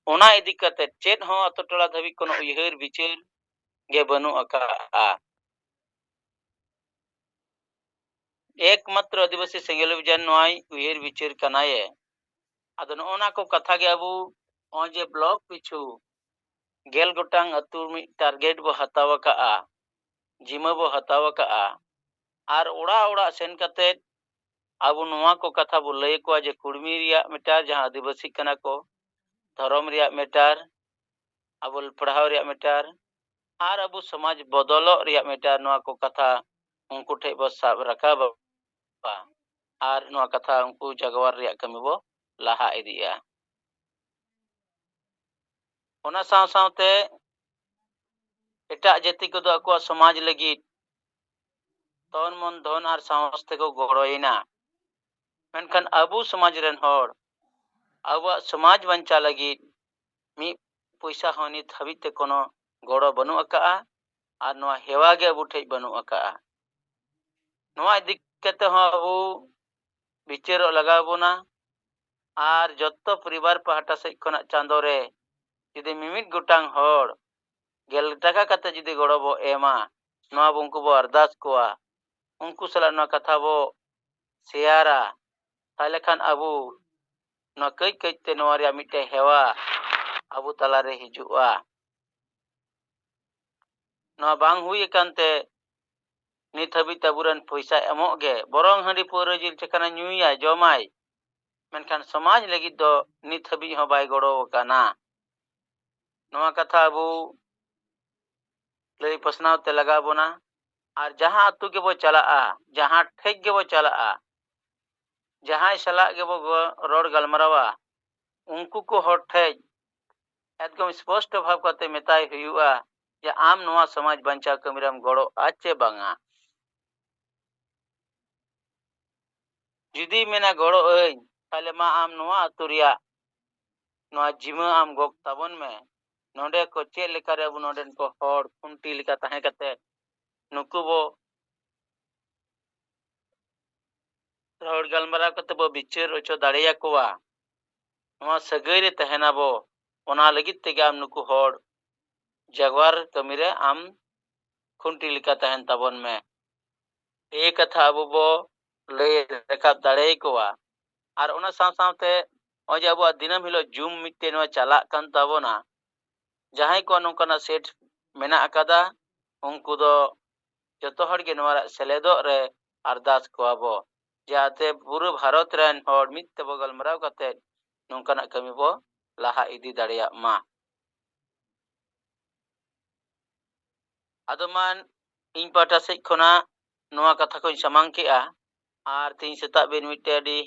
ᱚᱱᱟ ᱤᱫᱤ ᱠᱟᱛᱮ ᱪᱮᱫ ᱦᱚᱸ ᱟᱛᱳ ᱴᱚᱞᱟ ᱫᱷᱟᱹᱵᱤᱡ কোনো ᱩᱭᱦᱟᱹᱨ ᱵᱤᱪᱟᱹᱨ ᱜᱮ ᱵᱟᱹᱱᱩᱜ ᱟᱠᱟᱜᱼᱟ। एकमात्र आदिवासी सेंगेल अभियान नोआई उयहर बिचार कनाये आदो नोना को कथा गे अबू जे ब्लॉक पिछु गेल गोटांग अतु मि टारगेट बो हताव काआ जिमा बो हताव काआ आर ओड़ा ओड़ा सेन कते अबू नोआ को कथा बो लय को जे कुड़मी रिया मेटार जहां आदिवासी कना को धर्म रिया मेटार अबू पढ़ाव रिया मेटार आर अबू समाज बदलो रिया मेटार नोआ को कथा उनको ठे बो साब रखाब आर नोआ कथा उनको जगवार रिया कमी बो लाहा इदिया ओना साव सावते एटा जाति को दो अको समाज लगी तन मन धन आर साहस ते को गड़ोइना मेनखान अबू समाज रेन होड़ अबू समाज बंचा लगी मी पैसा होनी हबीते कोनो गड़ो बनु अकाआ आर नोआ हेवा गे अबू ठे बनु अकाआ नोआ इदि कते हो अबू बिचार लगा बोना आर जत्तो परिवार पहाटा से खना चांदो रे जुदी मिमिट गोटांग होड़ गेल टाका कते जुदी गड़ो बो एमा नोआ बुंकु बो अरदास कोआ उनको सला नोआ कथा बो शेयारा ताले खान अबू नोआ कई कईते नोआ रे मिटे हेवा अबू तला रे हिजुआ नोआ बांग हुई एकांते नित हबीत अबुरन पैसा एमोग गे बरंग हंडी पौरा जिल चकना न्यूया जमाय मेनखान समाज लगी दो नित हबी हो बाय गड़ो काना नोआ कथा अबू लई पसनाव ते लगा बोना आर जहां अतु के बो चलाआ जहां ठेक के बो चलाआ जहां सला के बो रोड गलमरावा उनको को हर ठेक एकदम स्पष्ट भाव करते मेताय हुआ जे आम नोआ समाज बंचा कमिरम गड़ो आचे बांगा जुदी मेना गड़ो ऐ ताले मा आम नोआ अतुरिया नोआ जिमा आम गोक ताबन में नोडे को चेक लेका रे अबू नोडेन को होड़ खुंटी लेका ताहे कते नुकु बो रोड गलमरा कते बो बिचार ओचो दाड़िया कोवा नोआ सगै रे तहना बो ओना लगित तेगे आम नुकु होड़ जगवार कमिरे आम खुंटी लेका तहन ताबन में ए कथा अबू बो लय रकाब दाड़े कोवा आर ओना साव सावते ओजे अबू दिनम हिलो जूम मिटे नो चला कान ताबोना जहां को नोकना सेट मेना अकादा उनको दो जतो हड़ के नोरा सेलेदो रे अरदास कोआबो जाते पूरे भारत रेन होड़ मित बगल मराव कते नोकना कमी बो लाहा इदी दाड़िया मा आदमान इन पाटा से खना नोआ कथा को समांग केआ आर तीन सेता बेन मिटे अडी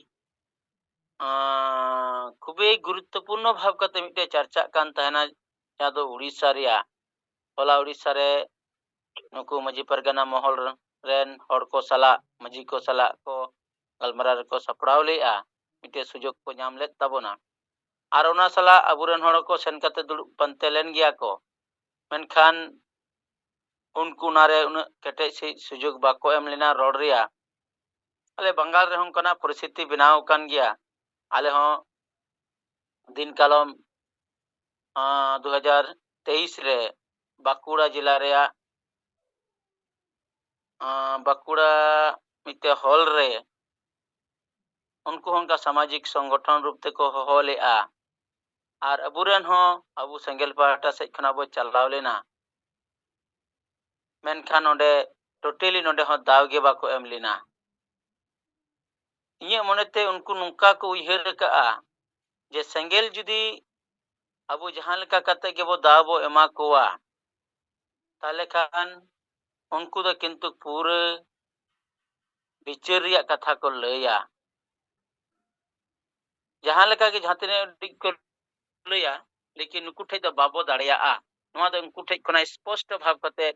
खूबे गुरुत्वपूर्ण भाव कते मिटे चर्चा कान तहना जादो उड़ीसा रिया होला उड़ीसा रे नुकु मजी परगना महल रेन हड़ को सला मजी को सला को गलमरा रे को सपड़ाव लेआ मिटे सुजोग को नाम ले ताबोना आर ओना सला अबुरन हड़ को सेन कते दुड़ पंते लेन गया को मेनखान उनको नारे उन केटे से सुजोग बाको एम लेना रोड रिया अले बंगाल रे हम कना परिस्थिति बनाव कान गया आले हो दिन कालम 2023 रे बाकुड़ा जिला रे बाकुड़ा मिते हॉल रे उनको उनका सामाजिक संगठन रूप ते को होलेआ आर अबुरन हो अबु संगेल पाटा से खना बो चलाव लेना मेनखान ओडे टोटली नोडे हो दावगे बाको एम लेना इये मोनेते उनको नुका को उयहर काआ जे संगेल जुदी अबु जहां लेका कते के बो दाव बो एमा कोआ ताले खान उनको दो किंतु पूरे बिचार रिया कथा को लया जहां लेका के जहां दिक को लया लेकिन नुकु ठे दो बाबो दाड़िया नोआ दो उनको ठे खना स्पष्ट भाव कते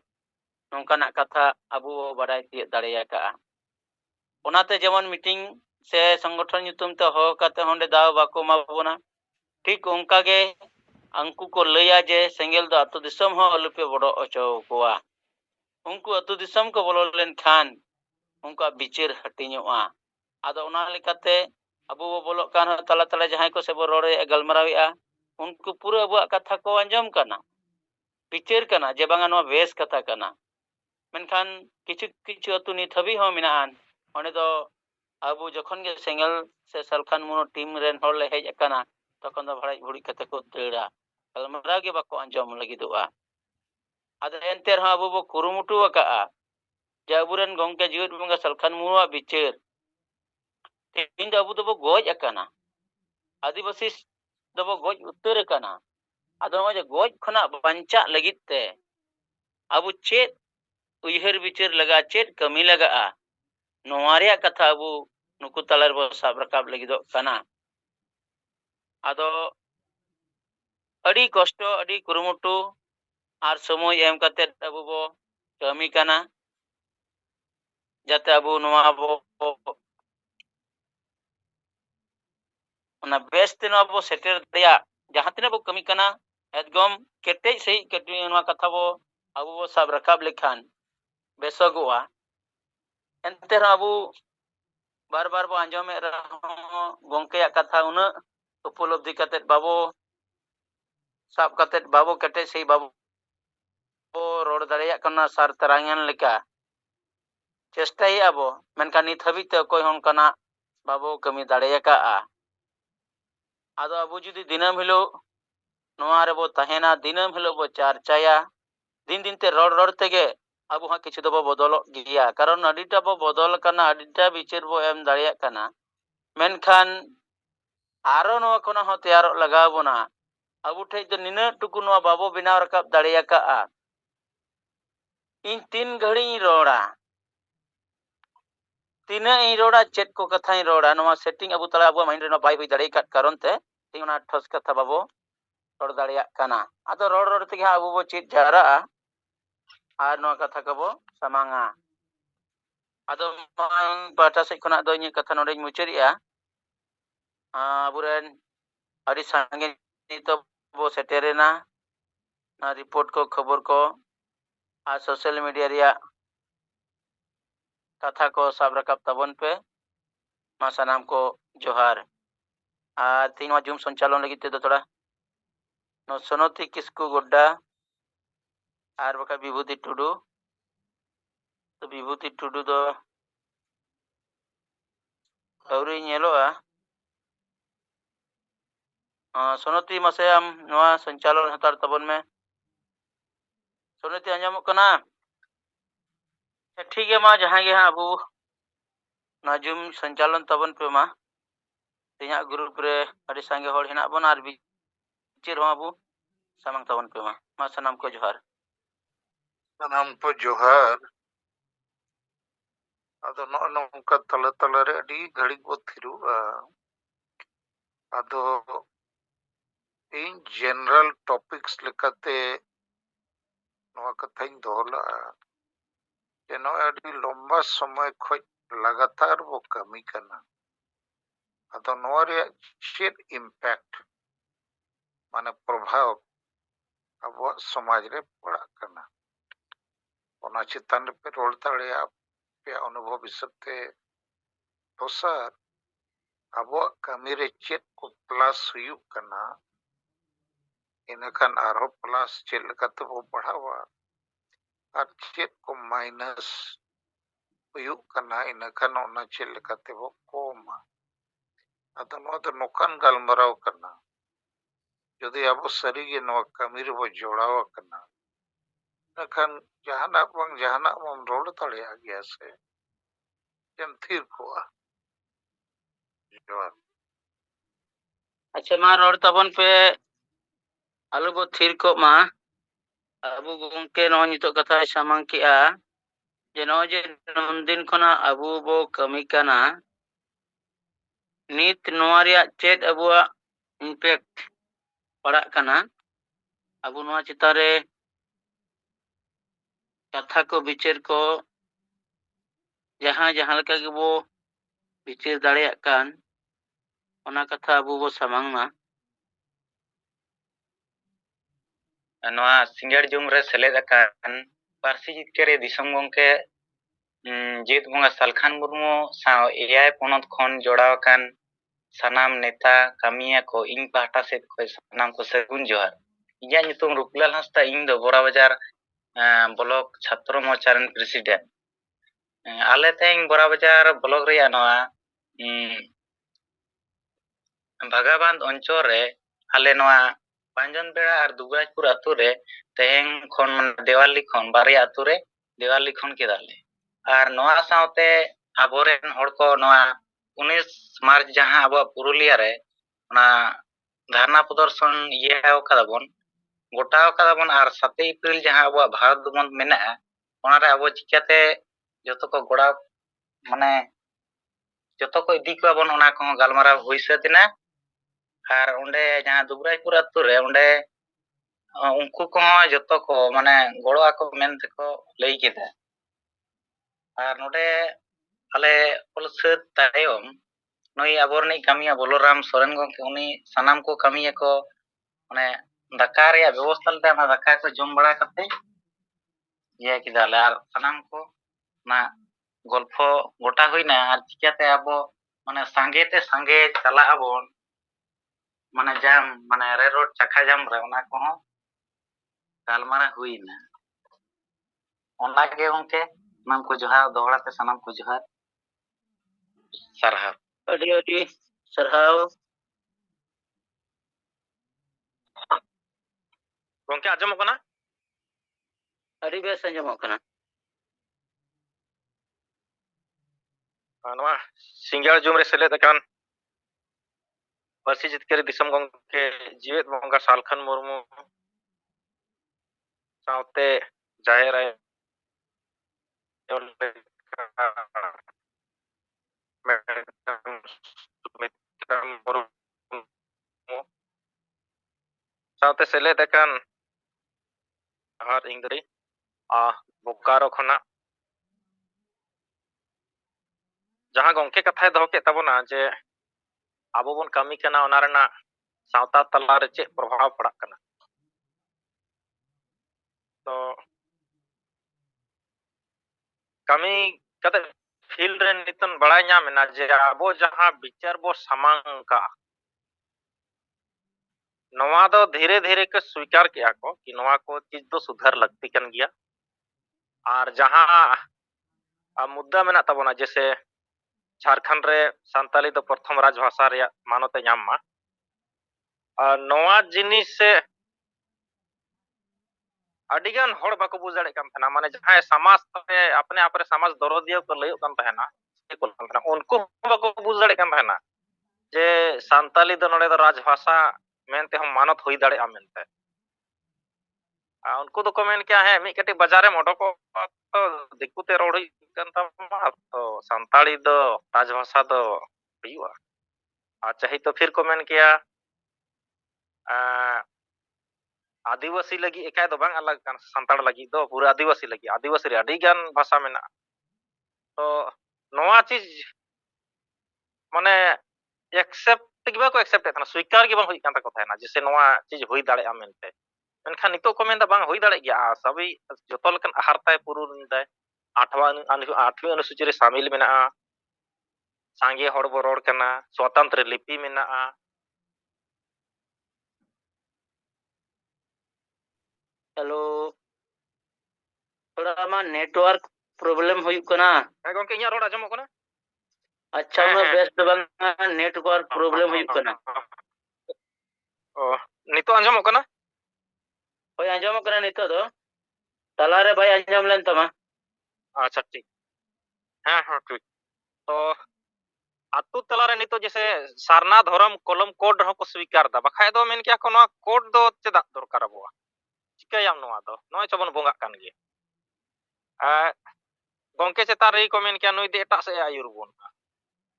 नोंकाना कथा अबु बड़ाई तिय दाड़िया का ओनाते जेमन मीटिंग से संगठन nyutum te ho kate honde daw bako mabona ठीक उनका के अंकु को लया जे सेंगेल दो अतु दिसम हो अलुपे बड़ो अचो कोआ उनको अतु दिसम को बोलो लेन खान उनका बिचार हटिñoa आदो ओना लेकाते अबु बो बोलो कान तला तला जहां को से बो रोड़े गलमराविया उनको पूरा अबुआ कथा को अंजम करना बिचार करना जे बांगा नवा बेस कथा करना मेनखान किछु किछु अतु नित हबी हो मिनान ओने दो अबु जखन गे सेंगल से सलखान मुनो टीम रेन होड़ ले हेज अकाना तखन दो भड़ाई भुड़ी कते को देड़ा अलमरा गे बाको अंजम लगिदुआ आदो एनते रहा अबु बो कुरुमुटु अकाआ जे अबुरेन गंके जीवित बंगा सलखान मुनुआ बिचार तीन दो अबु दो गोज अकाना आदिवासी दो गोज उत्तर अकाना आदो जे गोज खना बंचा लगित ते अबु चेत उयहर बिचार लगा चेत कमी लगा नोवा रेया कथा अबु नुकु तलार बो साब रकाब लगिदो काना आदो अडी कष्ट अडी कुरुमुटु आर समय एम कते अबु बो कमी काना जाते अबु नोवा बो ओना बेस तिनो अबु सेटर दया जहां तिना बो कमी काना एकदम केटे सही केटे नोवा कथा बो अबु बो साब रकाब लेखान बेसगुआ एनते अबु बार बार बो आंजमे रहो गंके कथा उना उपलब्धि कते बाबो साब कते बाबो केटे सही बाबो रोड दाड़िया कना सार तरांगन लेका चेष्टाई आबो मेनका नित हबी ते कोई होनकाना बाबो कमी दाड़िया का आदो अबु जुदी दिनम हिलो नोवा रे बो तहेना दिनम हिलो बो चर्चाया दिन दिन ते रोड तेगे अबु हा किछु दबो बदलो गिया कारण अडिटा बो बदल कना अडिटा बिचार बो एम दाड़िया कना मेनखान आरो नोवा कोना हो तैयार लगाव बोना अबु ठे तो निना टुकु नोवा बाबो बिनाव रकाब दाड़िया का इन तीन घड़ी रोड़ा तीना इन रोड़ा चेट को कथा इन रोड़ा नोवा सेटिंग अबु तला अबु माइंड रे बाई हुई दाड़िया का कारण ते तीना ठोस कथा बाबो रोड दाड़िया कना आदो रोड ते अबु बो चेट जारा आर नोवा कथा कबो समांगा आदो मांग पाटा से खना दो इन कथा नोडे मुचरिया अबुरेन अड़ी सांगे तो बो सेटेरेना ना रिपोर्ट को खबर को आ सोशल मीडिया रिया कथा को साब रकाब तबन पे मा सनाम को जोहार आ तीन जूम संचालन लगी ते थोड़ा नो सोनोती किसकु गोड्डा आर बका विभूति टुडू तो विभूति टुडू दो अवरी नेलोआ सोनोती मसे आम नोआ संचालन हतार तबन में सोनोती अंजामो कना ठीक है मा जहां गे हां अबू ना जूम संचालन तबन पे मा तिना ग्रुप रे अड़ी सांगे होड़ हेना बन आर बिचिर हो अबू सामंग तबन पे मा सनाम को जोहार सनाम को जोहार आदो नौका तला तला रे अड़ी घड़ी को थिरुआ आदो इन जनरल टॉपिक्स लेकाते नवा कथाइन दोला जे नो अड़ी लंबा समय खोज लगातार वो कमी करना आदो नवा रे चेत इम्पैक्ट माने प्रभाव अब समाज रे पड़ा करना ओना चितान पे रोल दाड़िया पे अनुभव हिसाबते दोसर अब कमी रे चेत को प्लस हुयु करना इनखान आरो प्लस चेत लकाते वो बढ़ावा और चेत को माइनस हुयु करना इनखान ओना चेत लकाते वो कोमा अतो नो तो नोकान गालमराव करना यदि अब सरीगे नो कमी रे वो जोड़ावा करना इनखान जहाना बंग जहाना मम रोड दाड़िया गया से जम थीर कोआ जोहार अच्छा मा रोड तबन पे आलू बो थीर को मा अबु गंके नो नितो कथा सामंग किया जे नो जे नंदिन खना अबु बो कमी काना नित नोआ रिया चेत अबुआ इम्पैक्ट पड़ा काना अबु नोआ चितारे कथा को विचार को जहां जहां लका के बो विचार दाड़िया कान ओना कथा अबु बो सामंग मा नोआ सिंगड़ जुम रे सेलेद अकान पारसी जितकेरे दिसम गंके जेत बंगा सालखान मुर्मू साव एआई पोनत खन जोड़ाव कान sanam neta kamiya ko ing pahta sed khoj sanam ko sagun johar. Inyag nyutum Rukilal Hasda, ing do Bora Bazar blok chhatro morcha ren president. Ale teng Bora Bazar blok reya noa Bhagaband অঞ্চল রে আলে নোয়া পাঁচজন বেড়া আর দুবরাজপুর আতু রে তেহেং খন দেওয়ালি খন বারে আতু রে দেওয়ালি খন কেদালে আর নোয়া সাউতে আবরেন হড় কো নোয়া 19 মার্চ যাহা আবো পুরুলিয়া রে না ধারনা প্রদর্শন ইয়েও কাদাবন গোটাও কাদাবন আর 7 এপ্রিল যাহা আবো ভারত বন্ধ মেনা ওনারে আবো চিকাতে যত কো গোড়া মানে যত কো ইদি কোবন ওনা কো গালমারাও হইছে দিনা আর ওন্ডে যাহা দুবরাজপুর আতু রে ওন্ডে उनको को जतो को माने गड़ो आको मेन तको लई केदा और नोडे आले पुलिस तायम नई आबरनी कामिया बलराम सोरेन गंके उनी सनाम को कामिया को माने दाका रे व्यवस्था लते ना दाका को जम बड़ा करते ये केदाले और सनाम को ना गल्फो गोटा होइना और चिकाते आबो माने सांगेते सांगे चला आबोन माने जाम माने रे रोड चखा जाम रे ओना को गालमारा हुईना ओनागे गंके नाम को जोहार दोहराते सनाम को जोहार सरहाव अडी सरहाव गंके आजमो कना अडी बेस आजमो कना नवा सिंगार जुम रे सेलेद कान पार्सी जितकेरी दिसम गंके जीवेत बंगा सालखन मुर्मू साउते जाहेर आय साउते सेलेद कान और इंगरी बोकारो खना जहां गंके कथाय दहो के तबना जे आबो बन कामी कना ओना रेना सावता तला रे चे प्रभाव पड़ा कना तो कामी कते फील्ड रे नितन बड़ा ᱧᱟᱢᱮᱱᱟ जे आबो जहां विचार बो समांग का नवा दो धीरे धीरे के स्वीकार किया को कि नवा को चीज दो सुधार लगती कन गया और जहां मुद्दा मेना तबना जैसे झारखंड रे संताली दो प्रथम राजभाषा रे मानते ᱧᱟᱢ नवा जिनिस से अडिगान हड़ बाको बुझ दाड़े कान थाना माने जहां समाज ते अपने आप रे समाज दरदिया को लयो कान थाना उनको बाको बुझ दाड़े कान थाना जे संताली दो नडे दो राजभाषा मेनते हम मानत होई दाड़े आमेनते उनको तो कमेंट क्या है मी कटी बाजारे मोडो को तो दिकुते रोड हुई कान तमा तो संताली दो राजभाषा दो हुआ चाहे तो फिर कमेंट किया आदिवासी लगी एकाय दो बांग अलग कान संताड़ लगी दो पूरा आदिवासी लगी आदिवासी रे अडी गान भाषा मेना तो नोआ चीज माने एक्सेप्ट किबा को एक्सेप्ट था स्वीकार के बांग होई कान ता कथा ना जैसे नोआ चीज होई दाड़े आमेनते मेनखान नितो को मेन दा बांग होई दाड़े गया सभी जतो लकन आहार ताय पुरुन दाय 8वीं अनुसूची रे शामिल मेना सांगे हड़ बो रोड कना स्वतंत्र लिपि मेना हेलो थोड़ा मा नेटवर्क प्रॉब्लम हुई कना गंके इया रोड आजमो कना अच्छा मैं बेस्ट बंगा नेटवर्क प्रॉब्लम हुई कना ओ नितो आजमो कना ओय आजमो कना नितो दो तलारे भाई आजम लेन तमा अच्छा ठीक हां हां ठीक तो आतु तलारे नितो जैसे सारना धर्म कलम कोड हो को स्वीकार दा बखाय दो मेन क्या कोनो कोड दो चेदा दरकार बो चिकायाम नोआ दो नय चबन बोंगा कान गे गंके चेता रे को मेन क्या नुई दे एटा से आयुर बोन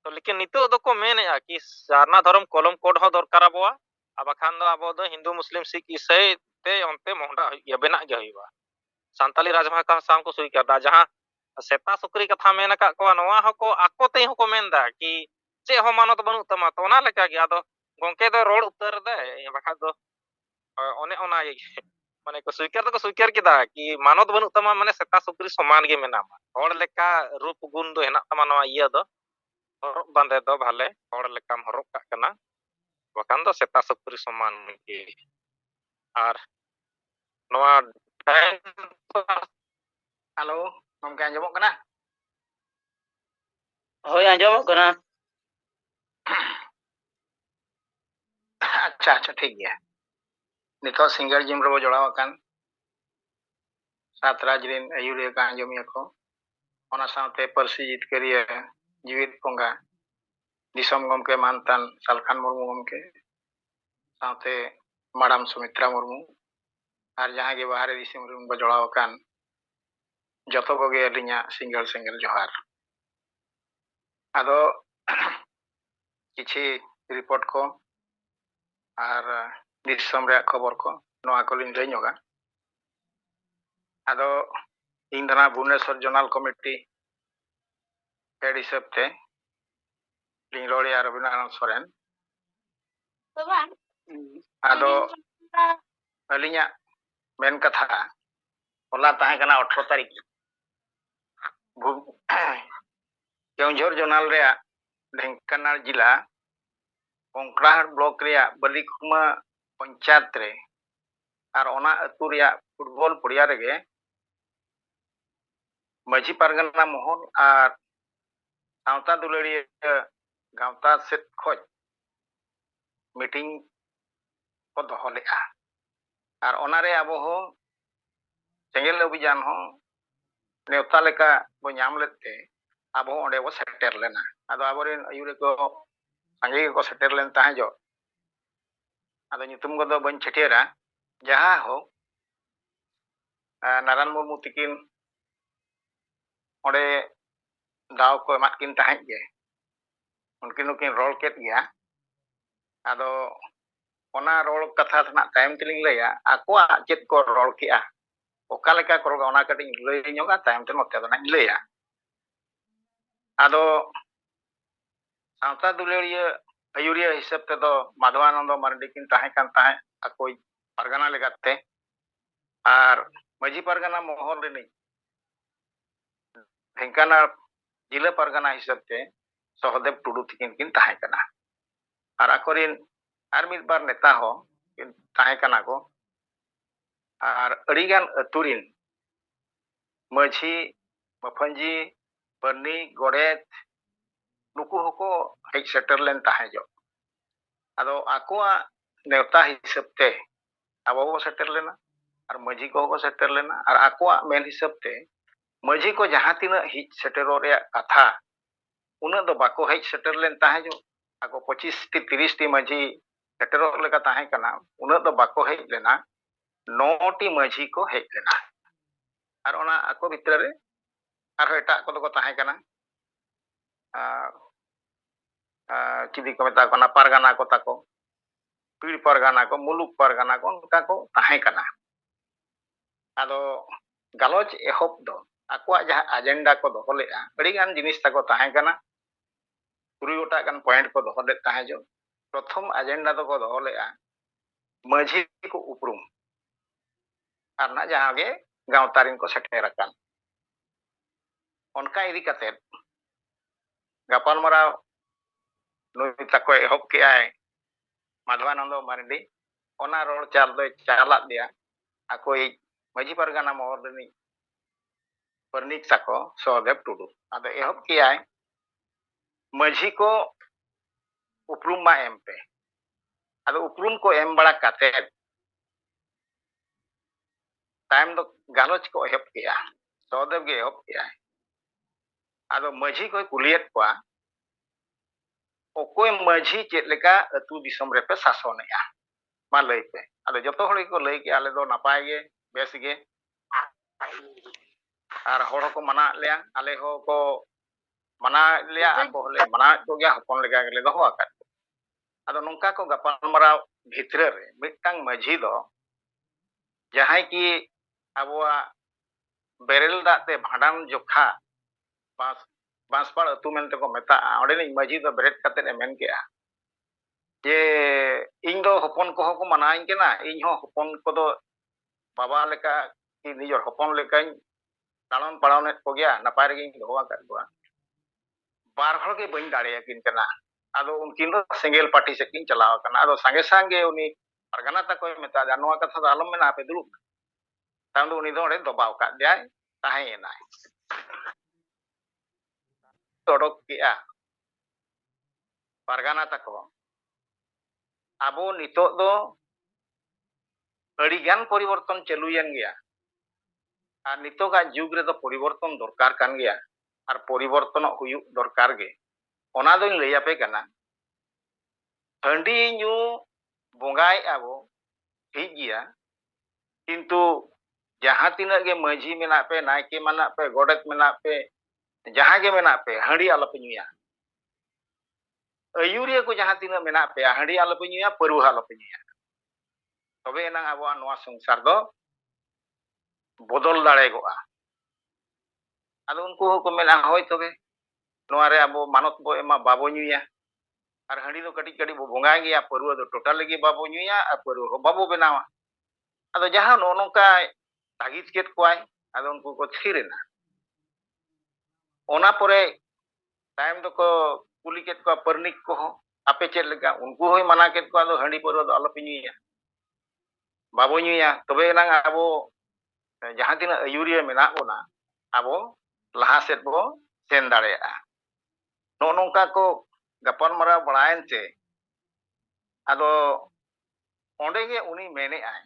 तो लेकिन नितो दो को मेन या कि सारना धर्म कलम कोड हो दरकार बो अब खान दो आबो दो हिंदू मुस्लिम सिख ईसाई ते ओनते मोहडा या बेना गे होइबा संताली राजभाषा साम को स्वीकार दा जहां सेता सुकरी कथा मेन का को नोआ हको आको ते हको मेन दा कि चे हो मानत बनु तमा तो ना लेका गया दो गंके दो रोड उत्तर दे बखा दो ओने ओना माने को स्वीकार किदा कि मानत बनु तमा माने सेता सुकरी समान गे मेना हड़ लेका रूप गुण दो हेना तमा नोआ इया दो horok bande do bhale hor lekam horok kag kana bakan do seta sukri saman gi ar noa halo gomke anjomok kana hoi anjomok kana acha acha ठीक गया नितो सिंगर जिम रो जोड़ाव akan सातराज रिन आयुरिया का अंजमिया को ona saute persi jitkariya jiwit ponga disom gomke mantan salkhan murmu gomke saute madam sumitra murmu ar jahan ge bahare disim rum bajolaw akan joto koge alinya single johar ado kichi report ko ar disom re khobor ko noa ko lin lay nyoga ado indana Bhubaneswar Zonal Committee head hisabte lin rolia Rabindranath Soren ado alinya men katha hola tahe kana 18 tarik Keonjhar zonal रे ढेंकानाल जिला कोंकड़ाहाट block रे बलिकुमा पंचायत रे और ओना अतु रे football पड़िया रे माझी पारगना मोहन और सावता दुलड़िया गावता सेट खोज मीटिंग को दोहो लेआ और ओना रे अब हो सेंगेल अभियान हो नेवता लेका बो नाम लेते अब हो ओंडे बो सेटर लेना आदो आबोरेन आयुरे को संगे को सेटर लेन ताहे जो आदो नितुम को दो बन छटियरा जहाँ हो नारायण मुर्मू तिकिन ओंडे दाव को एमात किन ताहे गे उनकिन उनकिन रोल केट गया आदो ओना रोल कथा थना टाइम तिलिंग लैया आकोआ चेत को रोल किया ओका लेका को ओना कटिंग लय ᱧᱚᱜᱟ टाइम ते नोते दो नाñ लैया आदो सावता दुलड़िया आयुरिया हिसाब ते दो माधवानंद मार्डी किन ताहे कान ताहे अकोई पारगना लेगाते और माझी पारगना मोहन रिनी ढेंकाना जिला पारगना हिसाब ते सहदेव टुडू तिकिन किन ताहे कना और अकोरिन और मिद बार नेता हो किन ताहे कना को और अड़ीगान अतुरिन माझी मफंजी बर्नी गोड़ेत नुकु होको हेज सेटर लेन ताहे जो आदो आकोआ नेवता हिसाब ते अब वो सेटर लेना और माझी को सेटर लेना और आकोआ मेन हिसाब ते माझी को जहाँ तीना हिज सेटरो रे कथा उना दो बाको हेज सेटर लेन ताहे जो आको 25 टी 30 टी माझी सेटरो लेका ताहे कना उना दो बाको हेज लेना 9 टी माझी को हेज लेना और ओना आको भितर रे और एटा को दो को ताहे कना चिदी को मेता को ना पारगाना को ताको पीड़ पारगाना को मुलुक पारगाना को उनका को ताहे कना आदो गालोच एहोप दो आकोआ जहाँ एजेंडा को दोहो लेआ अड़ीगान जिनिस ताको ताहे कना 3 गोटा गान पॉइंट को दोहो ले ताहे जो प्रथम एजेंडा दो को दोहो लेआ माझी को उपरुम और ना जहाँ गे गावतारिन को सेटेर अकान उनका इदी कते गापाल मराव नुई ताको एहोप के आए माधवानंद मार्डी ओना रोड चाल दो चाला दिया आकोई माझी पारगाना मोहरनी परनिक साको सहदेव टुडू आदो एहोप के आए माझी को उपरुम मा एम पे आदो उपरुम को एम बड़ा काते टाइम दो गालोच को एहोप किया सहदेव गे एहोप किया आदो माझी को कुलियत को ओकोय माझी चेत लेका अतु दिसम रे पे शासनया मा लई पे आदो जतो हड़ को लई के आले दो नापाय गे बेस गे और हड़ को मना लिया आले हो को मना लिया को ले मना को गया हपन लेका गेले दो आका आदो नोंका को गापाल मराव भितरे रे मिटटांग माझी दो जहां की अबवा बेरेल दाते भाडान जोखा बास बांसपाड़ अतु मेनते को मेता ओडे माझी दो ब्रेड कते मेन के जे इन दो हपन को मनाई केना इन हो हपन को दो बाबा लेका की निजर हपन लेका लालन पालन को गया नपाय रे दो आका ᱵᱟᱨ ᱦᱚᱲ ᱜᱮ ᱵᱟᱹᱧ ᱫᱟᱲᱮᱭᱟᱠᱤᱱ ᱠᱟᱱᱟ ᱟᱫᱚ ᱩᱱᱠᱤᱱ ᱫᱚ ᱥᱮᱸᱜᱮᱞ ᱯᱟᱹᱴᱤ ᱥᱮᱫ ᱠᱤᱱ ᱪᱟᱞᱟᱣ ᱟᱠᱟᱱᱟ ᱟᱫᱚ ᱥᱟᱸᱜᱮ ᱥᱟᱸᱜᱮ ᱩᱱᱤ ᱯᱟᱨᱜᱟᱱᱟ ᱛᱟᱠᱚᱭ ᱢᱮᱛᱟ ᱫᱮᱭᱟ ᱱᱚᱣᱟ ᱠᱟᱛᱷᱟ ᱫᱚ ᱟᱞᱚᱢ ᱢᱮᱱᱟ ᱟᱯᱮ ᱫᱩᱲᱩᱵ ᱛᱟᱭᱚᱢ ᱫᱚ ᱩᱱᱤ ᱫᱚ ᱚᱸᱰᱮ ᱫᱚᱵᱟᱣ ᱠᱟᱜ ᱫᱮᱭᱟᱭ ᱛᱟᱦᱮᱸᱭᱮᱱᱟᱭ ᱚᱰᱚᱠ ᱠᱮᱜᱼᱟ ᱯᱟᱨᱜᱟᱱᱟ ᱛᱟᱠᱚ ᱟᱵᱚ ᱱᱤᱛᱚᱜ ᱫᱚ ᱟᱹᱰᱤᱜᱟन ᱯᱚরিবর্তন ᱪᱟᱹᱞᱩᱭᱮᱱ ᱜᱮᱭᱟ ᱟᱨ ᱱᱤᱛᱚᱜᱟᱜ ᱡᱩᱜᱽ ᱨᱮᱫᱚ ᱯᱚরিবর্তন ᱫᱚᱨᱠᱟর ᱠᱟᱱ ᱜᱮᱭᱟ ᱟᱨ ᱯᱚরিবর্তᱱᱚᱜ ᱦᱩᱭᱩᱜ ᱫᱚᱨᱠᱟর ᱜᱮ ᱚᱱᱟ ᱫᱚᱧ ᱞᱟᱹᱭ ᱟᱯᱮ ᱠᱟᱱᱟ ᱦᱟᱺᱰᱤ ᱧᱩ ᱵᱚᱸᱜᱟᱭᱮᱜᱼᱟ ᱵᱚ ᱴᱷᱤᱠ ᱜᱮᱭᱟ ᱠᱤᱱᱛᱩ ᱡᱟᱦᱟᱸ ᱛᱤᱱᱟᱹᱜ ᱜᱮ ᱢᱟᱹᱡᱷᱤ ᱢᱮᱱᱟᱜ ᱯᱮ ᱱᱟᱭᱠᱮ ᱢᱮᱱᱟᱜ ᱯᱮ ᱜᱚᱰᱮᱛ ᱢᱮᱱᱟᱜ ᱯᱮ ᱡᱟᱦᱟᱸ ᱜᱮ ᱢᱮᱱᱟᱜ ᱯᱮ ᱦᱟᱺᱰᱤ ᱟᱞᱚᱯᱮ ᱧᱩᱭᱟ ᱟᱹᱭᱩᱨᱤᱭᱟᱹ ᱠᱚ ᱡᱟᱦᱟᱸ ᱛᱤᱱᱟᱹᱜ ᱢᱮᱱᱟᱜ ᱯᱮᱭᱟ ᱦᱟᱺᱰᱤ ᱟᱞᱚᱯᱮ ᱧᱩᱭᱟ ᱯᱟᱹᱨᱣᱟᱹ ᱟᱞᱚᱯᱮ ᱧᱩᱭᱟ ᱛᱚᱵᱮ ᱮᱱᱟᱝ ᱟᱵᱚᱣᱟᱜ ᱱᱚᱣᱟ ᱥᱚᱝᱥᱟᱨ ᱫᱚ ᱵᱚᱫᱚᱞ ᱫᱟᱲᱮᱭᱟᱜᱼᱟ ᱟᱫᱚ ᱩᱱᱠᱩ ᱦᱚᱸᱠᱚ ᱢᱮᱱᱟ ᱦᱳᱭ ᱛᱚᱵᱮ ᱱᱚᱣᱟ ᱨᱮ ᱟᱵᱚ ᱢᱟᱱᱚᱛ ᱵᱚ ᱮᱢᱟ ᱵᱟᱵᱚ ᱧᱩᱭᱟ ᱟᱨ ᱦᱟᱺᱰᱤ ᱫᱚ ᱠᱟᱹᱴᱤᱡ ᱠᱟᱹᱴᱤᱡ ᱵᱚ ᱵᱚᱸᱜᱟᱭ ᱜᱮᱭᱟ ᱯᱟᱹᱨᱣᱟᱹ ᱫᱚ ᱴᱳᱴᱟᱞ ᱜᱮ ᱵᱟᱵᱚ ᱧᱩᱭᱟ ᱟᱨ ᱯᱟᱹᱨᱣᱟᱹ ᱦᱚᱸ ᱵᱟᱵᱚ ᱵᱮᱱᱟᱣᱟ ᱟᱫᱚ ᱡᱟᱦᱟᱸ ᱱᱚᱜᱼᱚ ᱱᱚᱝᱠᱟ ᱛᱟᱜᱤᱫ ᱠᱮᱫ ᱠᱚᱣᱟᱭ ᱟᱫᱚ ᱩᱱᱠᱩ ᱠᱚ ᱛᱷᱤᱨ ᱮᱱᱟ ᱚᱱᱟ ᱯᱚᱨᱮ ᱛᱟᱭᱚᱢ ᱫᱚᱠᱚ ᱠᱩᱞᱤ ᱠᱮᱫ ᱠᱚᱣᱟ ᱯᱟᱨᱱᱤᱠ ᱠᱚᱦᱚᱸ ᱟᱯᱮ ᱪᱮᱫ ᱞᱮᱠᱟ ᱩᱱᱠᱩ ᱦᱚᱸᱭ ᱢᱟᱱᱟ ᱠᱮᱫ ᱠᱚᱣᱟ ᱟᱫᱚ ᱦᱟᱺᱰᱤ ᱯᱟᱹᱨᱣᱟᱹ ᱫᱚ ᱟᱞᱚᱯᱮ ᱧᱩᱭᱟ ᱵᱟᱵᱚ ᱧᱩᱭᱟ ᱛᱚᱵᱮ ᱮᱱᱟᱝ ᱟᱵᱚ ᱡᱟᱦᱟᱸ ᱛᱤᱱᱟᱹᱜ ᱟᱹᱭᱩᱨᱤᱭᱟᱹ ᱢᱮᱱᱟᱜ ᱵᱚᱱᱟ ᱟᱵᱚ ᱞᱟᱦᱟ ᱥᱮᱫ ᱵᱚ ᱥᱮᱱ ᱫᱟᱲᱮᱭᱟᱜᱼᱟ ᱱᱚᱜᱼᱚ ᱱᱚᱝᱠᱟ ᱠᱚ ᱜᱟᱯᱟᱞᱢᱟᱨᱟᱣ ᱵᱟᱲᱟᱭᱮᱱ ᱛᱮ ᱟᱫᱚ ᱚᱸᱰᱮ ᱜᱮ ᱩᱱᱤ ᱢᱮᱱᱮᱜᱼᱟᱭ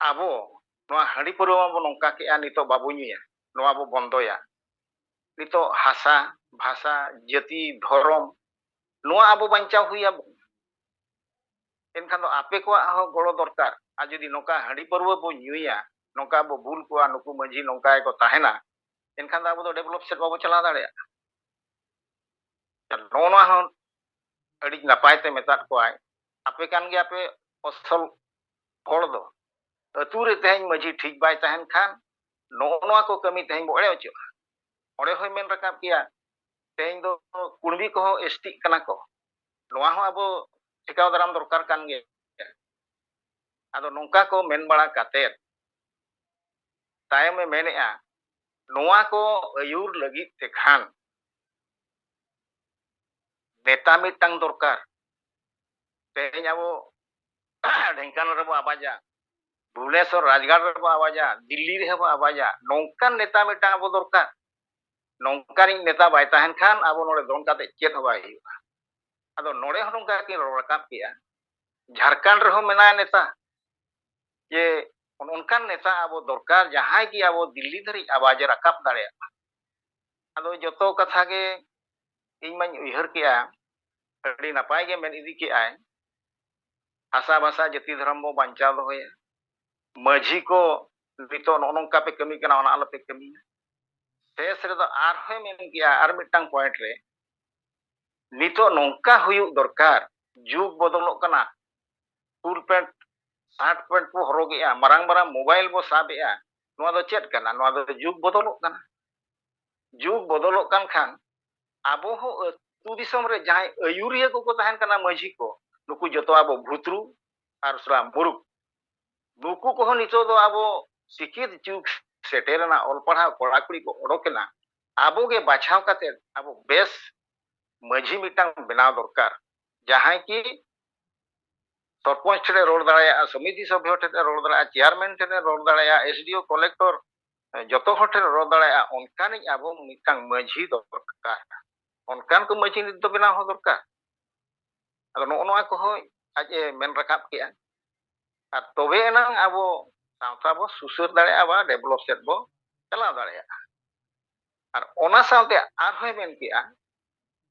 ᱟᱵᱚ ᱱᱚᱣᱟ ᱦᱟᱺᱰᱤ ᱯᱟᱹᱨᱣᱟᱹ ᱢᱟᱵᱚ ᱱᱚᱝᱠᱟ ᱠᱮᱜᱼᱟ ᱱᱤᱛᱚᱜ ᱵᱟᱵᱚ ᱧᱩᱭᱟ ᱱᱚᱣᱟ ᱵᱚ ᱵᱚᱱᱫᱚᱭᱟ ᱱᱤᱛᱚᱜ ᱦᱟᱥᱟ ᱵᱷᱟষᱟ ᱡᱟᱹᱛᱤ ᱫᱷᱚᱨᱚᱢ ᱱᱚᱣᱟ ᱟᱵᱚ ᱵᱟᱧᱪᱟᱣ ᱦᱩᱭ ᱟᱵᱚ ᱮᱱᱠᱷᱟᱱ ᱫᱚ ᱟᱯᱮ ᱠᱚᱣᱟᱜ ᱦᱚᱸ ᱜᱚᱲᱚ ᱫᱚᱨᱠᱟর ᱟᱨ ᱡᱩᱫᱤ ᱱᱚᱝᱠᱟ ᱦᱟᱺᱰᱤ ᱯᱟᱹᱨᱣᱟᱹ ᱵᱚ ᱧᱩᱭᱟ ᱱᱚᱝᱠᱟ ᱵᱚ ᱵᱷᱩᱞ ᱠᱚᱣᱟ ᱱᱩᱠᱩ ᱢᱟᱹᱡᱷᱤ ᱱᱚᱝᱠᱟ ᱜᱮᱠᱚ ᱛᱟᱦᱮᱱᱟ ᱮᱱᱠᱷᱟᱱ ᱫᱚ ᱟᱵᱚ ᱫᱚ ᱰᱮᱵᱷᱞᱚᱯ ᱥᱮᱫ ᱵᱟᱵᱚ ᱪᱟᱞᱟᱣ ᱫᱟᱲᱮᱭᱟᱜᱼᱟ ᱱᱚᱜᱼᱚ ᱱᱚᱣᱟ ᱦᱚᱸ ᱟᱹᱰᱤ ᱱᱟᱯᱟᱭ ᱛᱮ ᱢᱮᱛᱟᱫ ᱠᱚᱣᱟᱭ ᱟᱯᱮ ᱠᱟᱱ ᱜᱮᱭᱟᱯᱮ ᱚᱥᱚᱞ ᱦᱚᱲ ᱫᱚ ᱟᱹᱛᱩ ᱨᱮ ᱛᱮᱦᱮᱧ ᱢᱟᱹᱡᱷᱤ ᱴᱷᱤᱠ ᱵᱟᱭ ᱛᱟᱦᱮᱱ ᱠᱷᱟᱱ ᱱᱚᱜᱼᱚ ᱱᱚᱣᱟ ᱠᱚ ᱠᱟᱹᱢᱤ ᱛᱮᱦᱮᱧ ᱵᱚ ᱮᱲᱮ ᱚᱪᱚᱜᱼᱟ ᱚᱸᱰᱮ ᱦᱚᱸᱭ ᱢᱮᱱ ᱨᱟᱠᱟᱵ ᱜᱮᱭᱟ ᱛᱮᱦᱮᱧ ᱫᱚ ᱠᱩᱲᱵᱤ ᱠᱚᱦᱚᱸ ᱮᱥᱴᱤᱜ ᱠᱟᱱᱟ ᱠᱚ ᱱᱚᱣᱟ ᱦᱚᱸ ᱟᱵᱚ ᱴᱮᱠᱟᱣ ᱫᱟᱨᱟᱢ ᱫᱚᱨᱠᱟর ᱠᱟᱱ ᱜᱮᱭᱟ ᱟᱫᱚ ᱱᱚᱝᱠᱟ ᱠᱚ ᱢᱮᱱ ᱵᱟᱲᱟ ᱠᱟᱛᱮᱫ ᱛᱟᱭᱚᱢᱮ ᱢᱮᱱᱮᱜᱼᱟ ᱱᱚᱣᱟ ko ayur lagit tekhan neta mitang dorkar tehnya abo Dhenkanal ᱨᱮᱵᱚ ᱟᱵᱟᱡᱟ ᱵᱷᱩᱵᱽᱱᱮᱥᱥᱚᱨ ᱨᱟᱡᱽᱜᱟᱲ ᱨᱮᱵᱚ ᱟᱵᱟᱡᱟ ᱫᱤল্ᱞᱤ ᱨᱮᱵᱚ ᱟᱵᱟᱡᱟ ᱱᱚᱝᱠᱟᱱ ᱱᱮᱛᱟ ᱢᱤᱫᱴᱟᱝ ᱟᱵᱚ ᱫᱚᱨᱠᱟর ᱱᱚᱝᱠᱟᱱᱤᱡ ᱱᱮᱛᱟ ᱵᱟᱭ ᱛᱟᱦᱮᱱ ᱠᱷᱟᱱ ᱟᱵᱚ ᱱᱚᱰᱮ ᱫᱚᱱ ᱠᱟᱛᱮ ᱪᱮᱫ ᱦᱚᱸ ᱵᱟᱭ ᱦᱩᱭᱩᱜᱼᱟ ᱟᱫᱚ ᱱᱚᱰᱮ ᱦᱚᱸ ᱱᱚᱝᱠᱟ ᱠᱤᱱ ᱨᱚᱲ ᱨᱟᱠᱟᱵ ᱠᱮᱜᱼᱟ ᱡᱷᱟᱲᱠᱷᱚᱸᱰ ᱨᱮᱦᱚᱸ ᱢᱮᱱᱟᱭᱟ ᱱᱮᱛᱟ ᱡᱮ ᱚᱱᱠᱟᱱ ᱱᱮᱛᱟ ᱟᱵᱚ ᱫᱚᱨᱠᱟর ᱡᱟᱦᱟᱸᱭ ᱜᱮ ᱟᱵᱚ ᱫᱤल्ली ᱫᱷᱟᱹᱨᱤᱡ ᱟᱣᱟᱡᱽ ᱨᱟᱠᱟᱵ ᱫᱟᱲᱮᱭᱟᱜᱼᱟ ᱟᱫᱚ ᱡᱚᱛᱚ ᱠᱟᱛᱷᱟ ᱜᱮ ᱤᱧ ᱢᱟᱧ ᱩᱭᱦᱟᱹᱨ ᱠᱮᱜᱼᱟ ᱟᱹᱰᱤ ᱱᱟᱯᱟᱭ ᱜᱮ ᱢᱮᱱ ᱤᱫᱤ ᱠᱮᱜᱼᱟᱭ ᱦᱟᱥᱟ ᱵᱷᱟষᱟ ᱡᱟᱹᱛᱤ ᱫᱷᱚᱨᱚᱢ ᱵᱚ ᱵᱟᱧᱪᱟᱣ ᱫᱚᱦᱚᱭᱟ ᱢᱟᱹᱡᱷᱤ ᱠᱚ ᱱᱤᱛᱚᱜ ᱱᱚᱜᱼᱚ ᱱᱚᱝᱠᱟ ᱯᱮ ᱠᱟᱹᱢᱤ ᱠᱟᱱᱟ ᱚᱱᱟ ᱟᱞᱚᱯᱮ ᱠᱟᱹᱢᱤᱭᱟ শেষ ᱨᱮᱫᱚ ᱟᱨᱦᱚᱸ ᱢᱮᱱ ᱠᱮᱜᱼᱟ ᱟᱨ ᱢᱤᱫᱴᱟᱝ ᱯᱚᱭᱮᱱᱴ ᱨᱮ ᱱᱤᱛᱚᱜ ᱱᱚᱝᱠᱟ ᱦᱩᱭᱩᱜ ᱫᱚᱨᱠᱟর ᱡᱩᱜᱽ ᱵᱚᱫᱚᱞᱚᱜ ᱠᱟᱱᱟ ᱯᱷᱩᱞ ᱯᱮন্ট শার্ট প্যান্ট বো হরগেᱜᱼᱟ ᱢᱟᱨᱟᱝ ᱢᱟᱨᱟᱝ ᱢᱳᱵᱟᱭᱤᱞ ᱵᱚ ᱥᱟᱵᱮᱜᱼᱟ ᱱᱚᱣᱟ ᱫᱚ ᱪᱮᱫ ᱠᱟᱱᱟ ᱱᱚᱣᱟ ᱫᱚ ᱡᱩᱜᱽ ᱵᱚᱫᱚᱞᱚᱜ ᱠᱟᱱᱟ ᱡᱩᱜᱽ ᱵᱚᱫᱚᱞᱚᱜ ᱠᱟᱱ ᱠᱷᱟᱱ ᱟᱵᱚ ᱦᱚᱸ ᱟᱹᱛᱩ ᱫᱤᱥᱚᱢ ᱨᱮ ᱡᱟᱦᱟᱸᱭ ᱟᱹᱭᱩᱨᱤᱭᱟᱹ ᱠᱚᱠᱚ ᱛᱟᱦᱮᱱ ᱠᱟᱱᱟ ᱢᱟᱹᱡᱷᱤ ᱠᱚ ᱱᱩᱠᱩ ᱡᱚᱛᱚ ᱟᱵᱚ ᱵᱷᱩᱛᱨᱩ ᱟᱨ ᱥᱨᱟ ᱢᱩᱨᱩᱠ ᱱᱩᱠᱩ ᱠᱚᱦᱚᱸ ᱱᱤᱛᱚᱜ ᱫᱚ ᱟᱵᱚ ᱥᱤᱠᱷᱤᱛ ᱡᱩᱜᱽ ᱥᱮᱴᱮᱨᱮᱱᱟ ᱚᱞ ᱯᱟᱲᱦᱟᱣ ᱠᱚᱲᱟ ᱠᱩᱲᱤ ᱠᱚ ᱚᱰᱚᱠᱮᱱᱟ ᱟᱵᱚ ᱜᱮ ᱵᱟᱪᱷᱟᱣ ᱠᱟᱛᱮ ᱟᱵᱚ ᱵᱮᱥ ᱢᱟᱹᱡᱷᱤ ᱢᱤᱫᱴᱟᱝ ᱵᱮᱱᱟᱣ ᱫᱚᱨᱠᱟর ᱡᱟᱦᱟᱸᱭ ᱠᱤ सरपंच ठेने रोड दाड़ा समिति सभ्य ठेने रोड दाड़ा चेयरमैन ठेने रोड दाड़ा एसडीओ कलेक्टर जो हर ठेने रोड दाड़ा उनकान अब मिटांग माझी दरकार उनकान को माझी नित दो बनाव दरकार अब नोआ को आज मेन रकाब के तबे एनांग अब सावता बो सुसर दाड़ा बा डेभलप सेट बो चलाव दाड़ा और ओना सावते आरहोय मेन केआ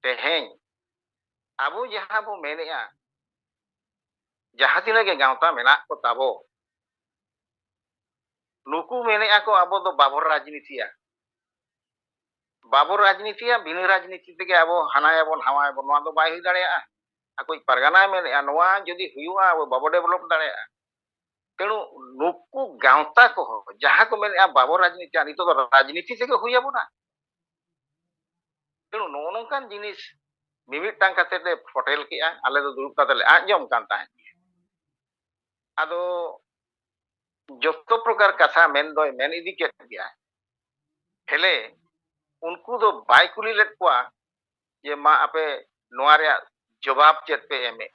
तेहें अब जहां बो मेनेआ जहां तिना के गावता मेना को ताबो नुकु मेनेआ को अब दो बाबर राजनीतिया बिना राजनीति तेगे अब हानायाबन हावायाबन नोआ दो बाय हुई दाड़ेया अकोई परगना मेनेआ नोआ जदि हुयुआ अब बाबो डेभलप दाड़ेया तेणु नुकु गावता को जहां को मेनेआ बाबर राजनीति नितो दो राजनीति तेगे हुयाबोना तेणु नो नोंकान जिनिस मिमिटांग काते ते फोटेल केआ आले दो दुरुब काते ले आंजम कान ताहें आदो जतो प्रकार कथा मेन दो मेन इदी केत गया हेले उनको दो बाय कुली लेट कोआ जे मा आपे नोआ रे जवाब चेत पे एमे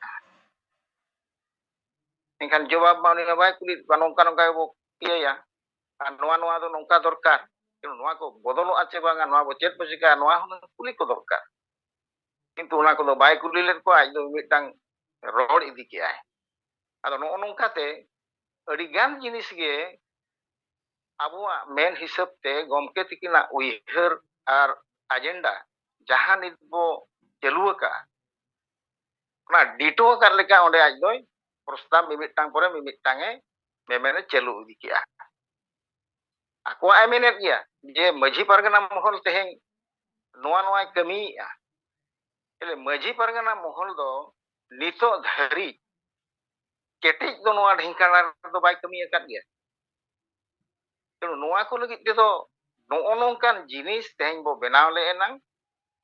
एनखान जवाब मा उनी बाय कुली नongka nongka बो किया या नोआ नोआ दो नongka दरकार नोआ को बदलो आचे बांगा नोआ बो चेत पसिका नोआ हुन कुली को दरकार किंतु उना को दो बाय कुली लेट को आज दो मिटांग रोड इदी के आय आदो नो नongka ते अडी गान जिनिस गे आबुआ मेन हिसाब ते गमके तिकिना उइहर आर एजेंडा जहां नित बो चलुआ का ना डिटो कर लेका ओंडे आज दोय प्रस्ताव मिमिटांग परे मिमिटांगे मेमेने चलु इदी के आ आको आय मेनेत गया जे मझी परगना महल तेहें नोआ नोआ कमी एले मझी परगना महल दो नितो धरी केटिक दो नोआ ढेंकाना दो बाय कमी अकात गया तेणु नोआ को लगित ते दो नो नोंकान जिनिस तेहें बो बनाव ले एनांग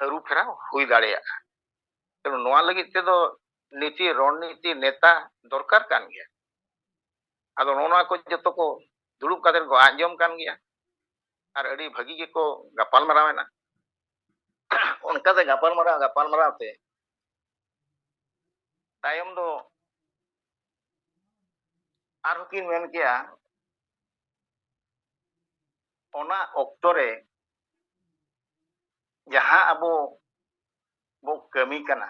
अरु फेरा हुई दाड़ेया तेणु नोआ लगित ते दो नीति रणनीति नेता दरकार कान गया आदो नोना को जतो को दुड़ुब काते को आंजम कान गया आर अडी भागी के को गपाल मरावेना उनका ते गपाल मराव ते तायम दो आर हुकिन मेन किया ओना ऑक्टोरे जहां अबो बो कमी कना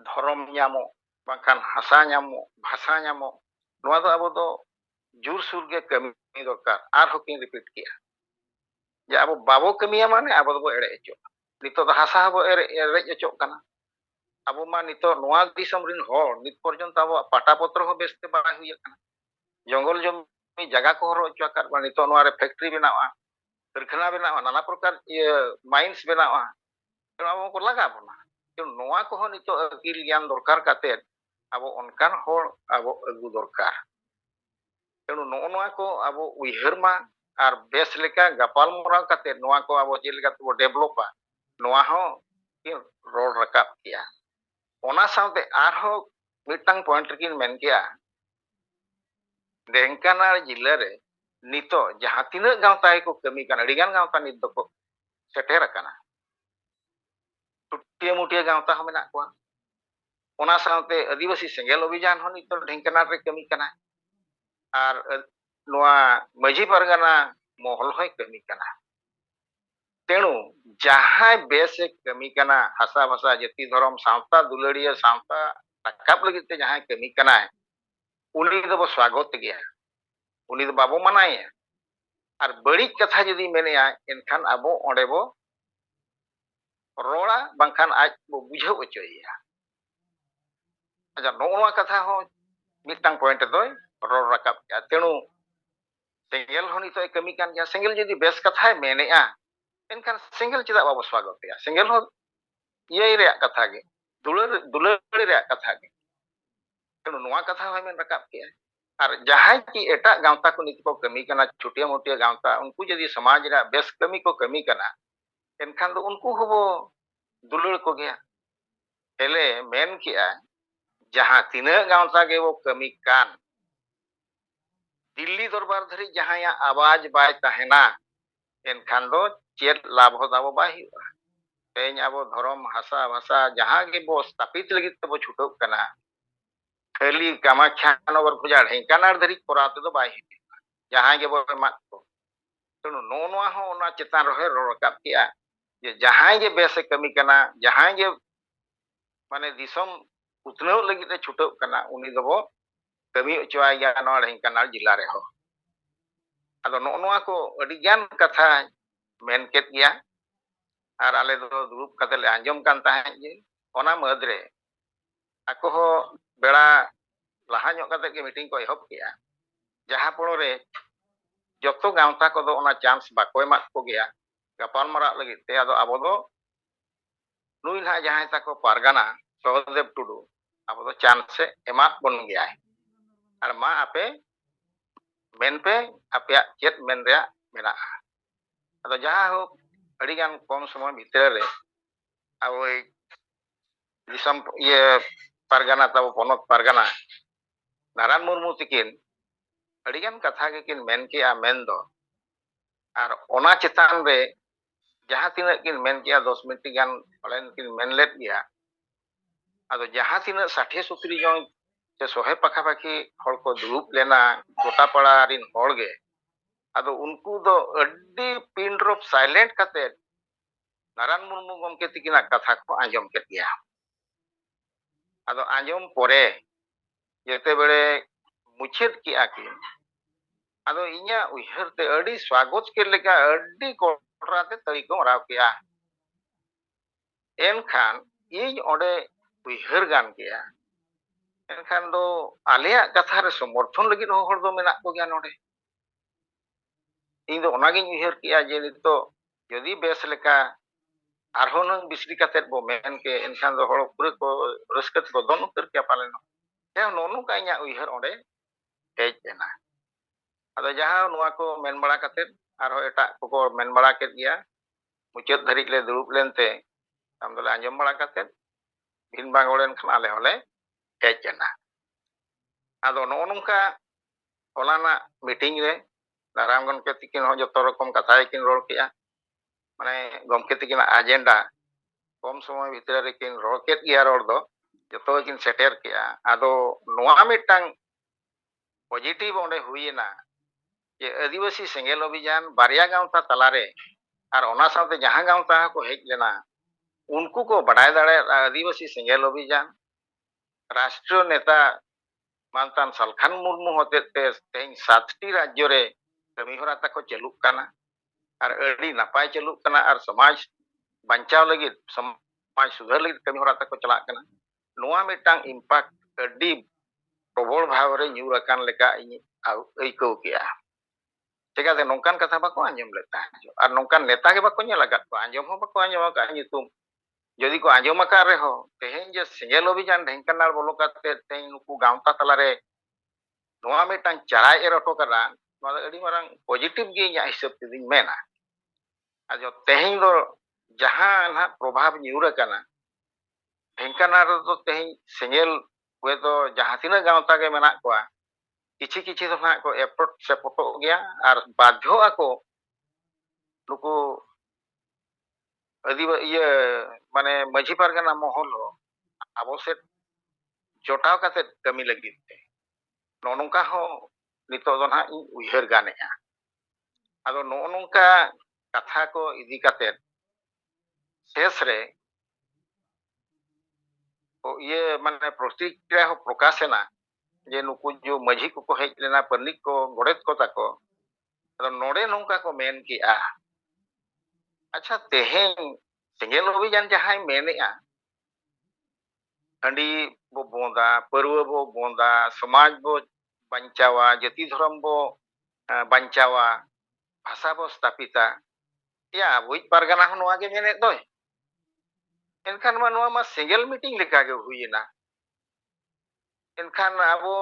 धर्म ᱧᱟᱢᱚ बांखान हासा ᱧᱟᱢᱚ भाषा ᱧᱟᱢᱚ नोआ दो अबो दो जुर सुर के कमी दरकार आर हुकिन रिपीट किया जे अबो बाबो कमिया माने अबो दो एड़े एचो नितो दो हासा हबो एड़े एचो कना अबो मा नितो नोआ दिसम रिन होर नित पर्यंत अबो पाटा पत्र हो बेस्ते बाय हुय कना जंगल जमी जगह को हरो एचो कर बा नितो नोआ रे फैक्ट्री बनावा कारखाना बनावा नाना प्रकार माइंस बनावा तेणु अबो को लगा बना तेणु नोआ को हो नितो अकिल ज्ञान दरकार काते अबो अनकान होर अबो अगु दरकार तेणु नोआ को अबो उइहर मा आर बेस लेका गपाल मराव काते नोआ को अबो जे लेका तो डेवलपा नोआ हो किन रोड रकाब किया ओना साउते आर हो मिटांग पॉइंट किन मेन किया ढेंकानाल जिल्ला रे नितो जहां तिना गांवता को कमी काना अडिगान गांवता नित दको सेटेर काना टुटिया मुटिया गांवता हो मेना को ओना साउते आदिवासी सेंगेल अभियान हो नितो ढेंकानाल रे कमी काना आर नोआ मझी परगना महल होय कमी काना तेणु जहां बेस कमी काना हासा भाषा जाति धर्म सावता दुलड़िया सावता राकाब लगित ते जहां कमी काना उनी दो बो स्वागत गया उनी दो बाबो मनाया आर बड़ी कथा जदी मेनेया एनखान अबो ओंडे बो रोड़ा बांखान आज बो बुझाव अचोया अच्छा नोआ कथा हो मिटांग पॉइंट दो रोड राकाब गया तेणु सेंगेल हो नितो कमी कान गया सेंगेल जदी बेस कथा मेनेया एनखान सेंगेल चेदा बाबो स्वागत गया सेंगेल हो ये रे कथा गे दुलड़ी रे कथा गे तेणु नोआ कथा हो मेन राकाब गया और जहां की एटा गांवता को नित को कमी कना छुटिया मोटिया गांवता उनको यदि समाज रा बेस कमी को कमी कना एनखान दो उनको होबो दुलड़ को गया एले मेन किया जहां तिना गांवता के वो कमी कान दिल्ली दरबार धरी जहां या आवाज बाय ताहेना एनखान दो चेत लाभ हो दाबो बाय हुआ तेज अब धर्म हासा भाषा जहां के बो स्थापित लगित तबो छुटो कना खाली कामाख्या नगर खुजा ढेंकानाल धरी कोराते दो बाय जहां के बो मात को तेणु नोआ हो ओना चेतान रहे रकाब किया जे जहां के बेस कमी कना जहां के माने दिसम उतनो लगित छुटो कना उनी दबो कमी उचवाय गया नोआ ढेंकानाल जिला रे हो आदो नोआ को अडी ज्ञान कथा मेन केत गया और आले दो दुरुब काते ले आंजम कान ताहे जे ओना मदरे आको हो बेड़ा लाहा ᱧᱚᱜ काते के मीटिंग को एहब किया जहां पड़ोरे जतो गांवता को दो ओना चांस बाको एमात को गया गपाल मरा लगित ते आदो आबो दो नुई ना जहां ताको पारगाना सहदेव टुडू आबो दो चांस से एमात बन गया और मा आपे मेन पे आपया चेत मेन रे मेना आदो जहां हो अड़ीगान कम समय भीतर रे अब दिसम ये पारगाना तब पनत पारगाना नारायण मुर्मू तिकिन अड़ीगान कथा के किन मेन किया मेन दो और ओना चितान रे jaha tina kin men kia 10 minit gan palen kin men let gea ado jaha tina 60-70 jon se sohe pakha pakhi hor ko durup lena gota pala rin hor ge ado unku do adi pin drop silent kate naran murmu gomke tikina katha ko anjom ket gea ado anjom pore jete bere muchet ki akin ado inya uihar te adi swagot ke leka adi korate tari ko raw kia enkhan ᱤᱧ ᱚᱸᱰᱮ ᱩᱭᱦᱟᱹᱨ ᱜᱟᱱ ᱠᱮᱭᱟ ᱮᱱᱠᱷᱟᱱ ᱫᱚ ᱟᱞᱮᱭᱟᱜ ᱠᱟᱛᱷᱟ ᱨᱮ ᱥᱚᱢᱚᱨᱛᱷᱚᱱ ᱞᱟᱹᱜᱤᱫ ᱦᱚᱸ ᱦᱚᱲ ᱫᱚ ᱢᱮᱱᱟᱜ ᱠᱚᱜᱮᱭᱟ ᱱᱚᱰᱮ ᱤᱧ ᱫᱚ ᱚᱱᱟᱜᱤᱧ ᱩᱭᱦᱟᱹᱨ ᱠᱮᱜᱼᱟ ᱡᱮ ᱱᱤᱛᱚᱜ ᱡᱩᱫᱤ ᱵᱮᱥ ᱞᱮᱠᱟ ᱟᱨᱦᱚᱸ ᱱᱩᱱ ᱵᱤᱥᱲᱤ ᱠᱟᱛᱮᱫ ᱵᱚ ᱢᱮᱱ ᱠᱮ ᱮᱱᱠᱷᱟᱱ ᱫᱚ ᱦᱚᱲ ᱯᱩᱨᱟᱹ ᱠᱚ ᱨᱟᱹᱥᱠᱟᱹ ᱛᱮᱠᱚ ᱫᱚᱱ ᱩᱛᱟᱹᱨ ᱠᱮᱭᱟ ᱯᱟᱞᱮᱱ ᱱᱚᱜᱼᱚ ᱱᱚᱝᱠᱟ ᱤᱧᱟᱹᱜ ᱩᱭᱦᱟᱹᱨ ᱚᱸᱰᱮ ᱦᱮᱡ ᱮᱱᱟ ᱟᱫᱚ ᱡᱟᱦᱟᱸ ᱱᱚᱣᱟ ᱠᱚ ᱢᱮᱱ ᱵᱟᱲᱟ ᱠᱟᱛᱮᱫ ᱟᱨᱦᱚᱸ ᱮᱴᱟᱜ ᱠᱚᱠᱚ ᱢᱮᱱ ᱵᱟᱲᱟ ᱠᱮᱫ ᱜᱮᱭᱟ ᱢᱩᱪᱟᱹᱫ ᱫᱷᱟᱹᱨᱤᱡ ᱞᱮ ᱫᱩᱲᱩᱵ ᱞᱮᱱᱛᱮ ᱟᱢ ᱫᱚᱞᱮ ᱟᱸᱡᱚᱢ ᱵᱟᱲᱟ ᱠᱟᱛᱮᱫ ᱵᱤᱱ ᱵᱟᱝ ᱚᱲᱮᱱ ᱠᱷᱟᱱ ᱟᱞᱮ ᱦᱚᱸᱞᱮ ᱦᱮᱡ ᱮᱱᱟ ᱟᱫᱚ ᱱᱚᱜᱼᱚ ᱱᱚᱝᱠᱟ ᱦᱚᱞᱟᱱᱟᱜ ᱢᱤᱴᱤᱝ ᱨᱮ ᱫᱟᱨᱟᱢ ᱜᱚᱢᱠᱮ ᱛᱤᱠᱤᱱ ᱦᱚᱸ ᱡᱚᱛᱚ ᱨᱚᱠᱚᱢ ᱠᱟᱛᱷᱟ ᱜᱮᱠᱤᱱ ᱨᱚᱲ ᱠᱮᱜᱼᱟ ᱢᱟᱱᱮ ᱜᱚᱢᱠᱮ ᱛᱤᱠᱤᱱᱟᱜ ᱟᱡᱮᱱᱰᱟ ᱠᱚᱢ ᱥᱚᱢᱚᱭ ᱵᱷᱤᱛᱨᱤ ᱨᱮᱠᱤᱱ ᱨᱚᱲ ᱠᱮᱫ ᱜᱮᱭᱟ ᱨᱚᱲ ᱫᱚ ᱡᱚᱛᱚ ᱜᱮᱠᱤᱱ ᱥᱮᱴᱮᱨ ᱠᱮᱜᱼᱟ ᱟᱫᱚ ᱱᱚᱣᱟ ᱢᱤᱫᱴᱟᱝ ᱯᱚᱡᱤᱴᱤᱵᱷ ᱚᱸᱰᱮ ᱦᱩᱭᱮᱱᱟ ᱡᱮ ᱟᱹᱫᱤᱵᱟᱹᱥᱤ ᱥᱮᱸᱜᱮᱞ ᱚᱵᱷᱤᱡᱟᱱ ᱵᱟᱨᱭᱟ ᱜᱟᱶᱛᱟ ᱛᱟᱞᱟᱨᱮ ᱟᱨ ᱚᱱᱟ ᱥᱟᱶᱛᱮ ᱡᱟᱦᱟᱸ ᱜᱟᱶᱛᱟ ᱦᱚᱸᱠᱚ ᱦᱮᱡ ᱞᱮᱱᱟ उनको को बढ़ाई दाड़े आदिवासी सेंगेल अभियान राष्ट्रीय नेता मानतान सलखान मुर्मू होते तेज 7टी राज्य रे कमीहरा तक चलुक कना और अड़ी नपाय चलुक कना और समाज बचाव लगी समाज सुधार लगी कमीहरा तक चला कना नोआ मिटांग इम्पैक्ट अड़ी प्रबल भाव रे न्यूरकान लेका अइकौ किया चिकाते नोंकान कथा बाको आंजम लेता और नोंकान नेता के बाको नेलागत को आंजम हो बाको आंजम का नितुम যদি ko anjom aka reho tehen je sengel obhijan Dhenkanal बोलो काते तेन नुकु गांवता तलारे नोआ मिटांग चाराय एरोटो करा नोआ अडी मारंग पॉजिटिव गे या हिसाब तेदिन मेना आजो तेहेन दो जहां ना प्रभाव न्यूर कना ढेंकानाल दो तेहेन सेंगेल वे दो जहां तिना गांवता के मेना कोआ किछि किछि दो ना को एप्रोच से फोटो गया और बाध्यो ako नुकु अदि ये माने मझी पारगना महल अब से जोटाव काते कमी लगी नोनोंका हो नितो दो ना उइहर गानेआ आदो नोनोंका कथा को इदी काते शेष रे ये माने प्रतिक्रिया हो प्रकाशना जे नुकु जो मझी को हेज लेना परनिक को गोड़ेत को ताको आदो नोडे नोंका को मेन किआ अच्छा तेहेन सेंगेल अभियान जहां मेनेआ हंडी बो बोंदा परवा बो बोंदा समाज बो बंचावा जाति धर्म बो बंचावा भाषा बो स्थापिता या बुज पारगाना हो नोआ गे मेने दोय एनखान मा नोआ मा सेंगेल मीटिंग लेका गे हुइना एनखान आबो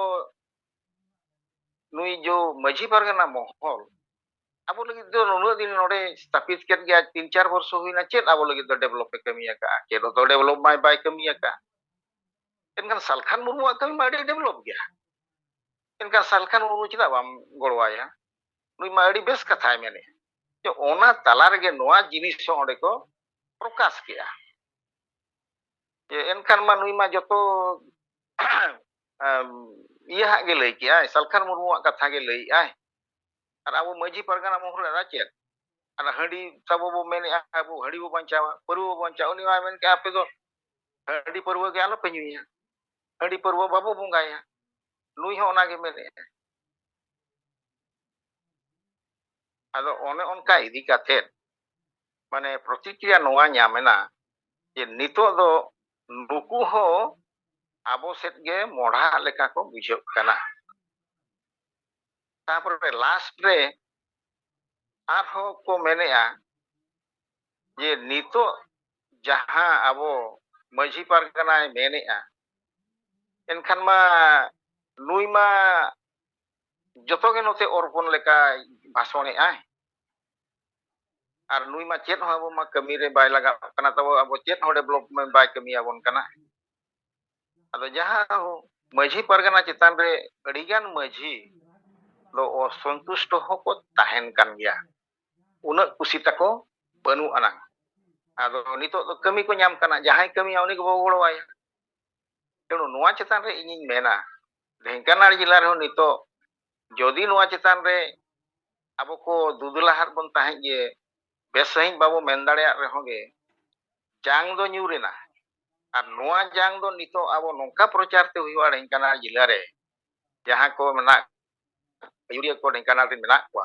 नुई जो मझी पारगाना महल आबो लगी दो नुनो दिन नोडे स्थापित केत गया 3-4 वर्ष हुइना चेत आबो लगी दो डेवलप पे कमिया का के दो डेवलप माय बाय कमिया का एनखान सालखान मुर्मू कमी मा डेवलप गया इनका सालखान मुर्मू चिदा बाम गड़वाया नुई मा अड़ी बेस कथाय मेने जो ओना तला रे नोआ जिनिस ओंडे को प्रकाश किया ये एनखान मा नुई मा जतो इया गे लई किया सालखान मुर्मू कथा गे लई आय और अब मझी परगना मोहर रा चेत और हंडी सबो बो मेने अब हंडी बो बंचावा परवो बंचावा उनी मा मेन के आपे दो हंडी परवो के आलो पेजुया हंडी परवो बाबो बुंगाया नुई हो ओना गे मेने आदो ओने ओनका इदी काथे माने प्रतिक्रिया नोआ ᱧᱟᱢᱮᱱᱟ जे नितो दो नुकु हो आबो सेट गे मोढ़ा लेका को बुझो कना तापर लास्ट रे आर हो को मेनेआ जे नितो जहां आबो मझी पारगना मेनेआ एनखान मा नुई मा जतो गे नोते अर्पण लेका भाषणे आय और नुई मा चेत हो आबो मा कमी रे बाय लगा कना तब आबो चेत हो डेवलपमेंट बाय कमी आबोन कना अदो जहां हो मझी पारगना चितान रे अड़ीगान मझी दो असंतुष्ट हो को ताहेन कान गया उना कुसी तको banuk anang. Ado nitok do kami ko nyam kana jahay kami uni ko goro ay. Tenu noa chetan re inying mena. Dhengkanar jila rehon nitok jodi noa chetan re abo ko dudulahat bon tahen je besahin babo men dareyak rehon ge jang do nyurena. Ar noa jang do nitok abo nongka prochar te huyuwa Dhengkanar jila re. Jahan ko menak Ayudia ko Dhengkanar rin menak kwa.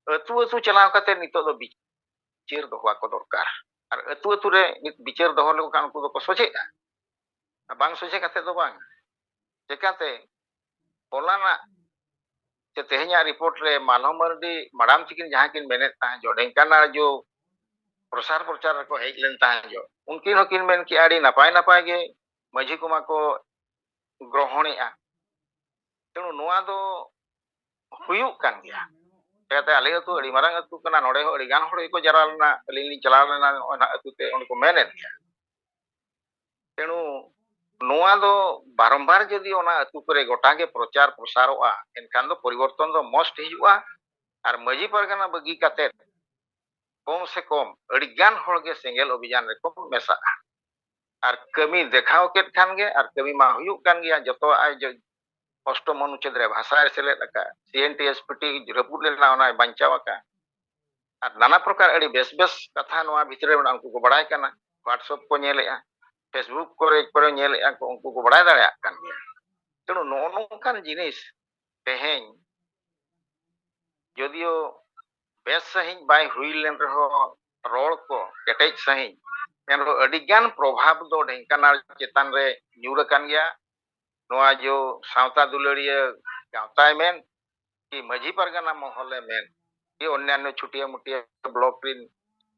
Atu chalaw kate nitok do bicir do ko dorkar. Ar atu re bicir do holo kan ko ko soje. Bang soje kate do bang. Jekate polana tehnya report re Manho Mardi madam chikin jahan kin menet ta jo Dhengkanar jo प्रचार को hedge लेन ताहें जो उनकिन हकिन main कि आड़ी नापाय गे माझी कुमा को ग्रहणेआ तेणु नोआ दो हुयुक कान गया कहते आले अतु अड़ी मारंग अतु कना नोडे हो अड़ी गान होड़ को जरा लेना अलिंग चला लेना ओना अतु ते उनको मेनेत गया तेणु नोआ दो बारंबार जदि ओना अतु करे गोटा के प्रचार प्रसारोआ एनखान दो परिवर्तन दो मस्ट हिजुआ आर माझी परगना बगी काते कम से कम अड़िगान होड़गे सेंगेल अभियान रे को मेसा आर कमी देखाव केट खान गे आर कमी मा हुयुक कान गया जतो आय जो अष्टम अनुच्छेद रे भाषा सेलेद अका सीएनटीएसपीटी रपुद लेना ओना बांचाव अका आर नाना प्रकार अड़ी बेस बेस कथा नोआ भितरे उनको को बड़ाय काना व्हाट्सएप को नेलेआ फेसबुक करे नेलेआ को उनको को बड़ाय दाड़ेया कान गया तेणु नो नोंकान जिनिस तेहें जदियो बेस सही बाय हुईलेन रहो रोल को केटेज सही एनरो अडिगान प्रभाव दो ढेंकानार चेतान रे न्यूर कान गया नोआ जो सावता दुलड़िया गावताय मेन कि माझी परगना महले मेन कि अन्यान्य छुटिया मुटिया ब्लॉक रिन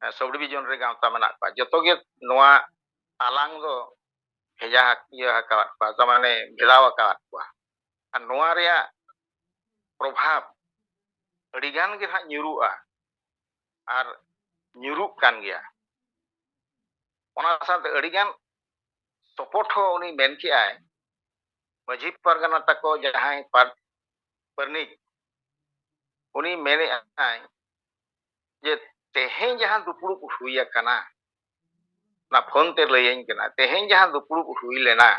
सब डिवीजन रे गावता मेना पा जतो गे नोआ आलांग दो भेजा या का पा माने भेदावा का आ नोआ रे प्रभाव अडिगान गे हा न्यूरुआ आर न्यूरुक कान गया ओना साथ अडिगान सपोर्ट हो उनी मेन कि आय माझी परगना तको जहां परनिक उनी मेने आय जे तेहें जहां दुपुड़ुक हुई कना ना फोन ते लयें कना तेहें जहां दुपुड़ुक हुई लेना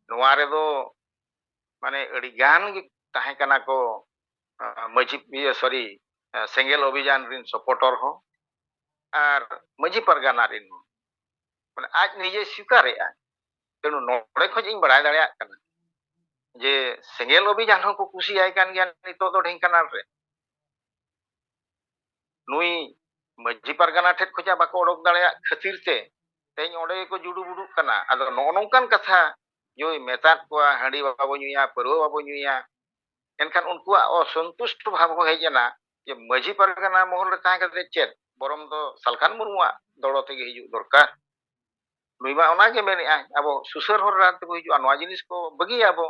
नोआ रे दो माने अडिगान गे ताहे कना को माझी सॉरी सेंगेल अभियान रिन सपोर्टर हो आर माझी परगना रिन माने आज निजे स्वीकारे तेणु नोड़े खज इन बड़ाय दाड़ेया कना जे सेंगेल अभियान हो को कुसी आय कान गया नितो दो ढेंकानार रे नुई माझी परगना ठेट खजा बाको ओडक दाड़ेया खातिर ते तेñ ओडे को जुडू बुडू कना आदो नोनोंकान कथा जो मेतात को हांडी बाबो नुया परवा बाबो नुया एनखान उनको असंतुष्ट भाव हो हेजना जे माझी परगना महल रे ताहे कते चेत बरम दो सालखान मुर्मुआ दौड़ो तेगे हिजु दरकार नुईमा ओना के मेने आबो सुसर हर रात को हिजु नोआ जिनिस को बगी आबो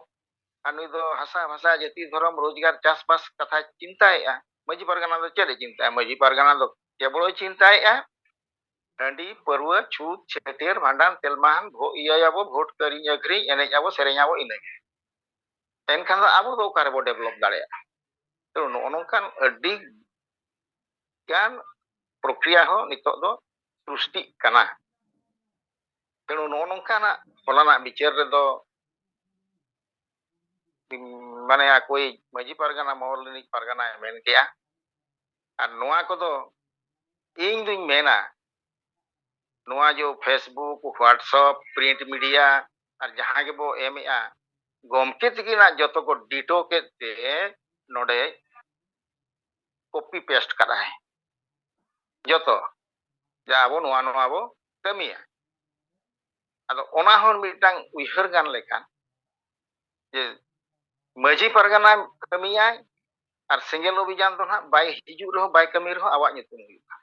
नुई दो हसा भाषा जाति धर्म रोजगार चासबास कथा चिंताएआ माझी परगना दो चेले चिंता माझी परगना दो केवल चिंताएआ हांडी परवा छूत छेटेर भांडान तेलमान भो इयाबो भोट करी अखरी एनेजाबो सेरेኛबो इने एनखान आबो दो कारेबो डेवलप दाड़ेया तो नोनोंकान अड्डी गान प्रक्रिया हो नितो दो सृष्टि कना तेणु नोनोंकाना फलाना विचार रे दो माने कोई माझी परगना महलनिक परगना मेन केया आर नोआ को दो इन दुई मेना नोआ जो फेसबुक व्हाट्सएप प्रिंट मीडिया और जहां के बो एमआ गोमके तकिना जतो को डिटो के ते नोडे कॉपी पेस्ट करा है जतो जाबो नोआ बो कमिया आदो ओना हन मिटांग उइहर गान लेखान जे माझी परगना कमिया और सेंगेल अभियान तो ना बाय हिजु रहो बाय कमी रहो आवा nyutum हुइबा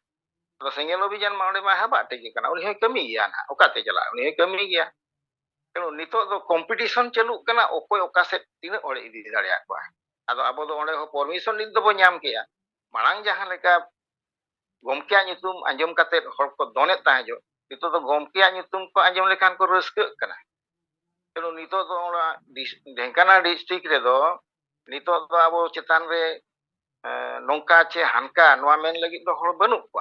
तो सेंगेल अभियान मा ओंडे मा हाबा टेगे कना उनी कमी गया ना ओकाते चला उनी कमी गया तेणु नितो दो कंपटीशन चलू कना ओकोय ओका से तीना ओड़े इदी दाड़िया को आदो आबो दो ओंडे हो परमिशन नित दो बो ᱧᱟᱢ केया मांग जहां लेका गोमकेया nyutum आंजम काते हर को दोने ताहे जो नितो दो गोमकेया nyutum को आंजम लेखान को रस्क कना तेणु नितो दो ओना ढेंकाना डिस्ट्रिक्ट रे दो नितो दो आबो चेतान रे नौका चे हानका नोआ मेन लगी दो हर बनुक को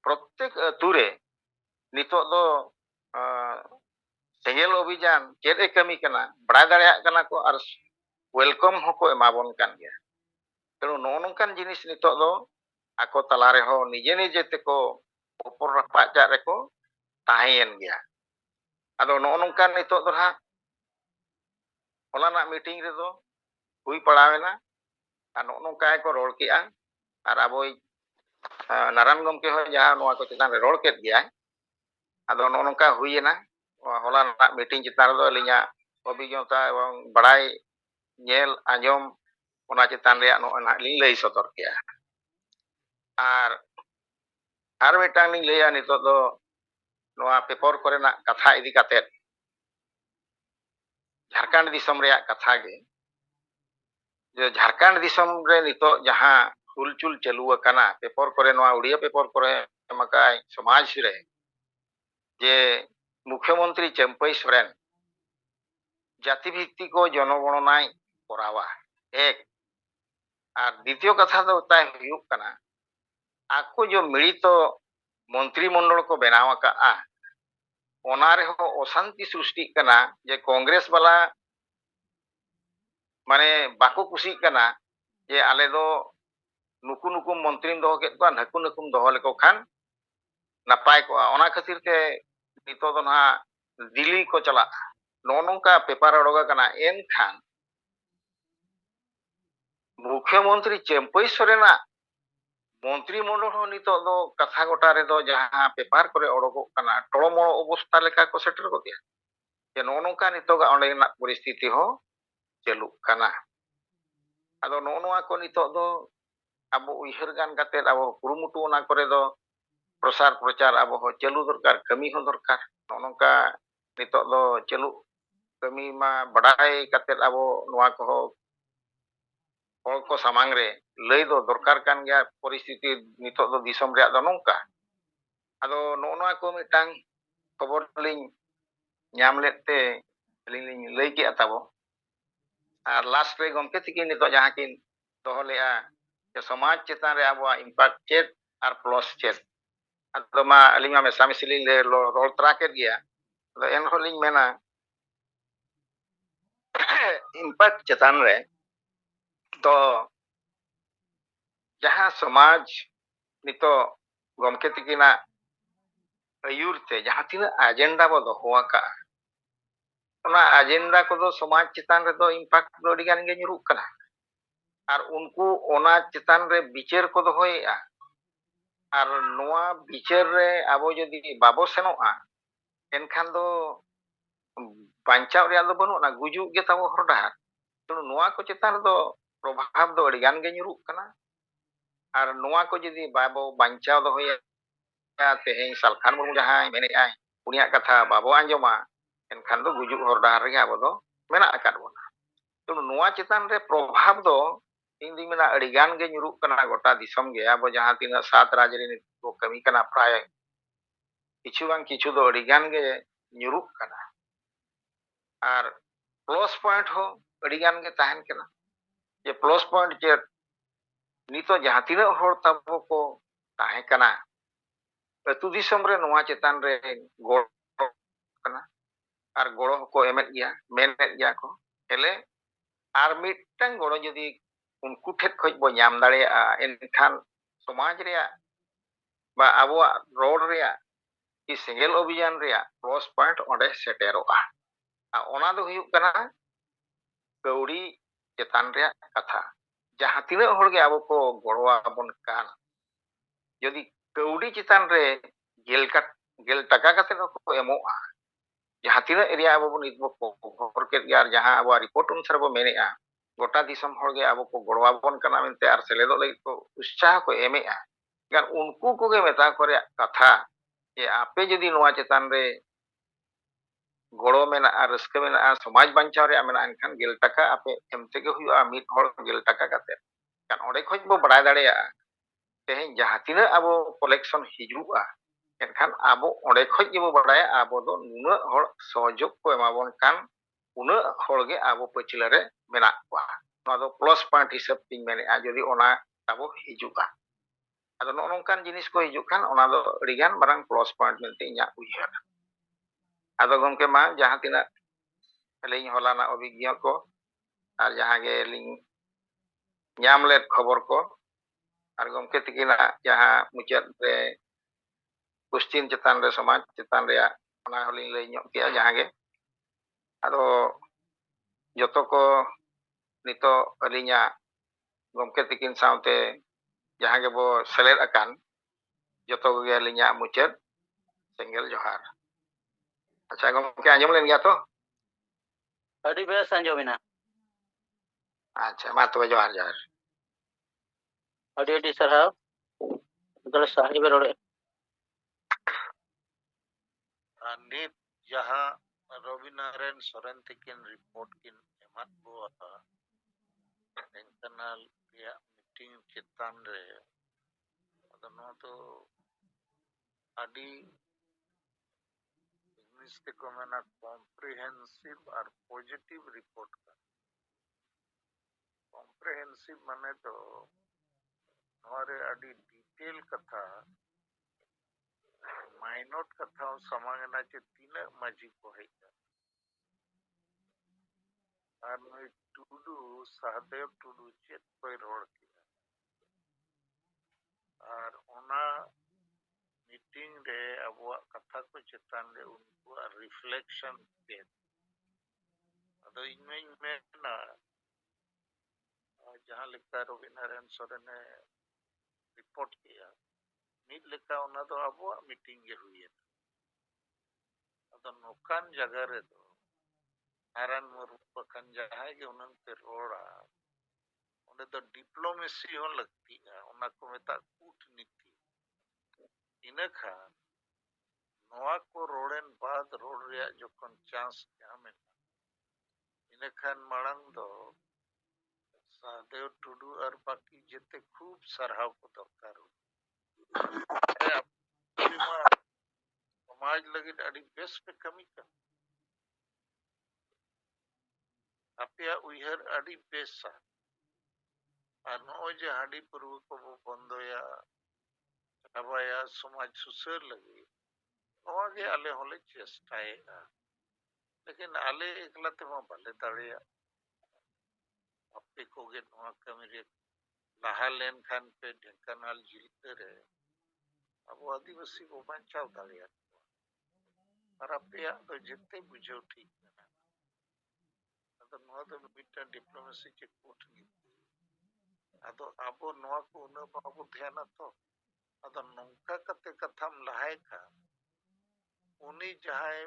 প্রত্যেক আতুরে নিতক do সেঙ্গেল অভিযান চেদ এ কামি কানা বাড়াই দাড়ায়াক কানা ko আর ওয়েলকাম হকো এমাবন কান গিয়া তেণু নংকান জিনিস নিতক do ako tala reho nije nije teko opor rapajak reko tahen gea ado nongkan nitok do ha holana meeting redo hui padawena ar nongkai ko rol kea ar aboi naran gomke ho jaha noa ko chetan re rol ket gea ado nongka huiena holana meeting chetan do linya অভিজ্ঞতা এবং বাড়াই ñel anjom ona chetan reyak no na ling lay sotor kea R মিটাং ning leya nitok do noa paper korenak katha idi katet Jharkhand Disham reyak katha ge je Jharkhand Disham re nitok jaha hulchul chalu akana paper kore noa udiya paper kore emakai samaj re je মুখ্যমন্ত্রী চেম্পাই সোরেন জাতিভিত্তিক জনগণনায় করাওয়া এক আর দ্বিতীয় কথা তো তাই হুয়ুগ কানা ako jo milito মন্ত্রিমণ্ডল ko benaw aka'a ona reho osanti srushti kana je kongres bala mane bako kusi kana je ale do nuku nuku মন্ত্রিম doho ket ko naku nakum doho leko khan napai ko ona khatir te nito do na dili ko chala nonongka paper odoga kana enkhan মুখ্যমন্ত্রী চেম্পাই সোরেনা মন্ত্রিমণ্ডল হো নিতক do katha gota redo jaha paper kore odogok kana tolomoro obostha leka ko setter godia je nonongka nitok onde na poristiti ho chaluk kana ado noa ko nitok do abo uihar gan katet abo kurumutu ona kore do প্রসার প্রচার abo ho chalu dorkar kami ho dorkar nonongka nitok do chalu kami ma badai katet abo noa ko hol ko samang re lay do dorkar kan gya poristiti nitok do disom reyak do nongka ado noa ko mitang khobor ling nyam let te ling lay ki atabo ar last re gomke tikin nitok jaha kin doho lea je samaj chetan re abo impact chet ar plus chet ado ma aling ma mesami siling le rol traket gya ado en holing mena impact chetan re to jaha samaj nito gomke tikina ayur te jaha tina agenda bo doho aka'a ona agenda ko do samaj chetan re do impact do digan ge nyuruk kana ar unku ona chetan re bicher ko dohoyea আর নোয়া বিচার রে আবো যদি বাবো সেনোয়া এনখান do বাঞ্চাও Real do Banu না গুজুগ গে তাবো হর ডাহার তো নোয়া ko chetan do প্রভাব do adi gan ge nyuruk kana আর নোয়া ko যদি বাবো বাঞ্চাও do hoya teheng salkhan murmu jahay mene ai uniak katha babo anjoma enkhan do gujuk hor dahar ge abo do menak akat bona to নোয়া chetan re প্রভাব do indi mena adi gan ge nyuruk kana gota disom ge abo jaha tina sat raj re ko kami kana pray kichu bang kichu do adi gan ge nyuruk kana ar plus point ho adi gan ge tahen kana je plus point je nito jaha tina hor tabo ko tahen kana atu disom re noa chetan re gor kana ar goro ko emet gya menet gya ko ele ar mittang goro jodi unku thet khoj bo nyam dareya enkhan samaj reya ba abuak rod reya ki single অভিযান reya plus point onde seteroa ona do huyuk kana kaudi chetan reya katha jaha tina hor ge abo ko gorwa bon kan jodi kaudi chetan re gel taka kate ko emoa jaha tina area abo bon itbo ko ket yar jaha abo report unsar bo menea gota disom hor ge abo ko gorwa bon kana mente ar seledo lagi ko utsah ko emea gan unku ko ge meta kore katha je ape jodi noa chetan re goro mena ar raska mena samaj banchaw re mena enkhan gel taka ape em tege huyu'a mit hor gel taka kate kan onde khoj bo badai dareya teheng jaha tina abo collection hiju'a enkhan abo onde khoj ge bo badaya abo do nuna hor sahojog ko emabon kan una hor ge abo pachila re menak kwa no do plus point hisab ting mene jodi ona abo hiju'a ᱟᱫᱚ ᱱᱚᱜᱼᱚ ᱱᱚᱝᱠᱟᱱ ᱡᱤᱱᱤस ᱠᱚ ᱦᱤᱡᱩᱜ ᱠᱷᱟᱱ ᱚᱱᱟ ᱫᱚ ᱟᱹᱰᱤᱜᱟᱱ ᱢᱟᱨᱟᱝ ᱯᱞᱟᱥ ᱯᱚᱭᱮᱱᱴ ᱢᱮᱱᱛᱮ ᱤᱧᱟᱹᱜ ᱩᱭᱦᱟᱹᱨ᱾ ᱟᱫᱚ ᱜᱚᱢᱠᱮ ᱢᱟ ᱡᱟᱦᱟᱸ ᱛᱤᱱᱟᱹᱜ ᱟᱹᱞᱤᱧ ᱦᱚᱞᱟᱱᱟᱜ ᱚᱵᱷᱤᱜᱽᱜᱚ ᱠᱚ ᱟᱨ ᱡᱟᱦᱟᱸ ᱜᱮᱞᱤᱧ ᱧᱟᱢ ᱞᱮᱫ ᱠᱷᱚᱵᱚᱨ ᱠᱚ ᱟᱨ ᱜᱚᱢᱠᱮ ᱛᱤᱠᱤᱱᱟᱜ ᱡᱟᱦᱟᱸ ᱢᱩᱪᱟᱹᱫ ᱨᱮ ᱠᱚᱥᱪᱤᱱ ᱪᱮᱛᱟᱱ ᱨᱮ ᱥᱚᱢᱟᱡᱽ ᱪᱮᱛᱟᱱ ᱨᱮᱭᱟᱜ ᱚᱱᱟ ᱦᱚᱸᱞᱤᱧ ᱞᱟᱹᱭ ᱧᱚᱜ ᱠᱮᱜᱼᱟ ᱡᱟᱦᱟᱸ ᱜᱮ ᱟᱫᱚ ᱡᱚᱛᱚ ᱠᱚ ᱱᱤᱛᱚᱜ ᱟᱹᱞᱤᱧᱟᱜ ᱜᱚᱢᱠᱮ ᱛᱤᱠᱤᱱ ᱥᱟᱶᱛᱮ ᱡᱟᱦᱟᱸ ᱜᱮᱵᱚ ᱥᱮᱞᱮᱫ ᱟᱠᱟᱱ ᱡᱚᱛᱚ ᱠᱚᱜᱮ ᱟᱹᱞᱤᱧᱟᱜ ᱢᱩᱪᱟᱹᱫ ᱥᱮᱸᱜᱮᱞ ᱡᱚᱦᱟᱨ᱾ ᱟᱪᱪᱷᱟ ᱜᱚᱢᱠᱮ ᱟᱸᱡᱚᱢ ᱞᱮᱱ ᱜᱮᱭᱟ ᱛᱚ? ᱟᱹᱰᱤ ᱵᱮᱥ ᱟᱸᱡᱚᱢᱮᱱᱟ᱾ ᱟᱪᱪᱷᱟ ᱢᱟ ᱛᱚᱵᱮ ᱡᱚᱦᱟᱨ ᱡᱚᱦᱟᱨ᱾ ᱟᱹᱰᱤ ᱟᱹᱰᱤ ᱥᱟᱨᱦᱟᱣ᱾ ᱛᱟᱦᱞᱮ ᱥᱟᱦᱮᱵᱮ ᱨᱚᱲᱮᱫ ᱱᱤᱛ ᱡᱟᱦᱟᱸ ᱨᱚᱵᱤᱱᱟᱨᱮᱱ ᱥᱚᱨᱮᱱ ᱛᱤᱠᱤᱱ ᱨᱤᱯᱳর্ট ᱠᱤᱱ ᱮᱢᱟᱫ ᱵᱚᱣᱟ ᱰᱷᱮᱝᱠᱟᱱᱟᱞ ᱨᱮᱭᱟᱜ ᱢᱤᱴᱤᱝ ᱪᱮᱛᱟᱱ ᱨᱮ ᱟᱫᱚ ᱱᱚᱣᱟ ᱫᱚ ᱟᱹᱰᱤ ᱤᱝᱞᱤশ ᱛᱮᱠᱚ ᱢᱮᱱᱟ ᱠᱚᱢᱯᱨᱤᱦᱮᱱᱥᱤভ ᱟᱨ ᱯᱚজিᱴᱤভ ᱨᱤᱯᱳর্ট ᱠᱟᱱᱟ᱾ ᱠᱚᱢᱯᱨᱤᱦᱮᱱᱥᱤভ ᱢᱟᱱᱮ ᱫᱚ ᱱᱚᱣᱟ ᱨᱮ ᱟᱹᱰᱤ ᱰᱤᱴᱮᱞ ᱠᱟᱛᱷᱟ माइनोट कथा समांगना चे तीना माझी को है और नई टुडू सहदेव टुडू चेत कोई रोड किया और ओना मीटिंग रे अबवा कथा को चेतान रे उनको रिफ्लेक्शन के अदो इनमें ना जहां लिखा रविनारायण सोरेन ने रिपोर्ट किया नीट लेका ओना दो अबवा मीटिंग के हुई है अदो नोकान जगह रे दो नारायण मुर्मू बखान जहां के उनन पे रोड़ा उन्हें तो डिप्लोमेसी हो लगती है उन्हें को मेता कूटनीति इन्हें खान नवा को रोड़न बाद रोड रिया जो कौन चांस जामें इन्हें खान मरंग दो सहदेव टुडू और बाकी जितने खूब सरहाव को दरकार हो समाज लगी अड़ी बेस पे कमी कर अपिया उइहर अड़ी बेसा और नौ जे हाड़ी पूर्व को वो बंदोया अबाया समाज सुसर लगी नवा के आले होले चेष्टाएगा लेकिन आले एकला ते वहाँ भले दाड़िया अपने को गे नवा कमेरे लाहा लेन खान पे ढेंकानाल जिले रे अब आदिवासी को बचाव दाड़िया और अपने तो जितने बुझो ठीक है तो नवा तो बिटा डिप्लोमेसी के कूटनीति अदो आबो नवा को उन्हें बाबू ध्यान तो अदो नौका कते कथम लहाय का उन्हीं जहां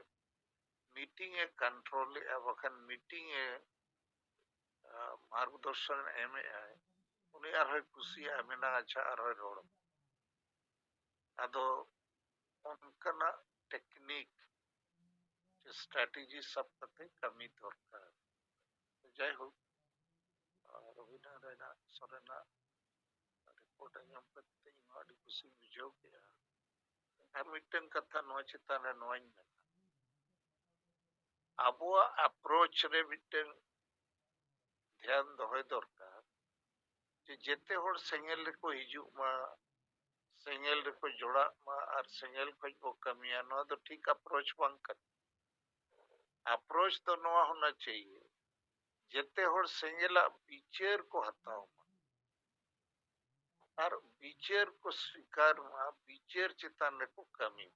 मीटिंग ए कंट्रोल अब अखन मीटिंग ए मार्गदर्शन एम आए उन्हीं आर खुशी मेना अच्छा आर रोड अदो उनका टेक्निक स्ट्रेटजी सब कते कमी दरकार जय हो रविनारायण सोरेना रिपोर्ट एम करते अड़ी खुशी बुझो गया और मिटन कथा नो चितान रे नोइन अबुआ अप्रोच रे मिटन ध्यान दोहे दरकार जे जेते होड़ सेंगेल रे को हिजू मा सेंगेल रे को जोड़ा मा और सेंगेल खज को कमिया नो तो ठीक अप्रोच बांग कर अप्रोच तो नवा होना चाहिए जेते होड़ सेंगेला विचार को हटाओ और विचार को स्वीकार मा विचार चितान रे को कमी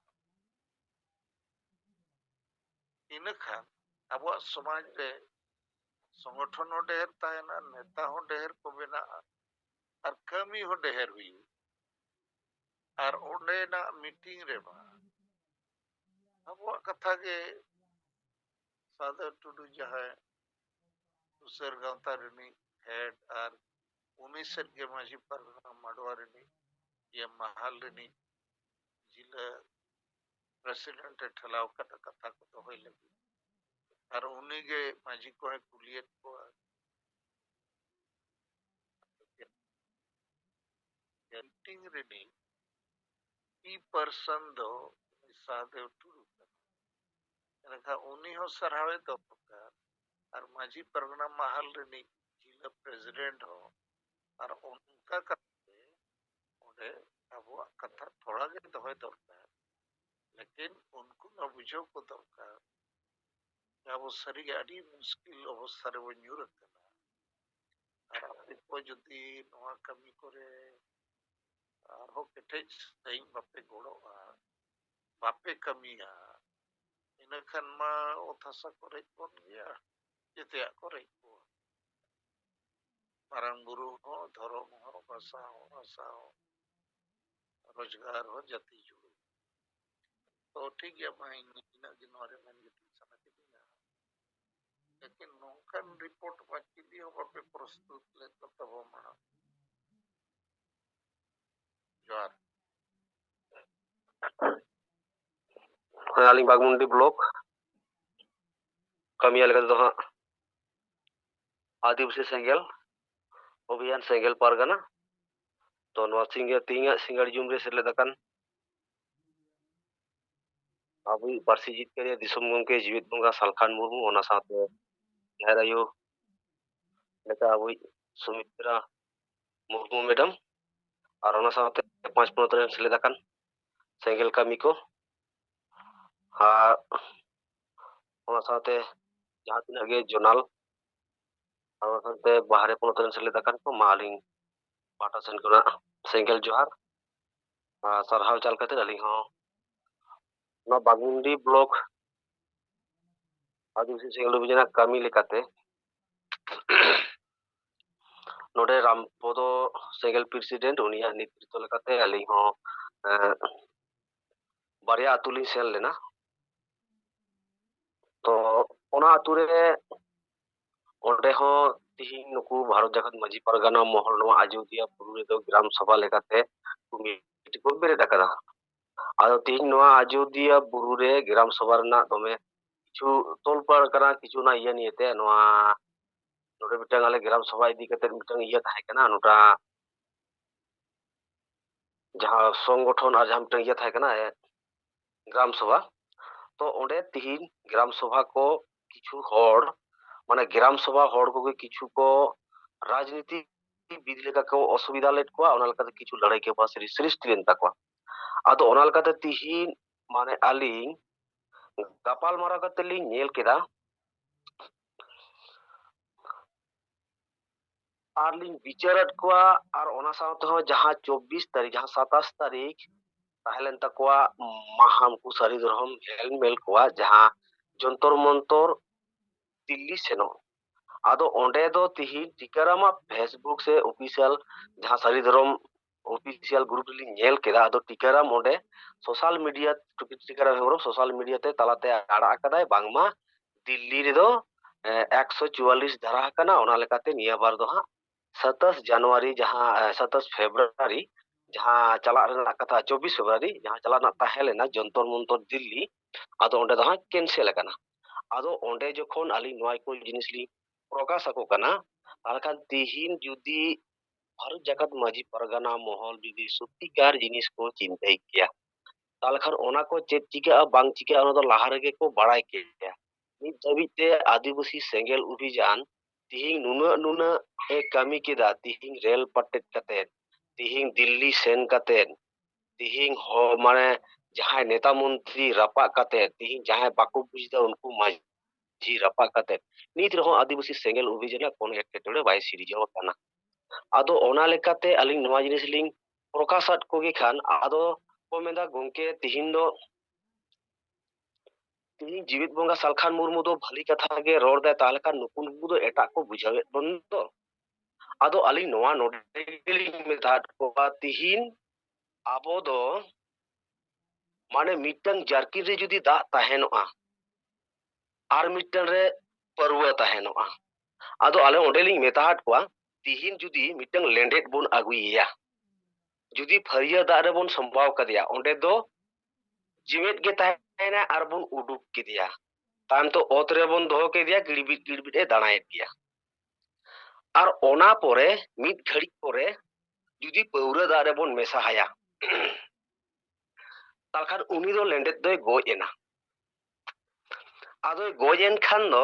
इन खान अब समाज रे संगठन हो ढेर तायना नेता हो ढेर को बिना और कमी हो ढेर हुई और ओंडे ना मीटिंग रे बा अब कथा के सादर टुडू जहां उसेर गांवता रनी हेड और उनीसर के माजी पर मडवा रनी ये महल रनी जिला प्रेसिडेंट ठलाव कथा को तो होई लगी और उन्हीं के माजी को है कुलियत को मीटिंग रनी की पर्सन दो सादेव टुडू रखा उन्हीं हो सरहावे तो और माजी परगना महल रनी जिला प्रेसिडेंट हो और उनका करते उन्हें ᱟᱵᱚᱣᱟᱜ ᱠᱟᱛᱷᱟ ᱛᱷᱚᱲᱟ ᱜᱮ ᱫᱚᱦᱚᱭ ᱫᱚᱨᱠᱟর, ᱞᱮᱠᱤᱱ ᱩᱱᱠᱩ ᱢᱟ ᱵᱩᱡᱷᱟᱹᱣ ᱠᱚ ᱫᱚᱨᱠᱟর ᱟᱵᱚ ᱥᱟᱹᱨᱤᱜᱮ ᱟᱹᱰᱤ ᱢᱩᱥᱠᱤᱞ ᱚᱵᱚᱥᱛᱷᱟ ᱨᱮᱵᱚᱱ ᱧᱩᱨ ᱟᱠᱟᱱᱟ, ᱟᱨ ᱟᱯᱮ ᱠᱚ ᱡᱩᱫᱤ ᱱᱚᱣᱟ ᱠᱟᱹᱢᱤ ᱠᱚᱨᱮ ᱟᱨᱦᱚᱸ ᱠᱮᱴᱮᱡ ᱥᱟᱺᱦᱤᱡ ᱵᱟᱯᱮ ᱜᱚᱲᱚᱜᱼᱟ, ᱵᱟᱯᱮ ᱠᱟᱹᱢᱤᱭᱟ, ᱤᱱᱟᱹᱠᱷᱟᱱ ᱢᱟ ᱚᱛ ᱦᱟᱥᱟ ᱠᱚ ᱨᱮᱡ ᱵᱚᱱ ᱜᱮᱭᱟ, ᱡᱮᱛᱮᱭᱟᱜ ᱠᱚ ᱨᱮᱡ ᱠᱚᱣᱟ, ᱢᱟᱨᱟᱝ ᱵᱩᱨᱩ ᱦᱚᱸ, ᱫᱷᱚᱨᱚᱢ ᱦᱚᱸ, ᱵᱷᱟᱥᱟ ᱦᱚᱸ, ᱦᱟᱥᱟ ᱦᱚᱸ, ᱨᱳᱡᱽᱜᱟᱨ ᱦᱚᱸ, ᱡᱟᱹᱛᱤ ᱡᱩᱲᱩ। तो ठीक है मैं इन्हें गिनवारे में गिनती sana किदिया, लेकिन नौकन रिपोर्ट बाकी दी हो पे प्रस्तुत ले तब माना जोर aling Bagmundi blok kami alga do ha आदिवासी सेंगेल अभियान सेंगेल पारगाना तो नवा तिंगा सिंगाड़ जुम रे सेलेद अकान अबुई पार्सी जितकारिया दिसोम गंके जीवित बंगा सालखान मुर्मू ओना साथे जहर आयु लेका अबुई सुमित्रा मुर्मू मैडम और ओना साथे 5 रे सेलेद अकान सेंगेल कमी को ओना साथे जहां तिना गे जोनाल और ओना साथे बाहरे पोनत रे सेलेद अकान को मालिंग पाटा सेन कोना सेंगेल जोहार सरहाव चाल कते अलिंग हो ना बागमुंडी ब्लॉक आदिवासी सेंगेल अभियान कमी लेकाते नोडे रामपदो सेंगेल प्रेसिडेंट उनिया नेतृत्व लेकाते अलिंग हो बारिया अतुलिंग सेन लेना तो ओना अतुरे ओंडे हो तिहिन नुकु भारत जगत माजी परगना महल नवा अयोध्या बुरु रे दो ग्राम सभा लेकाते कमिटी को बेरेद अकादा आदो तिहिन नवा अयोध्या बुरु रे ग्राम सभा रना दमे किछु तोलपाड़ करा किछु ना इया नियते नवा नोडे मिटंग आले ग्राम सभा इदी कते मिटंग इया थाहे कना नोटा जहां संगठन और जहां मिटंग इया थाहे कना ग्राम सभा तो ओंडे तिहिन ग्राम सभा को किछु होड़ माने ग्राम सभा होड़ को किछु को राजनीति विधि लेका को असुविधा लेट को ओना लेका किछु लड़ाई के पास सृष्टि लेन तकवा आदो ओना लेका तिहिन माने आलिंग गपाल मारा कते लिंग नेल केदा आरलिंग विचारत को और ओना साथ हो जहां 24 तारीख जहां 27 तारीख ताहलेन तकवा महाम को सारी धर्म हेल मेल को जहां जंतर मंतर दिल्ली सेनो आदो ओंडे दो तिहिन टिकारामा फेसबुक से ऑफिशियल जहां सारी धर्म ऑफिशियल ग्रुप ली नेल केदा आदो टिकाराम ओंडे social media Tikaram Hembram social media ते तालाते आड़ा कदाय बांगमा दिल्ली रे दो 144 धारा कना ओना लेकाते निया बार दो हा 27 जनवरी जहां 27 फेब्रुआरी जहां चला रना कथा 24 फेब्रुआरी जहां चला ना ताहेलेना जंतर मंतर दिल्ली आदो ओंडे दो हा कैंसिल कना आदो ओंडे जखन आली नोय को जिनिस ली प्रकाश को कना आरखान तिहिन जुदी भारत जगत माजी परगना महल जुदी सत्यकार जिनिस को चिंताई किया तालखान ओना को चेक चिका बांग चिका ओना दो लाहा रेगे को बड़ाई किया नित दबिते आदिवासी सेंगेल अभियान तिहिन नुना नुना ए कमी केदा तिहिन रेल पटेट कते तिहिन दिल्ली सेन कते तिहिन हो माने जहां नेता मंत्री रपा कते तिहिन जहां बाकु बुझदा उनको माजी रपा कते नित रहो आदिवासी सेंगेल अभियान कोन एकेटोड़े बाय सिरिजव काना आदो ओना लेकाते अलिंग नवा जिनिस लिंग प्रकाशत कोगे खान आदो को मेदा गोंके तिहिन जीवित बंगा सालखान मुर्मू दो भली कथा गे रोड दे ताले का नुकुन दो एटा को बुझावे बंदो आदो अलिंग नवा नोटे लिंग मेदा को तिहिन आबो दो माने मिटंग जारकिन रे जुदी दा ताहेनोआ आर मिटंग रे परवा ताहेनोआ आदो आले ओंडे लिंग मेताहाट को तिहिन जुदी मिटंग लेंडेट बोन आगुइया जुदी फरिया दा रे बोन संभाव कदिया ओंडे दो जीवित गे ताहेना आर बोन उडुक किदिया ताम तो ओत रे बोन दोहो केदिया गिड़बिट ए दाणायत दिया आर ओना पोरे मिट घड़ी पोरे जुदी पौरा दा रे बोन मेसा हाया तालखान उनी दो लेंडेट दोय गोज एना आदो गोज एन खान दो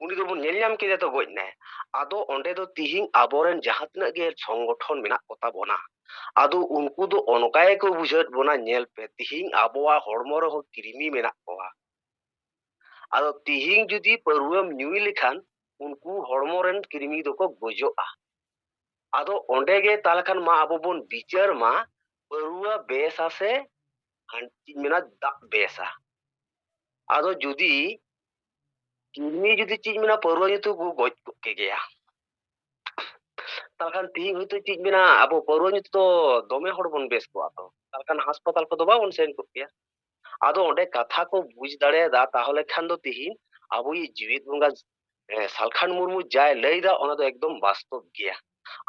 उनी दो बोन नेल नाम केदिया तो गोज ने आदो ओंडे दो तिहिन आबोरेन जहां तिना गे संगठन मेना कोता बोना ᱟᱫᱚ ᱩᱱᱠᱩ ᱫᱚ ᱚᱱᱠᱟ ᱜᱮᱠᱚ ᱵᱩᱡᱷᱟᱹᱣᱮᱫ ᱵᱚᱱᱟ ᱧᱮᱞ ᱯᱮ ᱛᱤᱦᱤᱧ ᱟᱵᱚᱣᱟᱜ ᱦᱚᱲᱢᱚ ᱨᱮᱦᱚᱸ ᱠᱨᱤᱢᱤ ᱢᱮᱱᱟᱜ ᱠᱚᱣᱟ ᱟᱫᱚ ᱛᱤᱦᱤᱧ ᱡᱩᱫᱤ ᱯᱟᱹᱨᱣᱟᱹᱢ ᱧᱩᱭ ᱞᱮᱠᱷᱟᱱ ᱩᱱᱠᱩ ᱦᱚᱲᱢᱚ ᱨᱮᱱ ᱠᱨᱤᱢᱤ ᱫᱚᱠᱚ ᱜᱚᱡᱚᱜᱼᱟ ᱟᱫᱚ ᱚᱸᱰᱮ ᱜᱮ ᱛᱟᱦᱞᱮ ᱠᱷᱟᱱ ᱢᱟ ᱟᱵᱚ ᱵᱚᱱ ᱵᱤᱪᱟᱹᱨ ᱢᱟ ᱯᱟᱹᱨᱣᱟᱹ ᱵᱮᱥᱟ ᱥᱮ ᱪᱮᱫ ᱢᱮᱱᱟ ᱫᱟᱜ ᱵᱮᱥᱟ ᱟᱫᱚ ᱡᱩᱫᱤ ᱠᱨᱤᱢᱤ ᱡᱩᱫᱤ ᱪᱮᱫ ᱢᱮᱱᱟ ᱯᱟᱹᱨᱣᱟᱹ ᱧᱩ ᱛᱮᱠᱚ ᱜᱚᱡ ᱠᱚᱜ ᱠᱮᱜᱮᱭᱟ ᱛᱟᱦᱞᱮ ᱠᱷᱟᱱ ᱛᱤᱦᱤᱧ ᱦᱚᱭᱛᱳ ᱪᱮᱫ ᱢᱮᱱᱟ ᱟᱵᱚ ᱯᱟᱹᱨᱣᱟᱹ ᱧᱩ ᱛᱮᱫᱚ ᱫᱚᱢᱮ ᱦᱚᱲ ᱵᱚᱱ ᱵᱮᱥ ᱠᱚᱜᱼᱟ ᱛᱚ ᱛᱟᱦᱞᱮ ᱠᱷᱟᱱ ᱦᱟᱥᱯᱟᱛᱟᱞ ᱠᱚᱫᱚ ᱵᱟᱵᱚᱱ ᱥᱮᱱ ᱠᱚᱜ ᱠᱮᱭᱟ ᱟᱫᱚ ᱚᱸᱰᱮ ᱠᱟᱛᱷᱟ ᱠᱚ ᱵᱩᱡ ᱫᱟᱲᱮᱭᱟᱫᱟ ᱛᱟᱦᱞᱮ ᱠᱷᱟᱱ ᱫᱚ ᱛᱤᱦᱤᱧ ᱟᱵᱚᱭᱤᱡ ᱡᱤᱣᱮᱫ ᱵᱚᱸᱜᱟ ᱥᱟᱞᱠᱷᱟᱱ ᱢᱩᱨᱢᱩ ᱡᱟᱭ ᱞᱟᱹᱭᱫᱟ ᱚᱱᱟ ᱫᱚ ᱮᱠᱫᱚᱢ ᱵᱟᱥᱛᱚᱵ ᱜᱮᱭᱟ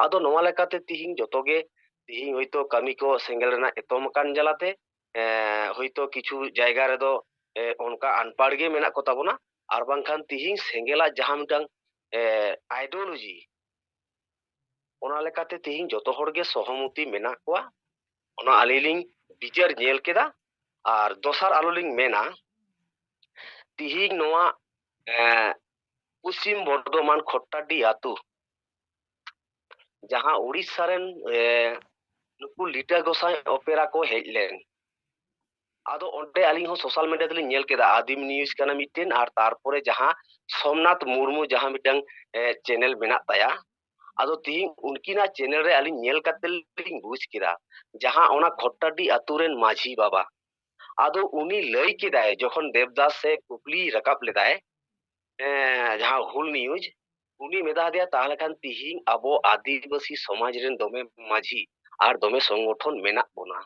ᱟᱫᱚ ᱱᱚᱣᱟ ᱞᱮᱠᱟᱛᱮ ᱛᱤᱦᱤᱧ ᱡᱚᱛᱚᱜᱮ ᱛᱤᱦᱤᱧ ᱦᱚᱭᱛᱳ ᱠᱟᱹᱢᱤ ᱠᱚ ᱥᱮᱸᱜᱮᱞ ᱨᱮᱱᱟᱜ ᱮᱛᱚᱢ ᱟᱠᱟᱱ ᱡᱟᱞᱟᱛᱮ ᱦᱚᱭᱛᱳ ᱠᱤᱪᱷᱩ ᱡᱟᱭᱜᱟ ᱨᱮᱫᱚ ᱚᱱᱠᱟ ᱟᱱᱯᱟᱲ ᱜᱮ ᱢᱮᱱᱟᱜ ᱠᱚ ᱛᱟᱵᱚᱱᱟ ᱟᱨ ᱵᱟᱝᱠᱷᱟᱱ ᱛᱤᱦᱤᱧ ᱥᱮᱸᱜᱮᱞᱟᱜ ᱡᱟᱦᱟᱸ ᱢᱤᱫᱴᱟᱝ ᱟᱭᱰᱤᱭᱳᱞᱚᱡᱤ ᱚᱱᱟ ᱞᱮᱠᱟᱛᱮ ᱛᱤᱦᱤᱧ ᱡᱚᱛᱚ ᱦᱚᱲᱜᱮ ᱥᱚᱦᱚᱢᱚᱛᱤ ᱢᱮᱱᱟᱜ ᱠᱚᱣᱟ ᱚᱱᱟ ᱟᱹᱞᱤᱧ ᱞᱤᱧ ᱵᱤᱪᱟᱹᱨ ᱧᱮᱞ ᱠᱮᱫᱟ ᱟᱨ ᱫᱚᱥᱟᱨ ᱟᱞᱚ ᱞᱤᱧ ᱢᱮᱱᱟ ᱛᱤᱦᱤᱧ ᱱᱚᱣᱟ ᱯᱚᱥᱪᱤᱢ ᱵᱚᱨধᱚᱢᱟᱱ ᱠᱷᱚᱴᱴᱟᱰᱤ ᱟᱹᱛᱩ ᱡᱟᱦᱟᱸ ᱩᱲᱤᱥᱥᱟ ᱨᱮᱱ ᱱᱩᱠᱩ ᱞᱤᱴᱟᱹ ᱜᱚᱸᱥᱟᱭ ᱚᱯᱮᱨᱟ ᱠᱚ ᱦᱮᱡ ᱞᱮᱱ ᱟᱫᱚ ᱚᱸᱰᱮ ᱟᱹᱞᱤᱧ ᱦᱚᱸ ᱥᱳᱥᱟᱞ ᱢᱤᱰᱤᱭᱟ ᱛᱮᱞᱤᱧ ᱧᱮᱞ ᱠᱮᱫᱟ ᱟদিᱢ ᱱᱤᱭᱩᱡ ᱠᱟᱱᱟ ᱢᱤᱫᱴᱮᱱ ᱟᱨ ᱛᱟᱨᱯᱚᱨᱮ ᱡᱟᱦᱟᱸ ᱥᱳᱢᱱᱟᱛᱷ ᱢᱩᱨᱢᱩ ᱡᱟᱦᱟᱸ ᱢᱤᱫᱴᱟᱝ ᱪᱮᱱᱮᱞ ᱢᱮᱱᱟᱜ ᱛᱟᱭᱟ ᱟᱫᱚ ᱛᱤᱦᱤᱧ ᱩᱱᱠᱤᱱᱟᱜ ᱪᱮᱱᱮᱞ ᱨᱮ ᱟᱹᱞᱤᱧ ᱧᱮᱞ ᱠᱟᱛᱮ ᱞᱤᱧ ᱵᱩᱡ ᱠᱮᱫᱟ ᱡᱟᱦᱟᱸ ᱚᱱᱟ ᱠᱷᱚᱴᱴᱟᱰᱤ ᱟᱹᱛᱩ ᱨᱮᱱ ᱢᱟᱹᱡᱷᱤ ᱵᱟᱵᱟ ᱟᱫᱚ ᱩᱱᱤ ᱞᱟᱹᱭ ᱠᱮᱫᱟᱭ ᱡᱚᱠᱷᱚᱱ ᱫᱮᱵᱫᱟᱥ ᱥᱮ ᱠᱩᱠᱞᱤ ᱨᱟᱠᱟᱵ ᱞᱮᱫᱟᱭ ᱡᱟᱦᱟᱸ ᱦᱩᱞ ᱱᱤᱭᱩᱡ ᱩᱱᱤ ᱢᱮᱛᱟ ᱫᱮᱭᱟ ᱛᱟᱦᱞᱮ ᱠᱷᱟᱱ ᱛᱤᱦᱤᱧ ᱟᱵᱚ ᱟᱹᱫᱤᱵᱟᱹᱥᱤ ᱥᱚᱢᱟᱡ ᱨᱮᱱ ᱫᱚᱢᱮ ᱢᱟᱹᱡᱷᱤ ᱟᱨ ᱫᱚᱢᱮ ᱥᱚᱝᱜᱚᱴᱷᱚᱱ ᱢᱮᱱᱟᱜ ᱵᱚᱱᱟ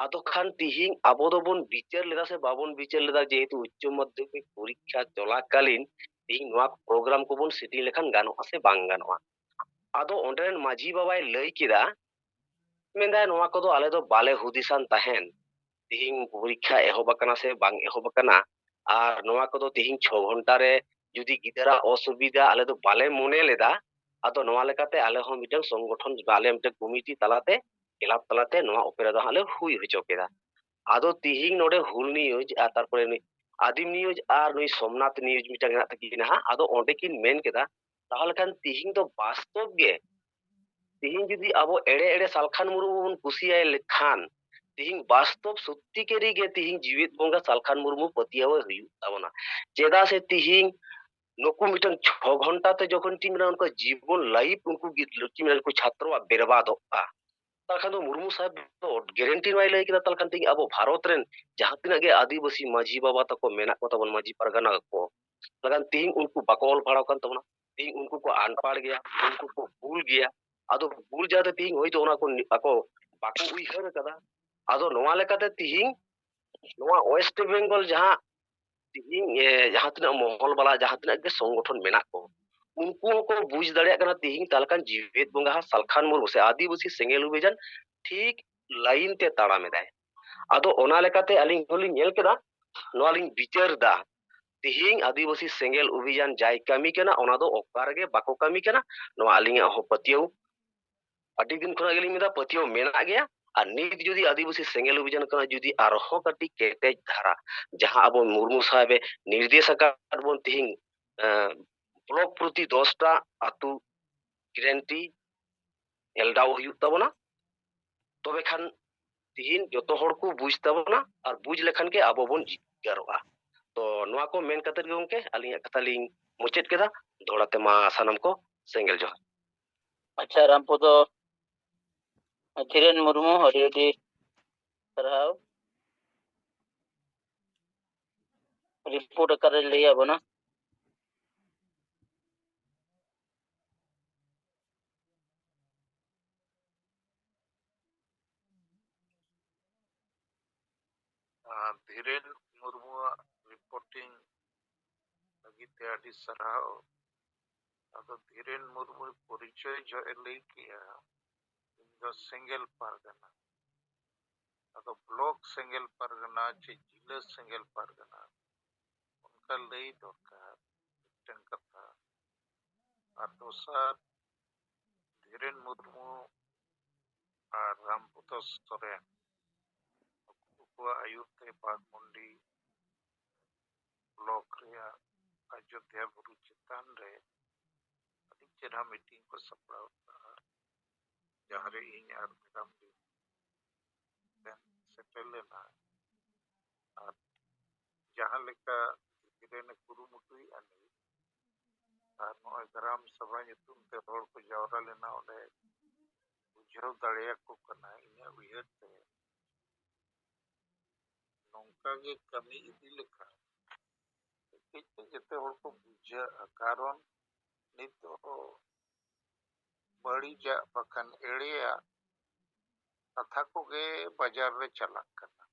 ᱟᱫᱚ ᱠᱷᱟᱱ ᱛᱤᱦᱤᱧ ᱟᱵᱚ ᱫᱚᱵᱚᱱ ᱵᱤᱪᱟᱹᱨ ᱞᱮᱫᱟ ᱥᱮ ᱵᱟᱵᱚᱱ ᱵᱤᱪᱟᱹᱨ ᱞᱮᱫᱟ ᱡᱮᱦᱮᱛᱩ ᱩच्ᱪᱚ ᱢᱟᱫᱽᱫᱷᱚᱢᱤᱠ ᱯᱚᱨᱤᱠᱠᱷᱟ ᱪᱚᱞᱟᱠᱟলীᱱ ᱛᱤᱦᱤᱧ ᱱᱚᱣᱟ ᱯᱨᱳᱜᱨᱟᱢ ᱠᱚᱵᱚᱱ ᱥᱤᱰᱤ ᱞᱮᱠᱷᱟᱱ ᱜᱟᱱᱚᱜᱼᱟ ᱥᱮ ᱵᱟᱝ ᱜᱟᱱᱚᱜᱼᱟ ᱟᱫᱚ ᱚᱸᱰᱮ ᱢᱟᱹᱡᱷᱤ ᱵᱟᱵᱟᱭ ᱞᱟᱹy ᱠᱮᱫᱟ ᱢᱮᱱᱫᱟᱭ ᱱᱚᱣᱟ ᱠᱚᱫᱚ ᱟᱞᱮ ᱫᱚ ᱵᱟᱞᱮ ᱦᱩᱫᱤᱥᱟᱱ ᱛᱟᱦᱮᱱ ᱛᱤᱦᱤᱧ ᱯᱚᱨᱤᱠᱠᱷᱟ ᱮᱦᱚᱵ ᱟᱠᱟᱱᱟ ᱥᱮ ᱵᱟᱝ ᱮᱦᱚᱵ ᱟᱠᱟᱱᱟ ᱟᱨ ᱱᱚᱣᱟ ᱠᱚᱫᱚ ᱛᱤᱦᱤᱧ 6 ᱜᱷᱚᱱᱴᱟ ᱨᱮ ᱡᱩᱫᱤ ᱜᱤᱫᱽᱨᱟᱹ ᱚᱥᱩᱵᱤᱫᱷᱟ ᱟᱞᱮ ᱫᱚ ᱵᱟᱞᱮ ᱢᱚᱱᱮ ᱞᱮᱫᱟ ᱟᱫᱚ ᱱᱚᱣᱟ ᱞᱮᱠᱟᱛᱮ ᱟᱞᱮ ᱦᱚᱸ ᱢᱤᱫᱴᱟᱝ ᱥᱚᱝᱜᱚᱴᱷᱚᱱ ᱟᱞᱮ ᱢᱤᱫᱴᱟᱝ ᱠᱚᱢᱤᱴᱤ ᱛᱟᱞᱟᱛᱮ ᱠᱞᱟᱵ ᱛᱟᱞᱟᱛᱮ ᱱᱚᱣᱟ ᱚᱯᱮᱨᱟ ᱫᱚ ᱦᱟᱸᱜ ᱞᱮ ᱦᱩᱭ ᱦᱚᱪᱚ ᱠᱮᱫᱟ ᱟᱫᱚ ᱛᱤᱦᱤᱧ ᱱᱚᱰᱮ ᱦᱩᱞ ᱱᱤᱭᱩᱡ ᱟᱨ ᱛᱟᱨᱯᱚᱨᱮ ᱱᱩᱭ ᱟদিᱢ ᱱᱤᱭᱩᱡ ᱟᱨ ᱱᱩᱭ ᱥᱳᱢᱱᱟᱛᱷ ᱱᱤᱭᱩᱡ ᱢᱤᱫᱴᱟᱝ ᱢᱮᱱᱟᱜ ᱛᱟᱹᱠᱤᱱᱟ ᱦᱟᱸᱜ ᱟᱫᱚ ᱚᱸᱰᱮ ᱠᱤᱱ ᱢᱮᱱ ᱠᱮᱫᱟ ᱛᱟᱦᱞᱮ ᱠᱷᱟᱱ ᱛᱤᱦᱤᱧ ᱫᱚ ᱵᱟᱥᱛᱚᱵ ᱜᱮ ᱛᱤᱦᱤᱧ ᱡᱩᱫᱤ ᱟᱵᱚ ᱮᱲᱮ ᱥᱟᱞᱠᱷᱟᱱ ᱢᱩᱨᱢᱩ ᱵᱚᱱ ᱠᱩᱥᱤᱭᱟᱭ ᱞᱮᱠᱷᱟᱱ ᱛᱤᱦᱤᱧ ᱵᱟᱥᱛᱚᱵ ᱥᱚᱛᱛᱤ ᱠᱟᱹᱨᱤ ᱜᱮ ᱛᱤᱦᱤᱧ ᱡᱤᱣᱮᱫ ᱵᱚᱸᱜᱟ ᱥᱟᱞᱠᱷᱟᱱ ᱢᱩᱨᱢᱩ ᱯᱟᱹᱛᱭᱟᱹᱣ ᱦᱩᱭᱩᱜ ᱛᱟᱵᱚᱱᱟ ᱪᱮᱫᱟᱜ ᱥᱮ ᱛᱤᱦᱤᱧ ᱱᱩᱠᱩ ᱢᱤᱫᱴᱟᱝ 6 ᱜᱷᱚᱱᱴᱟ ᱛᱮ ᱡᱚᱠᱷᱚᱱ ᱪᱮᱫ ᱢᱮᱱᱟ ᱩᱱᱠᱩ ᱡᱤᱵᱚᱱ ᱞᱟᱭᱤᱯ ᱩᱱᱠᱩ ᱪᱷᱟᱛᱨᱚᱣᱟᱜ ᱵᱮᱨᱵᱟᱫᱚᱜᱼᱟ ᱛᱟᱦᱞᱮ ᱠᱷᱟᱱ ᱫᱚ ᱢᱩᱨᱢᱩ ᱥᱟহেᱵ ᱫᱚ গ্যারেন্টি ᱵᱟᱭ ᱞᱟᱹᱭ ᱠᱮᱫᱟ ᱛᱟᱦᱞᱮ ᱠᱷᱟᱱ ᱛᱤᱦᱤᱧ ᱟᱵᱚ ᱵᱷᱟᱨᱚᱛ ᱨᱮᱱ ᱡᱟᱦᱟᱸ ᱛᱤᱱᱟᱹᱜ ᱜᱮ ᱟᱹᱫᱤᱵᱟᱹᱥᱤ ᱢᱟᱹᱡᱷᱤ ᱵᱟᱵᱟ ᱛᱟᱠᱚ ᱢᱮᱱᱟᱜ ᱠᱚ ᱛᱟᱵᱚᱱ ᱢᱟᱹᱡᱷᱤ ᱯᱟᱨᱜᱟᱱᱟ ᱠᱚ ᱛᱟᱦᱞᱮ ᱛᱤᱦᱤᱧ ᱩᱱᱠᱩ ᱵᱟᱠᱚ ᱚᱞ ᱯᱟᱲᱦᱟᱣ ᱠᱟᱱ ᱛᱟᱵᱚᱱᱟ ᱛᱤᱦᱤᱧ ᱩᱱᱠᱩ ᱠᱚ ᱟᱱᱯᱟᱲ ᱜᱮᱭᱟ ᱩᱱᱠᱩ ᱠᱚ ᱵᱷᱩᱞ ᱜᱮᱭᱟ ᱟᱫᱚ ᱵᱷᱩᱞ ᱡᱟᱛᱮ ᱛᱤᱦᱤᱧ ᱦᱚᱭᱛᱳ ᱚᱱᱟ ᱠᱚ ᱟᱠᱚ ᱵᱟᱠᱚ ᱩᱭᱦᱟᱹᱨ ᱟᱠᱟᱫᱟ ᱟᱫᱚ ᱱᱚᱣᱟ ᱞᱮᱠᱟᱛᱮ ᱛᱤᱦᱤᱧ ᱱᱚᱣᱟ ᱳᱭᱮᱥᱴ ᱵᱮᱝᱜᱚᱞ ᱡᱟᱦᱟᱸ ᱛᱤᱦᱤᱧ ᱡᱟᱦᱟᱸ ᱛᱤᱱᱟᱹᱜ ᱢᱚᱦᱚᱞ ᱵᱟᱞᱟ ᱡᱟᱦᱟᱸ ᱛᱤᱱᱟᱹᱜ ᱜᱮ ᱥᱚᱝᱜᱚᱴᱷᱚᱱ ᱢᱮᱱᱟᱜ ᱠᱚ ᱩᱱᱠᱩ ᱦᱚᱸᱠᱚ ᱵᱩᱡ ᱫᱟᱲᱮᱭᱟᱜ ᱠᱟᱱᱟ ᱛᱤᱦᱤᱧ ᱛᱟᱦᱞᱮ ᱠᱷᱟᱱ ᱡᱤᱣᱮᱫ ᱵᱚᱸᱜᱟ ᱥᱟᱞᱠᱷᱟᱱ ᱢᱩᱨᱢᱩ ᱥᱮ ᱟᱹᱫᱤᱵᱟᱹᱥᱤ ᱥᱮᱸᱜᱮᱞ ᱚᱵᱷᱤᱡᱟᱱ ᱴᱷᱤᱠ ᱞᱟᱭᱤᱱ ᱛᱮ ᱛᱟᱲᱟᱢ ᱮᱫᱟᱭ ᱟᱫᱚ ᱚᱱᱟ ᱞᱮᱠᱟᱛᱮ ᱟᱹᱞᱤᱧ ᱦᱚᱸᱞᱤᱧ ᱧᱮᱞ ᱠᱮᱫᱟ ᱱᱚᱣᱟ ᱞᱤᱧ ᱵᱤᱪᱟᱹᱨ ᱫᱟ ᱛᱤᱦᱤᱧ ᱟᱹᱫᱤᱵᱟᱹᱥᱤ ᱥᱮᱸᱜᱮᱞ ᱚᱵᱷᱤᱡᱟᱱ ᱡᱟᱭ ᱠᱟᱹᱢᱤ ᱠᱟᱱᱟ ᱚᱱᱟ ᱫᱚ ᱚᱠᱟ ᱨᱮᱜᱮ ᱵᱟᱠᱚ ᱠᱟᱹᱢᱤ ᱠᱟᱱᱟ ᱱᱚᱣᱟ ᱟᱹᱞᱤᱧᱟᱜ ᱦᱚᱸ ᱯᱟᱹᱛᱭᱟᱹᱣ ᱟᱹᱰᱤ ᱫᱤᱱ ᱠᱷᱚᱱᱟᱜ ᱜᱮᱞᱤᱧ ᱢᱮᱱᱫᱟ ᱯᱟᱹᱛᱭᱟᱹᱣ ᱢᱮᱱᱟᱜ ᱜᱮᱭᱟ ᱟᱨ ᱱᱤᱛ ᱡᱩᱫᱤ ᱟᱹᱫᱤᱵᱟᱹᱥᱤ ᱥᱮᱸᱜᱮᱞ ᱚᱵᱷᱤᱡᱟᱱ ᱠᱟᱱᱟ ᱡᱩᱫᱤ ᱟᱨᱦᱚᱸ ᱠᱟᱹᱴᱤᱡ ᱠᱮᱴᱮᱡ ᱫᱷᱟᱨᱟ ᱡᱟᱦᱟᱸ ᱟᱵᱚ ᱢᱩᱨᱢᱩ ᱥᱟহেᱵᱮ ᱱᱤᱨᱫᱮᱥ ᱟᱠᱟᱫ ᱵᱚᱱ ᱛᱤᱦᱤᱧ ᱵᱞᱚᱠ ᱯᱨᱚᱛᱤ 10টা ᱟᱹᱛᱩ গ্যারেন্টি এলডাও ᱦᱩᱭᱩᱜ ᱛᱟᱵᱚᱱᱟ ᱛᱚᱵᱮ ᱠᱷᱟᱱ ᱛᱤᱦᱤᱧ ᱡᱚᱛᱚ ᱦᱚᱲ ᱠᱚ ᱵᱩᱡ ᱛᱟᱵᱚᱱᱟ ᱟᱨ ᱵᱩᱡ ᱞᱮᱠᱷᱟᱱ ᱜᱮ ᱟᱵᱚ ᱵᱚᱱ ᱡᱤᱛᱠᱟᱹᱨᱚᱜᱼᱟ ᱛᱚ ᱱᱚᱣᱟ ᱠᱚ ᱢᱮᱱ ᱠᱟᱛᱮ ᱜᱮ ᱜᱚᱝᱠᱮ ᱟᱹᱞᱤᱧᱟᱜ ᱠᱟᱛᱷᱟ ᱞᱤᱧ ᱢᱩᱪᱟᱹᱫ ᱠᱮᱫᱟ ᱫᱚᱦᱲᱟᱛᱮ ᱢᱟ ᱥᱟᱱᱟᱢ ᱠᱚ ᱥᱮᱸᱜᱮᱞ ᱡᱚᱦᱟᱨ ᱟᱪᱪᱷᱟ ᱨᱟᱢᱯᱚᱫᱚ ᱫᱷᱤᱨᱮᱱ ᱢᱩᱨᱢᱩ ᱟᱹᱰᱤ ᱟᱹᱰᱤ ᱥᱟᱨᱦᱟᱣ ᱨᱤᱯᱳর্ট আকারে লই আবো না ᱫᱷᱤᱨᱮᱱ ᱢᱩᱨᱢᱩᱣᱟᱜ রিপোর্টিং ᱞᱟᱹᱜᱤᱫ ᱛᱮ ᱟᱹᱰᱤ ᱥᱟᱨᱦᱟᱣ ᱟᱫᱚ ᱫᱷᱤᱨᱮᱱ ᱢᱩᱨᱢᱩ ᱯᱚᱨᱤᱪᱚᱭ ᱡᱚᱜ ᱮ ᱞᱟᱹᱭ ᱠᱮᱜᱼᱟ ᱤᱧ ᱫᱚ ᱥᱮᱸᱜᱮᱞ ᱯᱟᱨᱜᱟᱱᱟ ᱟᱫᱚ ᱵᱞᱚᱠ ᱥᱮᱸᱜᱮᱞ ᱯᱟᱨᱜᱟᱱᱟ ᱪᱮ ᱡᱤᱞᱟᱹ ᱥᱮᱸᱜᱮᱞ ᱯᱟᱨᱜᱟᱱᱟ ᱚᱱᱠᱟ ᱞᱟᱹᱭ ᱫᱚᱨᱠᱟর ᱢᱤᱫᱴᱮᱱ ᱠᱟᱛᱷᱟ ᱟᱨ ᱫᱚᱥᱟᱨ ᱫᱷᱤᱨᱮᱱ ᱢᱩᱨᱢᱩ ᱟᱨ ᱨᱟᱢᱯᱚᱫᱚ ᱥᱚᱨᱮᱱ ᱩᱱᱠᱩᱣᱟᱜ ᱟᱹᱭᱩᱨ ᱛᱮ ᱵᱟᱜᱽᱢᱩᱱᱰᱤ ᱵᱞᱚᱠ ᱨᱮᱭᱟᱜ ᱚᱡᱳᱫᱽᱫᱷᱟ ᱵᱩᱨᱩ ᱪᱮᱛᱟᱱ ᱨᱮ ᱟᱹᱰᱤ ᱪᱮᱨᱦᱟ ᱢᱤᱴᱤᱝ ᱠᱚ ᱥᱟᱯᱲᱟᱣ ᱠᱟᱜᱼᱟ ᱡᱟᱦᱟᱸᱨᱮ ᱤᱧ ᱟᱨ ᱢᱮᱰᱟᱢ ᱥᱮᱴᱮᱨ ᱞᱮᱱᱟ ᱟᱨ ᱡᱟᱦᱟᱸ ᱞᱮᱠᱟ ᱜᱤᱫᱽᱨᱟᱹ ᱠᱩᱨᱩᱢᱩᱴᱩᱭᱮᱫᱼᱟ ᱱᱤᱛ ᱟᱨ ᱱᱚᱜᱼᱚᱭ ᱜᱨᱟᱢ ᱥᱚᱵᱷᱟ ᱧᱩᱛᱩᱢ ᱛᱮ ᱦᱚᱲ ᱠᱚ ᱡᱟᱣᱨᱟ ᱞᱮᱱᱟ ᱚᱸᱰᱮ ᱵᱩᱡᱷᱟᱹᱣ ᱫᱟᱲᱮᱭᱟᱠᱚ ᱠᱟᱱᱟ ᱤᱧᱟᱹᱜ ᱩᱭᱦᱟᱹᱨ ᱛᱮ ᱱᱚᱝᱠᱟ ᱜᱮ ᱠᱟᱹᱢᱤ ᱤᱫᱤ ᱞᱮᱠᱷᱟᱱ ᱠᱟᱹᱡ ᱠᱟᱹᱡ ᱡᱚᱛᱚ ᱦᱚᱲ ᱠᱚ ᱵᱩᱡᱷᱟᱹᱜᱼᱟ ᱠᱟᱨᱚᱱ ᱱᱤᱛᱚᱜ ᱵᱟᱹᱲᱤᱡᱟᱜ ᱵᱟᱠᱷᱟᱱ ᱮᱲᱮᱭᱟᱜ ᱠᱟᱛᱷᱟ ᱠᱚᱜᱮ ᱵᱟᱡᱟᱨ ᱨᱮ ᱪᱟᱞᱟᱜ ᱠᱟᱱᱟ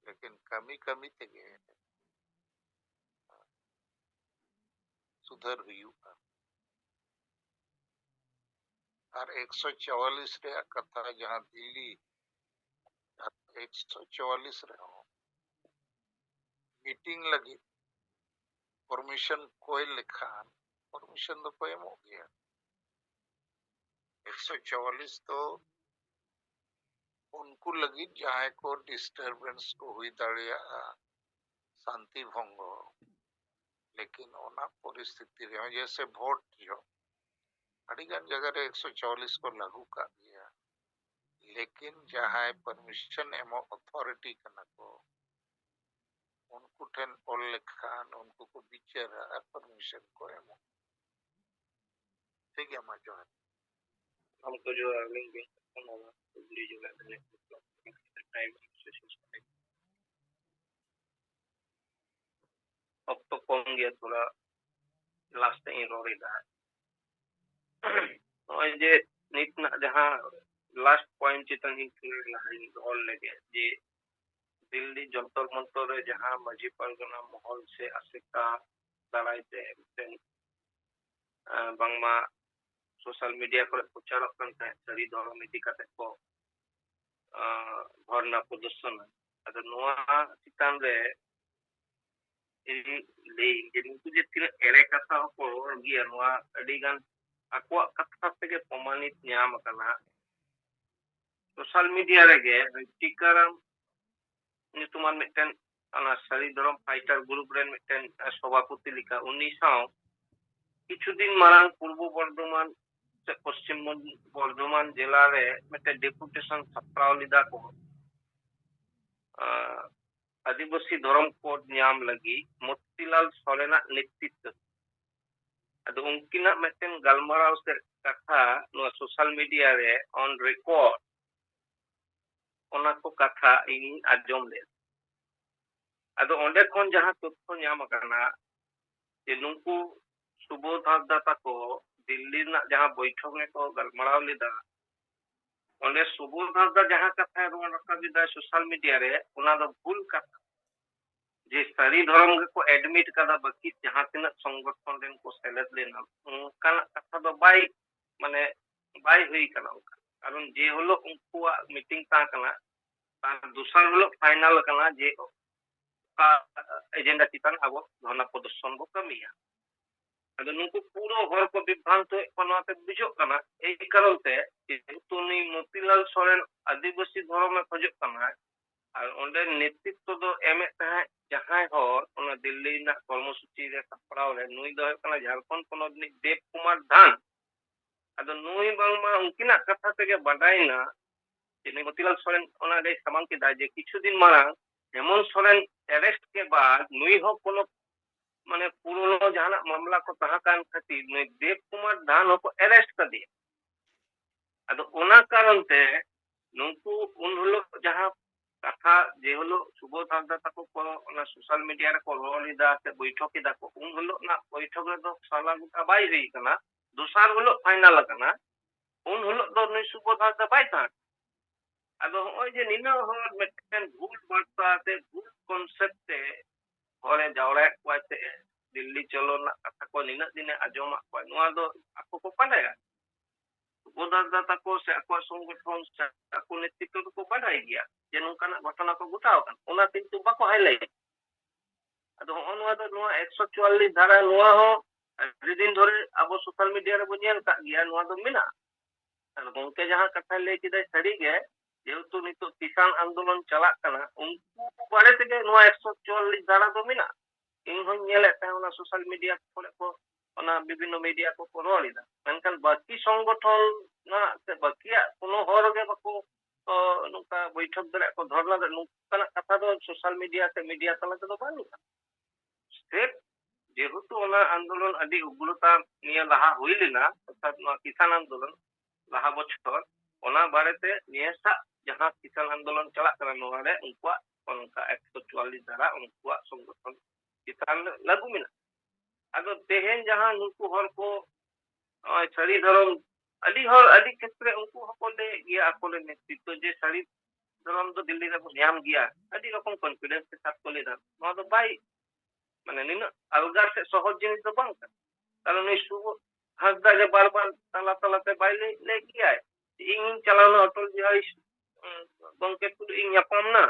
ᱞᱮᱠᱤᱱ ᱠᱟᱹᱢᱤ ᱠᱟᱹᱢᱤ ᱛᱮᱜᱮ सुधर हुआ और 144 रे कथा जहां दिल्ली 144 रे मीटिंग लगी परमिशन कोई लिखान परमिशन तो कोई हो गया 144 तो उनको लगी जहां को डिस्टर्बेंस को हुई दाड़िया शांति भंग लेकिन ओना परिस्थिति रे जैसे वोट जो अड़ीगन जगह रे 144 को लागू कर दिया लेकिन जहां परमिशन एमो अथॉरिटी कना को उनको ठेन ऑल लेखान उनको को बिचारा परमिशन को एमो ठीक है मा जो है हमको जो अर्निंग भी होगा उगली जो है टाइम अब तो कम गया थोड़ा लास्ट इन रोरी दा और ये नितना जहां लास्ट पॉइंट चितन ही लाइन ऑल लगे ये दिल्ली जंतर मंतर रे जहां मजी परगना माहौल से असिका दाराय ते बांगमा सोशल मीडिया पर प्रचार करते हैं सरी धर्म नीति कते को भरना प्रदर्शन अद नोआ चितान रे ले जे नुकु जे तिना एरे कथा को गिया नोआ अडिगान akwa kata tege प्रमाणित ᱧᱟᱢ akana सोशल मीडिया रे गे टिकाराम नितुमान मिटन ana sari धर्म फाइटर ग्रुप रे मिटन सभापति लिखा उनी साव किछु दिन मारांग पूर्व बर्धमान से पश्चिम बर्धमान जिला रे मिटे डेपुटेशन सप्राव लिदा को आदिवासी धर्म कोड ᱧᱟᱢ लगी मोतीलाल सोरेना नेतृत्व अद उनकिना मिटन गलमाराव से कथा नो सोशल मीडिया रे ऑन रिकॉर्ड ओना को कथा इन आजम ले अद ओंडे कोन जहां तथ्य ᱧᱟᱢ akana जे नुकु सुबोध हासदा को दिल्ली ना जहां बैठक में को गलमाराव लिदा ओंडे सुबोध हासदा जहां कथा रोन रखा दिदा सोशल मीडिया रे ओना दो भूल कथा जे सारी धर्म को एडमिट कदा बाकी जहां तिना संगठन रेन को सेलेक्ट लेना उनका कथा दो बाय माने बाय हुई कना कारण जे होलो उनको मीटिंग ता कना तार दूसरा होलो फाइनल कना जे का एजेंडा चितान अब धरना प्रदर्शन बो कमिया अद नुकु पूरो हर को विभ्रांत कोनाते बुझो कना एई कारण ते तुनी मोतीलाल सोरेन आदिवासी धर्म में खोजो कना और ओंडे नेतृत्व दो एमे तहा जहां हो ओना दिल्ली ना कर्मसूची रे सपराव रे नुई दो कना झारखंड पनोदनी देव कुमार धान अद नुई बांगमा उनकिना कथा तेगे बडाइना जे मोतीलाल सोरेन ओना रे समान के दाजे किछु दिन मारा हेमंत सोरेन अरेस्ट के बाद नुई हो कोनो माने पुरोनो जहां मामला को तहा कान खातिर नुई देव कुमार धान को अरेस्ट कर दिया अद ओना कारण ते नुकु उन हलो जहां कथा जे हलो सुबोध हासदा तको को ओना सोशल मीडिया रे को रोलिदा से बैठक किदा को उन हलो ना बैठक रे दो साला गुटा बाई रही कना दूसर हलो फाइनल कना उन हलो दो नुई सुबोध हासदा बाई था अदो होय जे निना हो मेटन भूल बार्ता ते भूल कांसेप्ट ते घरे जावड़ा क्वाते दिल्ली चलो ना कथा को निना दिने आजमा को नुआ दो आपको को पड़ेगा बोदादा को से को संगठन से को नेतृत्व को बढ़ाई गया जे नुकाना घटना को गुटाव कन ओना किंतु बाको हाईलाइट अदो ओनवा दो नुआ 144 धारा नुआ हो दिन धरे अब सोशल मीडिया रे बुनियान का गया नुआ दो मिना अन गोंके जहां कथा ले किदा सड़ी गे जेहेतु नितो किसान आंदोलन चला कना उनको बारे ते नुआ 144 धारा दो मिना इन हो नेले ता ओना सोशल मीडिया को ᱚᱱᱟ ᱵᱤᱵᱷᱤᱱᱱᱚ ᱢᱤᱰᱤᱭᱟ ᱠᱚ ᱨᱚᱲ ᱮᱫᱟ ᱢᱮᱱᱠᱷᱟᱱ ᱵᱟᱹᱠᱤ ᱥᱚᱝᱜᱚᱴᱷᱚᱱ ᱥᱮ ᱵᱟᱹᱠᱤᱭᱟᱜ ᱠᱳᱱᱳ ᱦᱚᱲ ᱜᱮ ᱵᱟᱠᱚ ᱱᱚᱝᱠᱟ ᱵᱳᱭᱴᱷᱚᱠ ᱫᱟᱲᱮᱭᱟᱜ ᱠᱚ ᱫᱷᱚᱨᱱᱟ ᱫᱟᱲᱮᱭᱟᱜ ᱱᱚᱝᱠᱟᱱᱟᱜ ᱠᱟᱛᱷᱟ ᱫᱚ ᱥᱳᱥᱟᱞ ᱢᱤᱰᱤᱭᱟ ᱥᱮ ᱢᱤᱰᱤᱭᱟ ᱛᱟᱞᱟ ᱛᱮᱫᱚ ᱵᱟᱹᱱᱩᱜᱼᱟ ᱥᱮ যেহেতু ওনা আন্দোলন আদি উগ্রতা নিয়ে লাহা হই লেনা অর্থাৎ নয়া কিষান আন্দোলন লাহা বছর ওনা বারেতে নিয়েসা যাহা কিষান আন্দোলন চালাক কানা নোয়ারে উনকুয়া অনকা 144 ধারা উনকুয়া সংগঠন কিষান লাগু মেনা আদো তেহেন যাহা নুকু হর কো সারি ধরম আদি ক্ষেত্রে উনকু হকলে গিয়া আকলে নেতৃত্ব যে সারি ধরম তো দিল্লি রে নিয়াম গিয়া আদি রকম কনফিডেন্স के साथ কোলে দাম নোয়া তো বাই মানে নিনা আলগা সে সহজ জিনিস তো বাং কারণ এই শুভ হাসদা যে বারবার তালাতে বাইরে লে গিয়া ইং চালানো অটল বিহারী গঙ্কে টুডু ইং ᱧᱟᱯᱟᱢ না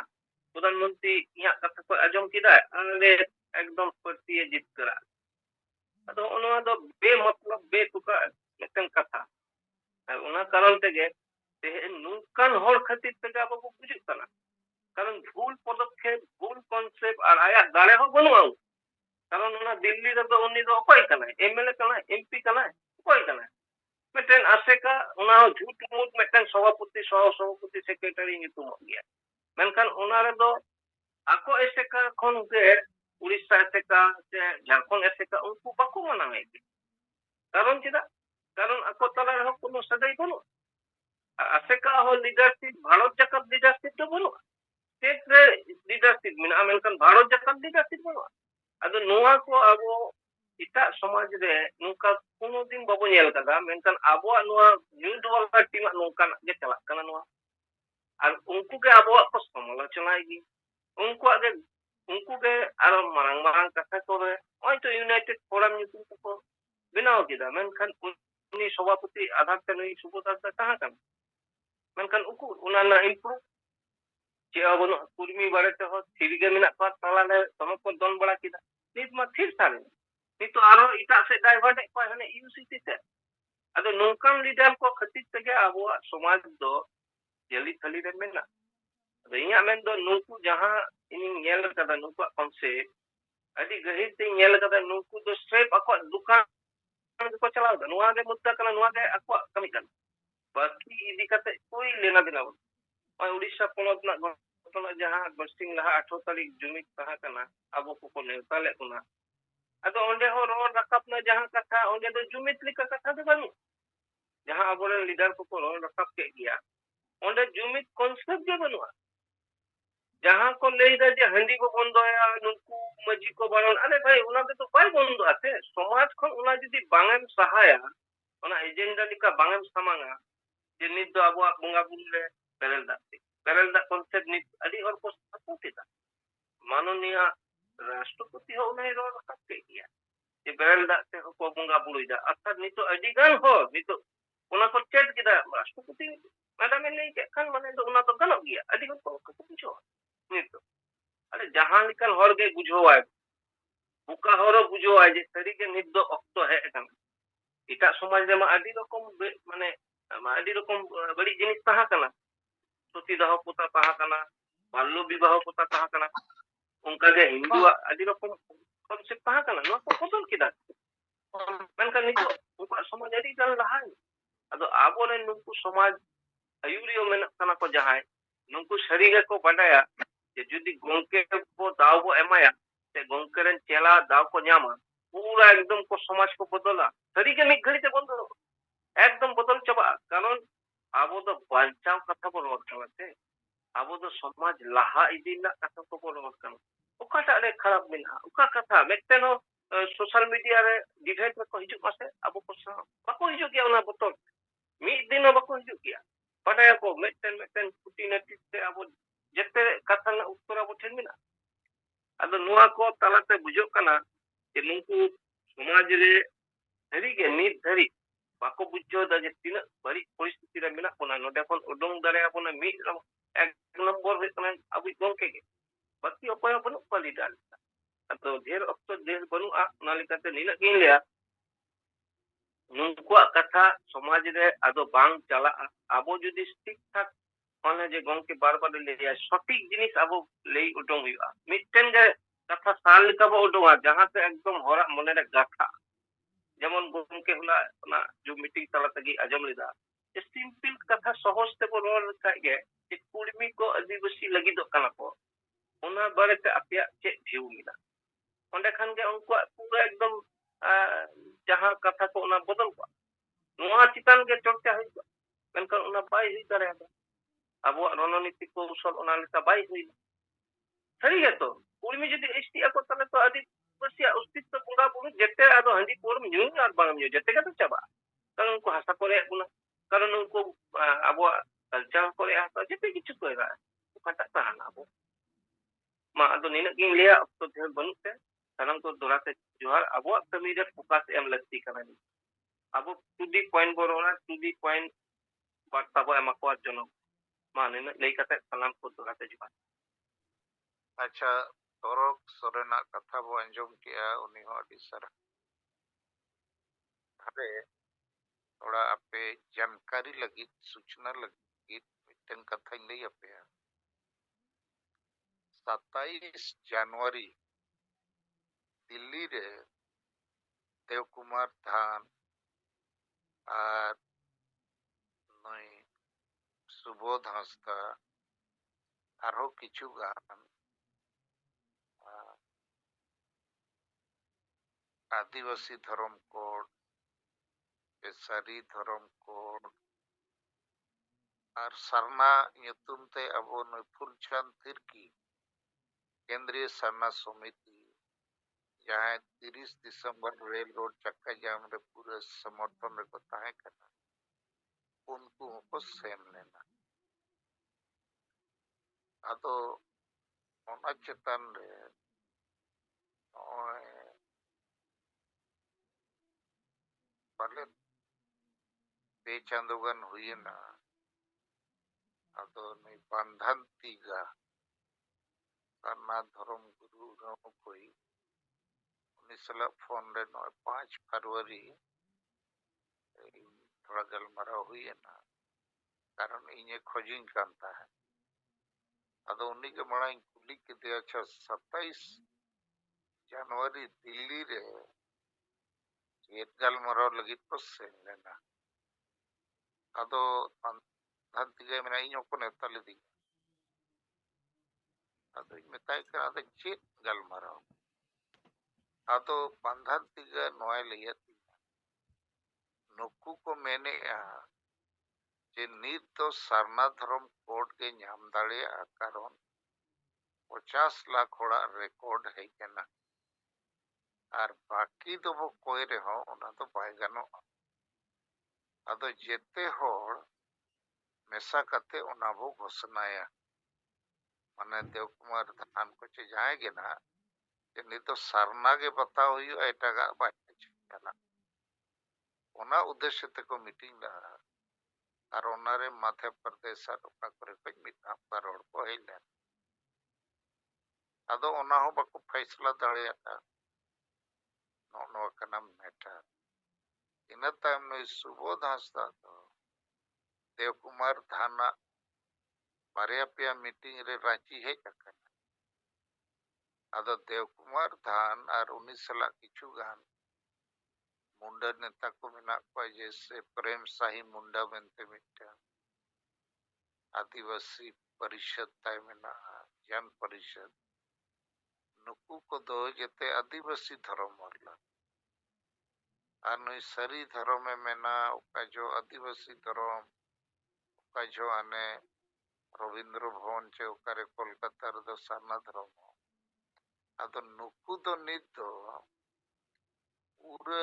প্রধানমন্ত্রী ইয়া কথা কো আজম কিদা আরে একদম পড়তিয়ে জিত করা আদো ওনা দো বেমতলব বেতুকা মিটন কথা আর ওনা কারণ থেকে নুকান হর খাতির থেকে আবো কো বুঝিত না কারণ ভুল পদক্ষেপ ভুল কনসেপ্ট আর আয়া দাঁড়ে হো বনুয়া কারণ ওনা দিল্লি রে তো উনি তো অকয় কানা এমএলএ কানা এমপি কানা অকয় কানা মিটন আশেকা ওনা ঝুট মুট মিটন সভাপতি সহসভাপতি সেক্রেটারি নিতুম গিয়া মেনখান ওনা রে তো ako এসেকা খন গে উড়িষ্যা এসেকা সে ঝাড়খণ্ড এসেকা উনকু বাকু মানা হয়েছে কারণ কিনা কারণ ako তালার হোক কোনো সাজাই বলো আশেকা হো লিডারশিপ ভারত জাকাত লিডারশিপ তো বলো স্টেট রে লিডারশিপ মিনা মেনখান ভারত জাকাত লিডারশিপ বলো আদো নোয়া কো আবো ইটা সমাজ রে নুকা কোনো দিন বাবু নেল কাদা মেনখান আবো নোয়া নিউ ডেভেলপমেন্ট টিম নুকা গে চালাক কানা নোয়া আর উনকু গে আবো को সমালোচনা গি उनको के आरो मारंग कथा करे ओय तो यूनाइटेड फोरम ᱧᱩᱛᱩᱢ को बनाव किदा मेनखान उनी सभापति आधार ते नई सुबोधार ते ताहा कान मेनखान उकु उनाना इम्प्रूव जे अबनो कुर्मी बारे ते हो थिरगे मेना पा ताला ने तमक को दोन बड़ा किदा नित मा थिर सारे नित तो आरो इटा से डाइवर्ट को हने यूसीसी ते अदो नोंकान लीडर को खतित ते आबो समाज दो जली थली रे मेना अदो इया मेन दो नुकु जहां ᱤᱧ ᱧᱮᱞ ᱠᱟᱫᱟ ᱱᱩᱠᱩᱣᱟᱜ ᱠᱚᱱᱥᱮᱯᱴ ᱟᱹᱰᱤ ᱜᱟᱹᱦᱤᱨ ᱛᱮ ᱧᱮᱞ ᱠᱟᱫᱟ ᱱᱩᱠᱩ ᱫᱚ ᱥᱮᱯ ᱟᱠᱚᱣᱟᱜ ᱫᱩᱠᱟᱱ ᱠᱚ ᱪᱟᱞᱟᱣ ᱫᱟ ᱱᱚᱣᱟ ᱜᱮ ᱢᱩᱫᱫᱟ ᱠᱟᱱᱟ ᱱᱚᱣᱟ ᱜᱮ ᱟᱠᱚᱣᱟᱜ ᱠᱟᱹᱢᱤ ᱠᱟᱱᱟ ᱵᱟᱠᱤ ᱤᱫᱤ ᱠᱟᱛᱮ ᱠᱚᱭ ᱞᱮᱱᱟ ᱫᱮᱱᱟ ᱚᱭ ᱩᱲᱤᱥᱥᱟ ᱯᱚᱱᱚᱛ ᱨᱮᱱᱟᱜ ঘটনা ᱡᱟᱦᱟᱸ ᱵᱟᱨᱥᱤᱧ ᱞᱟᱦᱟ 18 ᱛᱟᱹᱨᱤᱠᱷ ᱡᱩᱢᱤᱫ ᱛᱟᱦᱮᱸ ᱠᱟᱱᱟ ᱟᱵᱚ ᱠᱚᱠᱚ ᱱᱮᱣᱛᱟ ᱞᱮᱫ ᱵᱚᱱᱟ ᱟᱫᱚ ᱚᱸᱰᱮ ᱦᱚᱸ ᱨᱚᱲ ᱨᱟᱠᱟᱵ ᱱᱟ ᱡᱟᱦᱟᱸ ᱠᱟᱛᱷᱟ ᱚᱸᱰᱮ ᱫᱚ ᱡᱩᱢᱤᱫ ᱞᱮᱠᱟ ᱠᱟᱛᱷᱟ ᱫᱚ ᱵᱟᱹᱱᱩᱜ ᱡᱟᱦᱟᱸ ᱟᱵᱚᱨᱮᱱ ᱞᱤᱰᱟᱨ ᱠᱚᱠᱚ ᱨᱚᱲ ᱨᱟᱠᱟᱵ ᱠᱮᱫ ᱜᱮᱭᱟ ᱚᱸᱰᱮ ᱡᱩᱢᱤᱫ ᱠᱚᱱᱥᱮᱯᱴ ᱜᱮ ᱵᱟᱹᱱᱩᱜᱼᱟ जहां को लेदा जे हंडी को बंदोया नुकु मजी को बारण अरे भाई उना तो बाय बंदो आते समाज खन उना जदी बांगम सहाया उना एजेंडा लिका बांगम समांगा जे नित दो अबो बंगा बुल रे पेरल दा कॉन्सेप्ट नित अडी और को सपोर्टिता माननीय राष्ट्रपति हो उना रो रखा के गया जे पेरल दा से को बंगा बुलइदा अर्थात नित अडी गान हो नित उना को चेट किदा राष्ट्रपति मैडम ने के खान माने तो उना तो गनो गया अडी को पूछो नितो अरे जहां निकल हर के बुझोवाय बुका हर बुझोवाय जे सरी के नित दो अक्तो है एकान इटा समाज रे मा आदि रकम माने आदि रकम बड़ी जिनिस ताहा कना सती दह पोता ताहा कना बाल्य विवाह पोता ताहा कना उनका के हिंदू आदि रकम कॉन्सेप्ट ताहा कना नो को बदल किदा मेनका नितो उनका समाज आदि जान रहा है अदो आबो रे नुकु समाज अयुरियो मेन कना को जहाय नुकु शरीर को बडाया जे जुदी गोंके को दाव को एमाया ते गोंके रन चेला दाव को न्यामा पूरा एकदम को समाज को बदला सरी के मिट घड़ी ते बंदो एकदम बदल चबा कारण आबो दो बांचाव कथा को रोड करते आबो दो समाज लाहा इदिना कथा को रोड कर ओकाटा रे खराब मिना ओका कथा मेटेनो सोशल मीडिया रे डिबेट को हिजु मासे आबो को बाको हिजु के ओना बतल मी दिन बाको हिजु किया पडाया को मेटेन कुटी नटी से आबो जते कथा ना उत्तर अब ठेन मिना अदो नुआ को तलाते बुझो कना जे नुकु समाज रे धरी के नित धरी बाको बुझो दा जे तीन बड़ी परिस्थिति रे मिना कोना नोडे कोन उडोंग दारे आपन मी एक नंबर रे कना अबि गोंके के बाकी अपाय बनु पाली डाल अदो ढेर अक्तो देश बनु आ नालिकाते निना किन लिया नुकु कथा समाज रे अदो बांग चला आबो जुदी ठीक ठाक माने जे गोंके बार बार ले सटीक जिनिस अब ले उडोंग हुआ मिटन जे कथा साल का उडोंगा जहां से एकदम होरा मने रे गाथा যেমন গমকে হলা না যে মিটিং তালা তেগে আজম লেদা যে সিম্পল কথা সহজ তে বড় লেখায় গে যে কুর্মী কো আদিবাসী লাগিদᱚᱜ ᱠᱟᱱᱟ ᱠᱚ ᱚᱱᱟ ᱵᱟᱨᱮᱛᱮ ᱟᱯᱮᱭᱟᱜ ᱪᱮᱫ ᱵᱷᱤᱭᱩ ᱢᱮᱱᱟᱜᱼᱟ ᱚᱸᱰᱮ ᱠᱷᱟᱱ ᱜᱮ ᱩᱱᱠᱩᱣᱟᱜ ᱯᱩᱨᱟᱹ ᱮᱠᱫᱚᱢ ᱡᱟᱦᱟᱸ ᱠᱟᱛᱷᱟ ᱠᱚ ᱚᱱᱟ ᱵᱚᱫᱚᱞ ᱠᱚᱜᱼᱟ ᱱᱚᱣᱟ ᱪᱮᱛᱟᱱ ᱜᱮ ᱪᱚᱨᱪᱟ ᱦᱩᱭᱩᱜᱼᱟ ᱢᱮᱱᱠᱷᱟᱱ ᱚᱱᱟ ᱵᱟᱭ ᱦᱩᱭ ᱫᱟᱲᱮᱭᱟᱫᱟ ᱟᱵᱚᱣᱟᱜ ᱨᱚᱱᱚᱱᱤᱛᱤ ᱠᱳᱣᱥᱚᱞ ᱚᱱᱟ ᱞᱮᱠᱟ ᱵᱟᱭ ᱦᱩᱭ ᱥᱟᱹᱨᱤ ᱜᱮᱛᱚ ᱩᱨᱢᱤ ᱡᱩᱫᱤ ᱮᱥᱴᱤ ᱟᱠᱚ ᱛᱟᱦᱞᱮ ᱛᱚ ᱟᱹᱫᱤᱵᱟᱹᱥᱤᱭᱟᱜ ᱚস্তিত্ব ᱵᱚᱸᱜᱟ ᱵᱩᱨᱩ ᱡᱮᱛᱮ ᱟᱫᱚ ᱦᱟᱺᱰᱤ ᱯᱟᱹᱣᱨᱟᱹ ᱧᱩ ᱟᱨ ᱵᱟᱝ ᱧᱩ ᱡᱮᱛᱮ ᱜᱮ ᱛᱚ ᱪᱟᱵᱟᱜᱼᱟ কারণ উনকু হাসা করে গুনা কারণ উনকু আবহাওয়া কালচার করে হাসা যেতে কিছু করে ওখানটা তাহানা আবো মা আদো নিনাগ গিং লিয়া অক্তো ঢের বানুতে সালাম তো দোরাতে জোহার আবহাওয়া কামি রে ফোকাস এম লাগতি কানা আবো টু দি পয়েন্ট বড়রা টু দি পয়েন্ট বার্তা বো এমা কোয়ার জন্য মা নিনাগ লেই কাতে সালাম তো দোরাতে জোহার अच्छा तोरक सोरेना कथा बो अंजम किया उनी हो अडी सारा थोड़ा आपे जानकारी लगी सूचना लगी मिटन कथा लई आपे 27 जनवरी दिल्ली रे देव कुमार धान और नई सुबोध हांसदा आरो किछु गान आदिवासी धर्म कोड पेसारी धर्म कोड और Sarna nyutum te abo noi Phulchand Tirkey केंद्रीय सरना समिति जहाँ 30 दिसंबर रेल रोड चक्का जाम रे पूरे समर्थन रे को ताहे करना उनको को सेम लेना अदो ओना चेतन रे ओए पहले बेचंदोगन हुई ना अदो नहीं बंधन तीगा करना धर्म गुरु रो कोई उन्नीस फोन रे 5 फरवरी थोड़ा गलमारा हुई है ना कारण इन्हें खोजिंग करता है अदो उन्हीं के बड़ा कुली के दिया 27 जनवरी दिल्ली रे ये गलमारा लगी तो से लेना अदो धंतिगे में इन्हों को नेता ले दी अदो इनमें ताई करा दे चेत गलमारा अदो बंधन तिगा नोए लिया नुकु को मैंने जे नीत तो सरना धर्म कोड के नाम दाड़े कारण 50 लाख होड़ा रिकॉर्ड है केना और बाकी तो वो कोई रहो उना तो बाय गनो अदो जेते होड़ मेसा कते उना वो घोषणाया माने देव कुमार धान को चे जाएगे ना जे नी तो सरना के बताओ हुई एटागा बाय चला उना उद्देश्य ते को मीटिंग ला और उनारे मध्य प्रदेश और ओका करे को मिता करोड़ को हेले अदो उना हो बको फैसला दाड़ेया नो कना मैटर इन टाइम नो सुबोध हांसदा तो देव कुमार धाना बारिया पिया मीटिंग रे रांची है कना अदो देव कुमार धान और 19 साल किछु गान मुंडा नेता को मिना को जैसे प्रेम शाही मुंडा बनते मिटा आदिवासी परिषद ताई मिना जन परिषद नुकु को दो जेते आदिवासी धर्म वाला और नई सरी धर्म में मेना उका जो आदिवासी धर्म उका जो आने रविंद्र भवन चे उकारे कोलकाता रे दो सरना धर्म अदो नुकु दो नित दो पूरे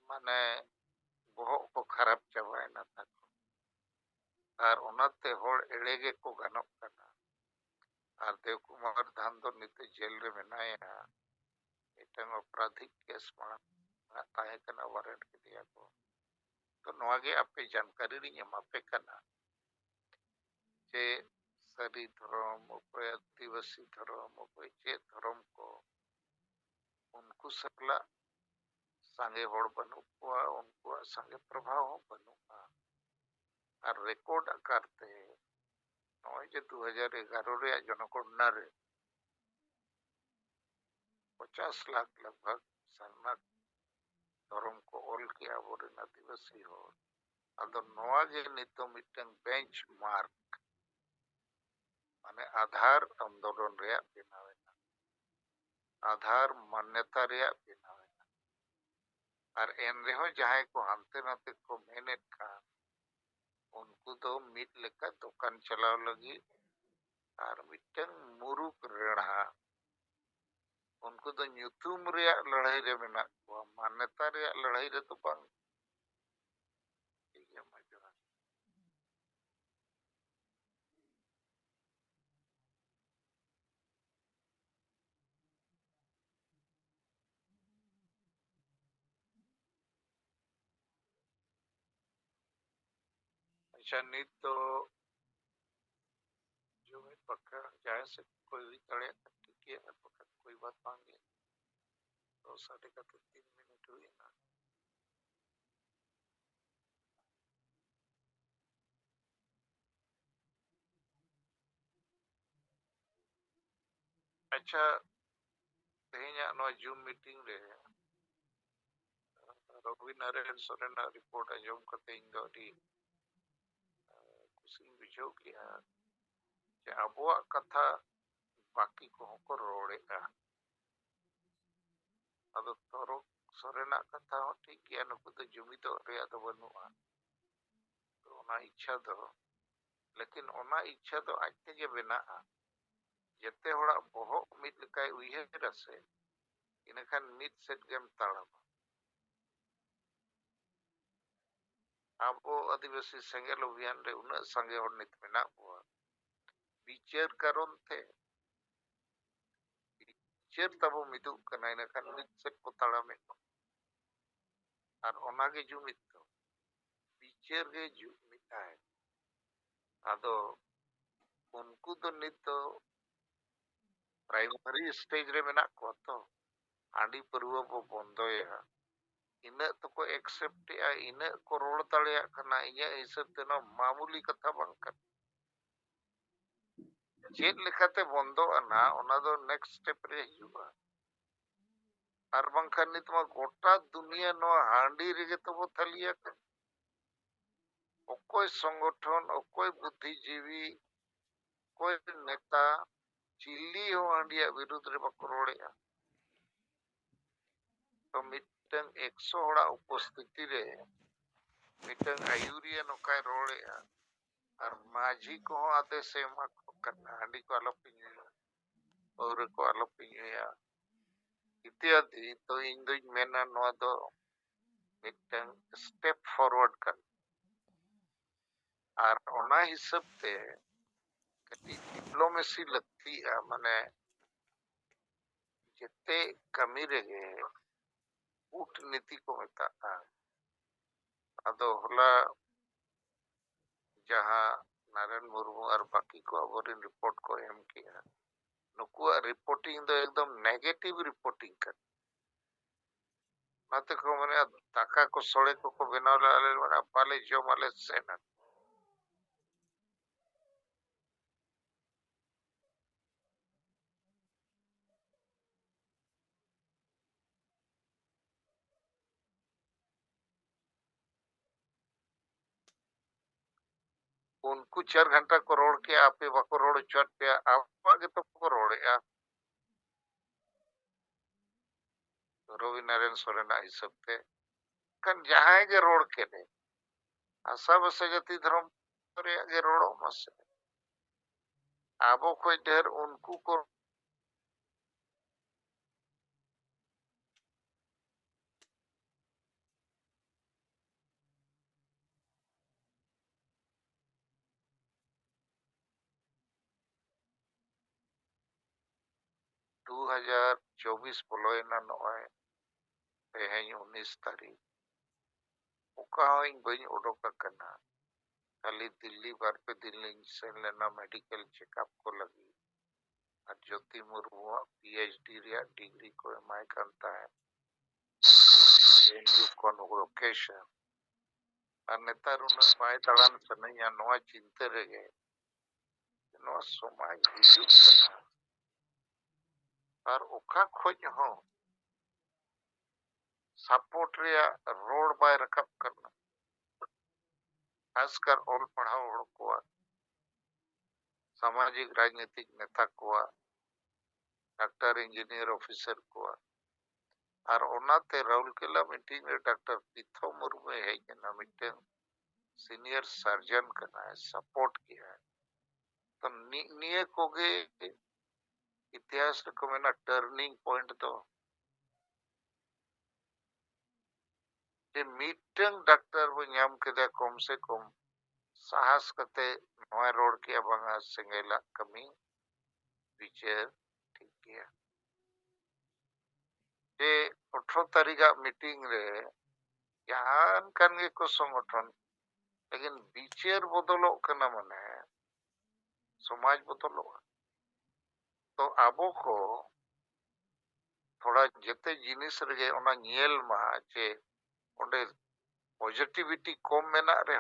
माने बहुत को खराब चाबाय ना था और उनाते होड़ एड़ेगे को गनोक कना और देव कुमार धान दो नित जेल रे मेनाया इतंग अपराधिक केस माना ताहे कना वारंट के दिया को तो नवागे आपे जानकारी री मापे कना जे सरी धर्म कोई आदिवासी धर्म कोई चे धर्म को उनको सकला संगे होड़ बनु को उनको संगे प्रभाव बनु और रिकॉर्ड करते नॉय जे 2011 रे जनगणना रे 50 लाख लगभग सरना धर्म को ऑल किया आबोरेन आदिवासी हर आदो नोआ गे नितो मिटन बेंचमार्क माने आधार आंदोलन रे बेनावेना आधार मान्यता रे बेनावेना और एन रेहो जहां को हांते नाते को मेहनत का उनको तो मिट लेका दुकान चलाव लगी और मिटन मुरुक रेढ़ा उनको तो ᱧᱩᱛᱩᱢ ᱨᱮᱭᱟᱜ लड़ाई रे मेना को मान्यता ᱨᱮᱭᱟᱜ लड़ाई रे तो बांग ठीक है मजा अच्छा नित तो जो है पक्का जाए से कोई भी तड़े ठीक है पक्का कोई बात मांगे तो 3.5 मिनट हुई ना अच्छा तेहenya नो जूम मीटिंग रे रवि नारायण सोरेन रिपोर्ट अंजम करते इन दो दी कुछ बुझो किया कि अबुआ कथा बाकी को को रोड़ेगा अब तोरो सोरेना कथा हो ठीक किया नुकु तो जुमी तो रे तो बनुआ तो ओना इच्छा दो लेकिन ओना इच्छा तो आज तेगे बेनाआ जते होड़ा बोहो मिट लकाय उइहेर से इनखान मिट सेट गेम ताड़म आबो आदिवासी सेंगेल अभियान रे उना संगे होड़ नित मेना बुआ विचार करोन थे विचार तबो मिदु कना इनखान मिट सेट को ताड़म और ओना गे जुमित तो विचार गे जुमित है आदो उनको तो नित तो प्राइमरी स्टेज रे मेना को तो आंडी परुवा बो बंदोया इना तो को एक्सेप्ट या इना को रोड तड़िया कना इया हिसाब ते ना मामूली कथा बंकर चेक लेखाते बंदो अना ओना दो नेक्स्ट स्टेप रे हिजुआ और बंकर नित मा गोटा दुनिया नो हांडी रे तो बो थलिया ओकोय संगठन ओकोय बुद्धिजीवी कोई नेता चिल्ली हो हांडिया विरुद्ध रे बको रोड़ेया तो मिटन 100 होड़ा उपस्थिति रे मिटन आयुरिया नोकाय रोड़ेया और माझी को आते से मा करना हांडी को आलो पिñuया और को आलो पिñuया इत्यादि तो इन दो मेना नोआ दो मिटन स्टेप फॉरवर्ड कर और ओना हिसाब ते कति डिप्लोमेसी लगती है माने जिते कमी रहे कूटनीति को मेता अदो होला जहां नारायण मुर्मू और बाकी को अबोरिन रिपोर्ट को एम किया नुकुआ रिपोर्टिंग दो एकदम नेगेटिव रिपोर्टिंग कर नाते को मने ताका को सोड़े को बनाव लाले मने पाले जो माले सेना उनको 4 घंटा को रोड के आपे बको रोड चट पे आप आगे तो को रोड या रवि नारायण सोरेन हिसाब ते कन जहां के रोड के ने आशा बसे जति धर्म रे आगे रोड मसे आबो कोई ढेर उनको को 2024 बोलोयना नॉय तेहें 19 तारीख ओका इन बई ओडोका करना खाली दिल्ली बार पे दिल्ली सेन लेना मेडिकल चेकअप को लगी और ज्योति मुर्मू पीएचडी रिया डिग्री को एमआई करता है एनयू कॉन्वोकेशन और नेतार उन्हें पाए तड़ान सनैया नोआ चिंते रहे नोआ समाज हिजुक करना और ओका खोज हो सपोर्ट रेया रोड बाय रकब करना खासकर ऑल पढ़ाओ हड़ को सामाजिक राजनीतिक नेता को डॉक्टर इंजीनियर ऑफिसर को और ओनाते राउरकेला मीटिंग रे डॉक्टर पीथो मुर्मू हेजना मिटे सीनियर सर्जन करना है सपोर्ट किया है तो निये कोगे इतिहास को मेना टर्निंग पॉइंट तो जे मीटिंग डॉक्टर वो नाम केदा कम से कम साहस कते नवा रोड किया बांगा सेंगेला कमी विचार ठीक किया जे 18 तारीख मीटिंग रे यहाँ करने को संगठन लेकिन विचार बदलो करना मने समाज बदलो तो आबो को थोड़ा जते जिनिस रे ओना नियल मा जे ओंडे पॉजिटिविटी कम मेना रे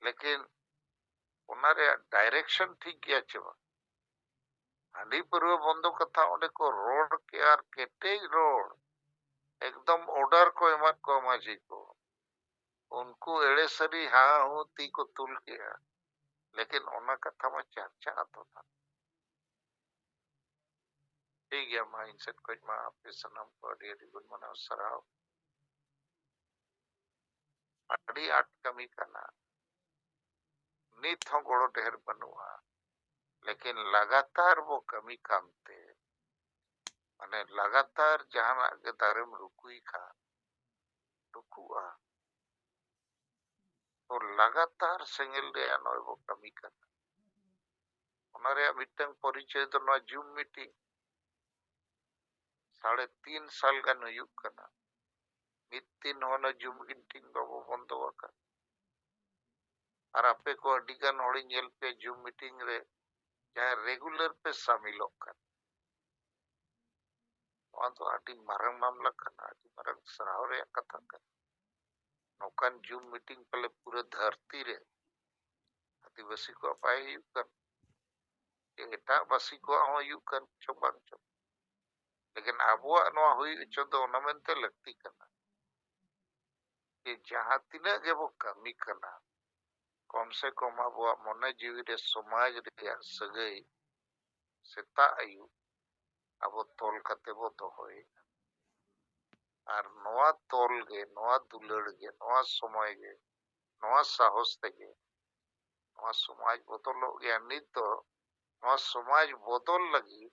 लेकिन ओना रे डायरेक्शन ठीक गया छबा हांडी पूर्व बंदो कथा ओंडे को रोड के आर केटेज रोड एकदम ऑर्डर को एमत को माजी को उनको एड़े सरी हाँ हूँ ती को तुल किया लेकिन ओना कथा में चर्चा आतो था ठीक है माइंडसेट को मा आपके सनम को अड़ी गुण मना सराव अड़ी आट कमी करना नित हो गोड़ो ढेर बनुआ लेकिन लगातार वो कमी कामते माने लगातार जहां के दारेम रुकुई खा रुकुआ तो लगातार सेंगल रे नय वो कमी करना ओनारे मिटन परिचय तो न जूम मीटिंग 3.5 साल का नयुक करना मितिन होना जूम मीटिंग बाबू बंदो का और आपे को अडिगन होड़ी नेल पे जूम मीटिंग रे जहां रेगुलर पे शामिल होकर वहां तो आटी मारंग मामला करना आटी मारंग सराव रे कथा कर नौकान जूम मीटिंग पहले पूरे धरती रे आदिवासी को अपाय युकर एटा बसी को हो युकर चोबांग चो लेकिन आबुआ नवा हुई चो दो नमेंते लगती करना कि जहां तिना के वो कमी करना कम से कम आबुआ मने जीवी रे समाज रे सगई सेता आयु अब तोल कते वो तो होए और नवा तोल गे नवा दुलड़ गे नवा समय गे नवा साहस तेगे नवा समाज बदलो गया नित तो नवा समाज बदल लगी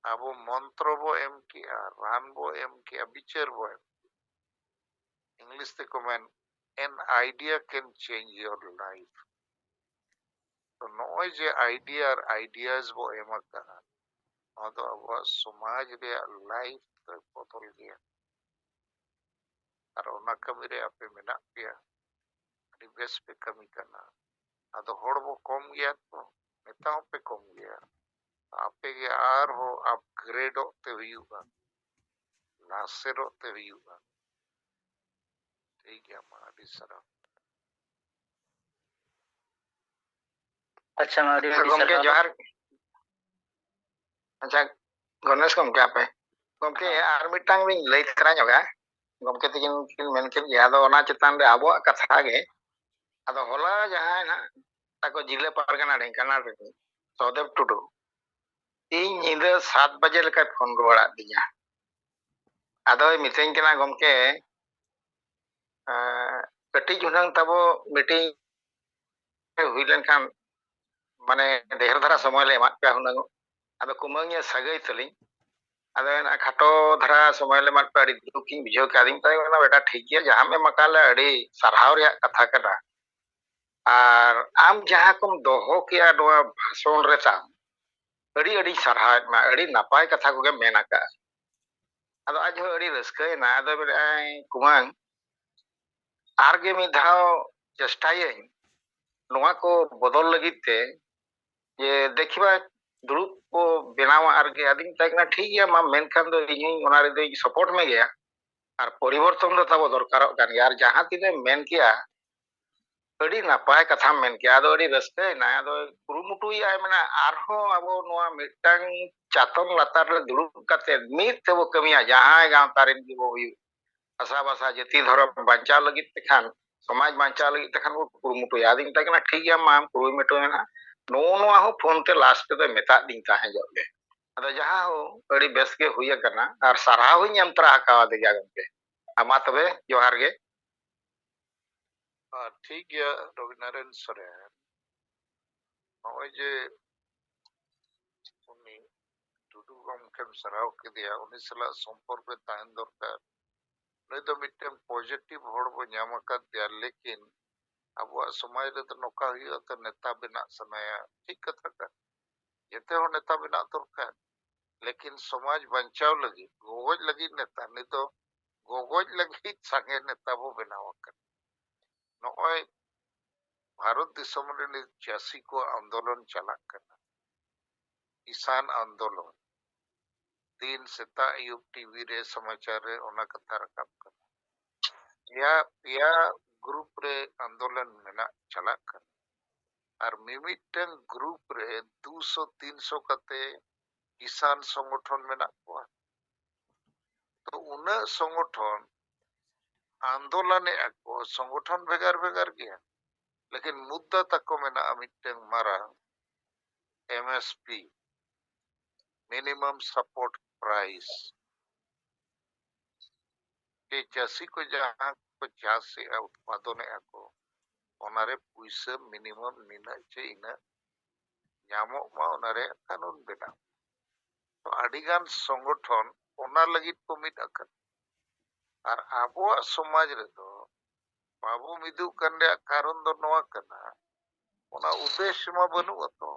अब मंत्र बो एम किया रान बो एम किया विचार बो एम इंग्लिश ते कमेन an idea can change your life तो नॉय जे आइडिया और आइडियाज बो एम का तो अब समाज रे लाइफ तो बदल गया और ओना कमी रे आपे मेना पिया अभी बेस पे कमी करना अदो होड़ बो कम गया तो नेताओं पे कम गया आपे के आर हो अपग्रेड होते हुआ लासेर होते हुआ ठीक है हमारी सरा अच्छा मारी गमके जोहार अच्छा गणेश गमके आपे गमके आर मिटांग बिन लई करा जोगा गमके तिकिन किन मेनकिन या दो ओना चितान रे आबो कथा गे अदो होला जहां ना ताको जिले पारगना ढेंकाना रे सौदेव टुडू इन निंदा 7 बजे लेका फोन रुवाड़ा दिया अदो मितें केना गमके कटी जुनंग तबो मीटिंग हुई लेनखान माने ढेर धरा समय ले एमा पे हुनंग अदो कुमंगिया सगई तली अदो ना खाटो धरा समय ले मात पे अड़ी दुखिंग बिजो कादिंग ताई ना बेटा ठीक है जहां में मकाले अड़ी सरहाव रे कथा कदा और आम जहां कुम दोहो किया दोआ भाषण रे ता अड़ी अड़ी सरहाव मा अड़ी नापाय कथा को गे मेना का अदो आज हो अड़ी रस्कय ना अदो बेटाई कुमंग आरगे मी धाव चेष्टाये नोआ को बदल लगिते ये देखिबा दुरुप को बेनावा आरगे आदिन ताकना ठीक है मा मेनखान दो इही ओना रे दो सपोर्ट में गया और परिवर्तन दो तब दरकार कान यार जहां तिने मेन किया ᱟᱹᱰᱤ ᱱᱟᱯᱟᱭ ᱠᱟᱛᱷᱟᱢ ᱢᱮᱱ ᱠᱮᱜᱼᱟ ᱟᱫᱚ ᱟᱹᱰᱤ ᱨᱟᱹᱥᱠᱟᱹᱭᱮᱱᱟ ᱟᱫᱚ ᱠᱩᱨᱩᱢᱩᱴᱩᱭᱮᱜᱼᱟᱭ ᱢᱟᱱᱮ ᱟᱨᱦᱚᱸ ᱟᱵᱚ ᱱᱚᱣᱟ ᱢᱤᱫᱴᱟᱝ ᱪᱟᱛᱚᱢ ᱞᱟᱛᱟᱨ ᱨᱮ ᱫᱩᱲᱩᱵ ᱠᱟᱛᱮ ᱢᱤᱫ ᱛᱮᱵᱚ ᱠᱟᱹᱢᱤᱭᱟ ᱡᱟᱦᱟᱸᱭ ᱜᱟᱶᱛᱟ ᱨᱮᱱ ᱜᱮᱵᱚ ᱦᱩᱭᱩᱜ ᱵᱷᱟᱥᱟ ᱡᱟᱹᱛᱤ ᱫᱷᱚᱨᱚᱢ ᱵᱟᱧᱪᱟᱣ ᱞᱟᱹᱜᱤᱫ ᱛᱮᱠᱷᱟन ᱥᱚᱢᱟᱡᱽ ᱵᱟᱧᱪᱟᱣ ᱞᱟᱹᱜᱤᱫ ᱛᱮᱠᱷᱟᱱ ᱵᱚ ᱠᱩᱨᱩᱢᱩᱴᱩᱭᱟ ᱟᱫᱚᱧ ᱢᱮᱛᱟᱭ ᱠᱟᱱᱟ ᱴᱷᱤक ᱜᱮᱭᱟ ᱢᱟ ᱟᱢ ᱠᱩᱨᱩᱢᱩᱴᱩᱭ ᱢᱮ ᱱᱟᱜ ᱱᱚᱣᱟ ᱦᱚᱸ ᱯᱷᱳᱱ ᱛᱮ ᱞᱟᱥᱴ ᱛᱮᱫᱚ ᱢᱮᱛᱟᱫ ᱫᱤᱧ ᱛᱟᱦᱮᱸ ᱡᱚᱜ ᱜᱮ ᱟᱫᱚ ᱡᱟᱦᱟᱸ ᱦᱚᱸ ᱟᱹᱰᱤ ᱵᱮᱥ ᱜᱮ ᱦᱩᱭ ᱟᱠᱟᱱᱟ ᱟᱨ ᱥᱟᱨᱦᱟᱣ ᱦᱚᱧ ᱮᱢ ᱛᱚᱨᱟ ᱟᱠᱟᱣᱟᱫᱮ ᱜᱮᱭᱟ ᱜᱚᱢᱠᱮ ᱢᱟ ᱛᱚᱵᱮ ᱡᱚᱦᱟᱨ ᱜᱮ ᱴᱷᱤक ᱜᱮᱭᱟ রবীন্দ্রনারায়ণ সরেন নয় যে উনি টুডু গমকেম সারাও কেদিয়া উনি সালা সম্পর্কে তাহেন দরকার ᱱᱩᱭ ᱫᱚ ᱢᱤᱫᱴᱮᱱ ᱯᱚᱡᱤᱴᱤᱵ ᱦᱚᱲ ᱵᱚ ᱧᱟᱢ ᱟᱠᱟᱫᱮᱭᱟ ᱞᱮᱠᱤᱱ ᱟᱵᱚᱣᱟᱜ ᱥᱚᱢᱟᱡᱽ ᱨᱮᱫᱚ ᱱᱚᱝᱠᱟ ᱦᱩᱭᱩᱜᱼᱟ ᱛᱚ ᱱᱮᱛᱟ ᱵᱮᱱᱟᱜ ᱥᱟᱱᱟᱭᱟ ᱴᱷᱤᱠ ᱠᱟᱛᱷᱟ ᱠᱟᱱ ᱡᱮᱛᱮ ᱦᱚᱲ ᱱᱮᱛᱟ ᱵᱮᱱᱟᱜ ᱫᱚᱨᱠᱟর ᱞᱮᱠᱤᱱ ᱥᱚᱢᱟᱡᱽ ᱵᱟᱧᱪᱟᱣ ᱞᱟᱹᱜᱤᱫ ᱜᱚᱜᱚᱡ ᱞᱟᱹᱜᱤᱫ ᱱᱮᱛᱟ ᱱᱤᱛ ᱫᱚ ᱜᱚᱜᱚᱡ ᱞᱟᱹᱜᱤᱫ ᱥᱟᱸᱜᱮ ᱱᱮᱛᱟ ᱵᱚ ᱵᱮᱱᱟᱣ ᱟᱠᱟᱱᱟ ᱱᱚᱜᱼᱚᱭ ᱵᱷᱟᱨᱚᱛ ᱫᱤᱥᱚᱢ ᱨᱮ ᱱᱤᱛ ᱪᱟᱹᱥᱤ ᱠᱚ ᱟᱱᱫᱳᱞᱚᱱ ᱪᱟᱞᱟᱜ ᱠᱟᱱᱟ किसान आंदोलन दिन सेता अयुब टीवी रे समाचार रे ओना कथा रकाब कना पेया ग्रुप रे आंदोलन मेना चलाक कना और मिमिटन ग्रुप रे 200-300 कते किसान संगठन मेना कोआ तो उना संगठन आंदोलन को संगठन भेगार भेगार गया लेकिन मुद्दा तक मेना मिटन मारा एमएसपी मिनिमम सपोर्ट प्राइस के चासी को जहाँ को चाष से उत्पादन को ओनारे पुइसा मिनिमम निना चे इना ᱧᱟᱢᱚᱜ मा ओनारे कानून बेना तो आदिगान संगठन ओना लगित को मिद अकन और आबोआ समाज रे दो बाबू मिदु कन रे कारण दो नोआ कना ओना उद्देश्य मा बनुआ तो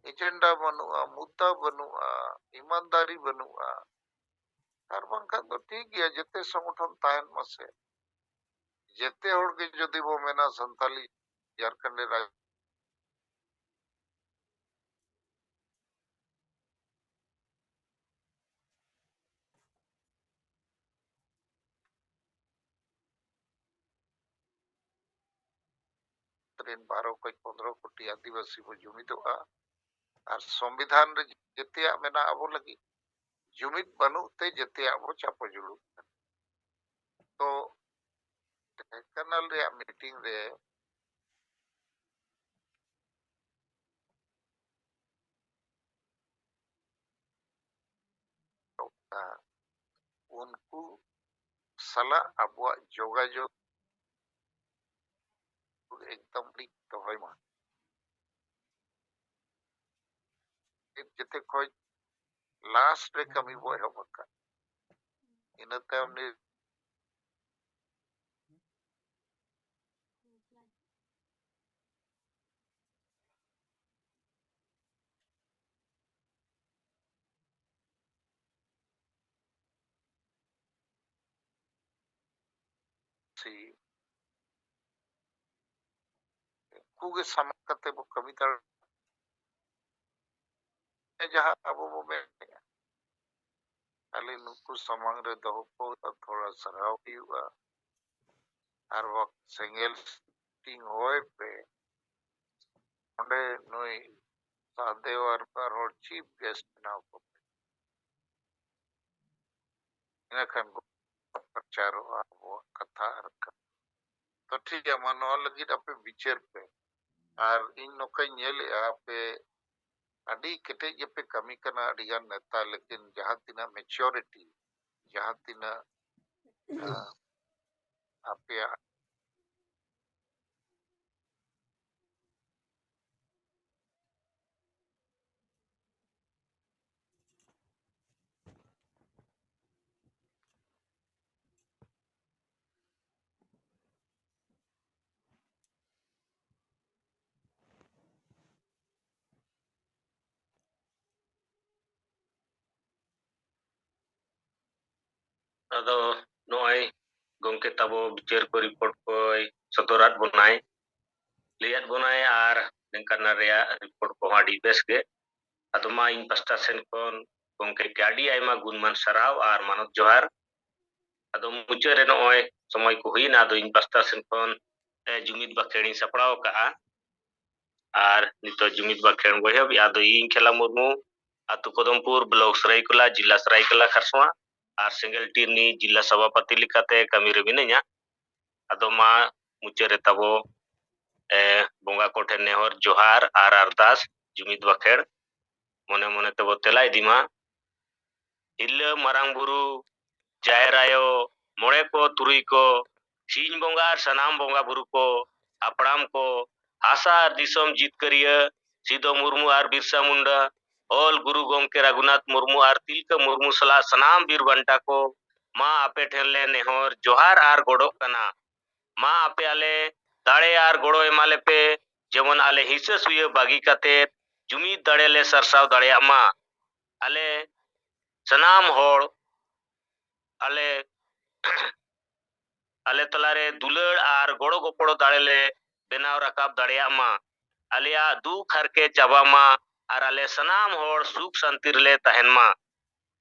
एजेंडा बनुआ मुद्दा बनुआ ईमानदारी बनुआ और बंका तो ठीक गया जते संगठन तायन मसे जते होड़ के जदि वो मेना संताली झारखंड राज ट्रेन 12-15 कोटी आदिवासी को जुमिदोआ और संविधान रे जतिया मेना अबो लगी जुमिद बनुते जतिया अबो चापो जुड़ू तो ढेंकानाल रे मीटिंग रे उनको सला अबो जोगाजोग एकदम ठीक तो होय मा जते कोई लास्ट रे कमी बो हबका इनते हमने सी कुगे समकते बो कमी कर जहां अबो बो में खाली नुकु समांग रे दो को थोड़ा सराव हुआ और वक्त सिंगल टिंग होए पे ओंडे नुई सादेव और चीफ गेस्ट ना को ina kan प्रचार वो कथा तो ठीक है मानो लगी अपे विचार पे और इन नोका नेले पे अडी केटे जे पे कमी कना अडिगान नेता लेकिन जहां तिना मैच्योरिटी जहां तिना आपे ᱟᱫᱚ ᱱᱚᱜᱼᱚᱭ ᱜᱚᱢᱠᱮ ᱛᱟᱵᱚ ᱵᱤᱪᱟᱹᱨ ᱠᱚ ᱨᱤᱯᱳर्ट ᱠᱚᱭ ᱥᱚᱫᱚᱨᱟᱫ ᱵᱚᱱᱟᱭ ᱞᱟᱹᱭᱟᱫ ᱵᱚᱱᱟᱭ ᱟᱨ ᱱᱚᱝᱠᱟᱱ ᱨᱮᱭᱟᱜ ᱨᱤᱯᱳर्ट ᱠᱚᱦᱚᱸ ᱟᱹᱰᱤ ᱵᱮᱥ ᱜᱮ ᱟᱫᱚ ᱢᱟ ᱤᱧ ᱯᱟᱥᱴᱟ ᱥᱮᱱ ᱠᱷᱚᱱ ᱜᱚᱢᱠᱮ के ᱟᱹᱰᱤ ᱟᱭᱢᱟ ᱜᱩᱱᱢᱟᱱ ᱥᱟᱨᱦᱟᱣ ᱟᱨ ᱢᱟᱱᱚᱛ ᱡᱚᱦᱟᱨ ᱟᱫᱚ ᱢᱩᱪᱟᱹᱫ ᱨᱮ ᱱᱚᱜᱼᱚᱭ ᱥᱚᱢᱚᱭ ᱠᱚ ᱦᱩᱭᱱᱟ ᱟᱫᱚ ᱤᱧ ᱯᱟᱥᱴᱟ ᱥᱮᱱ ᱠᱷᱚᱱ ᱡᱩᱢᱤᱫ ᱵᱟᱠᱷᱮᱲᱤᱧ ᱥᱟᱯᱲᱟᱣ ᱠᱟᱜᱼᱟ ᱟᱨ ᱱᱤᱛᱚᱜ ᱡᱩᱢᱤᱫ ᱵᱟᱠᱷᱮᱲ ᱵᱚᱭᱦᱟ ᱟᱫᱚ ᱤᱧ ᱠᱷᱮᱞᱟ ᱢᱩᱨᱢᱩ ᱟᱛᱩ ᱠᱚᱫᱚᱢᱯᱩर ᱵᱞᱚᱠ ᱥᱟᱹᱨᱟᱹᱭᱠᱮᱞᱟ ᱡᱤᱞᱟ ᱥᱟᱹᱨᱟᱹᱭᱠᱮᱞᱟ ᱠᱷᱟᱨᱥᱚᱣᱟ ᱟᱨ ᱥᱮᱸᱜᱮᱞ ᱴᱤᱨᱱᱤ ᱡᱤᱞᱟ ᱥᱚভাᱯᱚᱛᱤ ᱞᱮᱠᱟᱛᱮ ᱠᱟᱹᱢᱤ ᱨᱮ ᱢᱤᱱᱟᱹᱧᱟ ᱟᱫᱚ ᱢᱟ ᱢᱩᱪᱟᱹᱫ ᱨᱮ ᱛᱟᱵᱚ ᱵᱚᱸᱜᱟ ᱠᱚᱴᱷᱮᱱ ᱱᱮᱦᱚᱨ ᱡᱚᱦᱟᱨ ᱟᱨ ᱟᱨᱫᱟᱥ ᱡᱩᱢᱤᱫ ᱵᱟᱠᱷᱮᱲ ᱢᱚᱱᱮ ᱢᱚᱱᱮ ᱛᱮᱵᱚ ᱛᱮᱞᱟ ᱤᱫᱤ ᱢᱟ ᱦᱤᱨᱞᱟᱹ ᱢᱟᱨᱟᱝ ᱵᱩᱨᱩ ᱡᱟᱦᱮᱨ ᱟᱭᱳ ᱢᱚᱬᱮ ᱠᱚ ᱛᱩᱨᱩᱭ ko ᱥᱤᱧ ᱵᱚᱸᱜᱟ ᱟᱨ ᱥᱟᱱᱟᱢ ᱵᱚᱸᱜᱟ ᱵᱩᱨᱩ ko ᱦᱟᱯᱲᱟᱢ ko ᱦᱟᱥᱟ ᱟᱨ ᱫᱤᱥᱚᱢ ᱡᱤᱛᱠᱟᱹᱨᱤᱭᱟᱹ ᱥᱤᱫᱚ ᱢᱩᱨᱢᱩ ᱟᱨ ᱵᱤᱨᱥᱟ ᱢᱩᱱᱰᱟ ᱚᱞ ᱜᱩᱨᱩ ᱜᱚᱢᱠᱮ ᱨᱟᱜᱷᱩᱱᱟथ ᱢᱩᱨᱢᱩ ᱟᱨ ᱛᱤᱞᱠᱟᱹ ᱢᱩᱨᱢᱩ ᱥᱟᱞᱟᱜ ᱥᱟᱱᱟᱢ ᱵᱤᱨ ᱵᱟᱱᱴᱟ ko ᱢᱟ ᱟᱯᱮ ᱴᱷᱮᱱ ᱞᱮ ᱱᱮᱦᱚᱨ ᱡᱚᱦᱟᱨ ᱟᱨ ᱜᱚᱰᱚᱜ ᱠᱟᱱᱟ ᱢᱟ ᱟᱯᱮ ᱟᱞᱮ ᱫᱟᱲᱮ ᱟᱨ ᱜᱚᱲᱚ ᱮᱢᱟᱞᱮ ᱯᱮ ᱡᱮᱢᱚᱱ ᱟᱞᱮ ᱦᱤᱥᱟᱹ ᱥᱩᱭᱟᱹ ᱵᱟᱹᱜᱤ ᱠᱟᱛᱮ ᱡᱩᱢᱤᱫ ᱫᱟᱲᱮ ᱞᱮ ᱥᱟᱨᱥᱟᱣ ᱫᱟᱲᱮᱭᱟᱜ ᱢᱟ ᱟᱞᱮ ᱥᱟᱱᱟᱢ ᱦᱚᱲ ᱟᱞᱮ ᱟᱞᱮ ᱛᱟᱞᱟᱨᱮ ᱫᱩᱞᱟᱹᱲ ᱟᱨ ᱜᱚᱲᱚ ᱜᱚᱯᱚᱲᱚ ᱫᱟᱲᱮ ᱞᱮ ᱵᱮᱱᱟᱣ ᱨᱟᱠᱟᱵ ᱫᱟᱲᱮᱭᱟᱜ ᱢᱟ ᱟᱞᱮᱭᱟᱜ ᱫᱩᱠ ᱦᱟᱨᱠᱮᱛ ᱪᱟᱵᱟ ᱢᱟ ᱟᱨ ᱟᱞᱮ ᱥᱟᱱᱟᱢ ᱦᱚᱲ ᱥᱩᱠ ᱥᱟᱱᱛᱤ ᱨᱮᱞᱮ ᱛᱟᱦᱮᱱ ᱢᱟ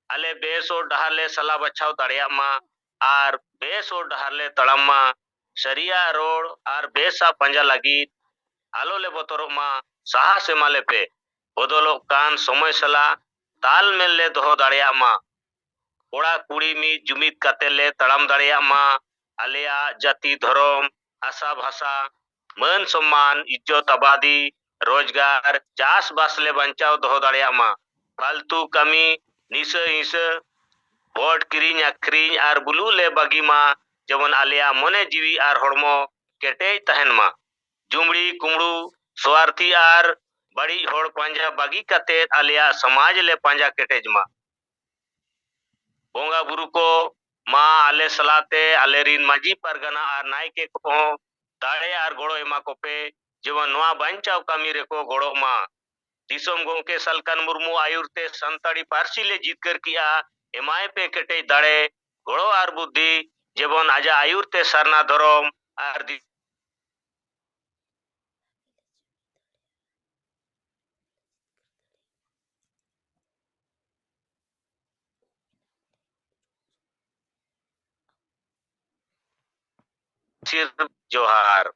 ᱟᱞᱮ ᱵᱮᱥᱚᱨ ᱰᱟᱦᱟᱨ ᱞᱮ ᱥᱟᱞᱟ ᱵᱟᱪᱷᱟᱣ ᱫᱟᱲᱮᱭᱟᱜ ᱢᱟ ᱟᱨ ᱵᱮᱥᱚᱨ ᱰᱟᱦᱟᱨ ᱞᱮ ᱛᱟᱲᱟᱢ ᱢᱟ ᱥᱟᱹᱨᱤᱭᱟᱜ ᱨᱚᱲ ᱟᱨ ᱵᱮᱥᱟᱜ ᱯᱟᱸᱡᱟ ᱞᱟᱹᱜᱤᱫ ᱟᱞᱚ ᱞᱮ ᱵᱚᱛᱚᱨᱚᱜ ᱢᱟ ᱥᱟᱦᱟᱥ ᱮᱢᱟᱞᱮ ᱯᱮ ᱵᱚᱫᱚᱞᱚᱜ ᱠᱟᱱ ᱥᱚᱢᱚᱭ ᱥᱟᱞᱟᱜ ᱛᱟᱞᱢᱮᱞ ᱞᱮ ᱫᱚᱦᱚ ᱫᱟᱲᱮᱭᱟᱜ ᱢᱟ ᱠᱚᱲᱟ ᱠᱩᱲᱤ ᱢᱤᱫ ᱡᱩᱢᱤᱫ ᱠᱟᱛᱮ ᱞᱮ ᱛᱟᱲᱟᱢ ᱫᱟᱲᱮᱭᱟᱜ ᱢᱟ ᱟᱞᱮᱭᱟᱜ ᱡᱟᱹᱛᱤ ᱫᱷᱚᱨᱚᱢ ᱦᱟᱥᱟ ᱵᱷᱟᱥᱟ ᱢᱟᱹᱱ ᱥᱚᱢᱢᱟᱱ ᱤজ্জত আবাদি রোজগার চাষবাস লে বাঁচাও দহ দাঁড়িয়াᱜ মা ফালতু কামি নিশা হিংসা ভোট কিরিᱧ আᱠᱷᱨᱤᱧ আর বুলু লে বাগি মা যেমন আলেয়া মনে জিবি আর হড়মো কেটেজ তাহেন মা জুমড়ি কুমড়ু সোয়ার্থী আর বাড়ি হড় পাঞ্জা বাগি কাতে আলেয়া সমাজ লে পাঞ্জা কেটেজ মা बोंगा बुरु को मा आले सलाते आले रिन माजी परगना आर नायके को दाड़े आर गोड़ो एमा को पे जेवन नोआ बांचाव कामी रे को गोड़ो मा दिसोम गोंके सलकन मुर्मू आयुरते संताड़ी पारसी ले जीतकर किया एमाए पे केटे दाड़े गोड़ो आर बुद्धि जेवन आजा आयुरते सरना धरम आर जोहार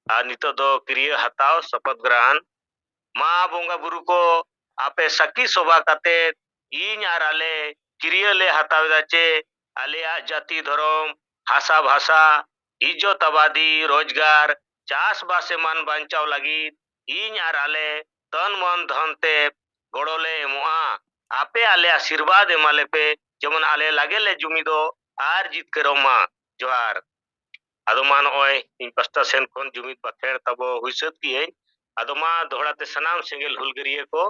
आ नितो दो क्रिया हताओ शपथ ग्रहण मा बोंगा बुरु को आपे सकी शोभा काते इन आर आले क्रिया ले हतावेदा चे आलेया जाति धर्म हासा भाषा इज्जत आबादी रोजगार चास बासे मन बांचाव लगी इन आर आले तन मन धन ते गोड़ोले एमोआ आपे आले आशीर्वाद एमाले पे जेमन आले लागे ले जुमिदो आर जीत करो मा जोहार आदो मा नॉय इन पस्ता सेन खन जुमिद बाखेड़ तबो हुइसत की आदो मा दोहड़ाते सनाम सेंगेल हुलगरिये को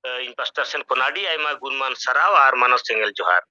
इन पस्ता सेन खन आडी आयमा गुणमान सराव आर मानव सेंगेल जोहार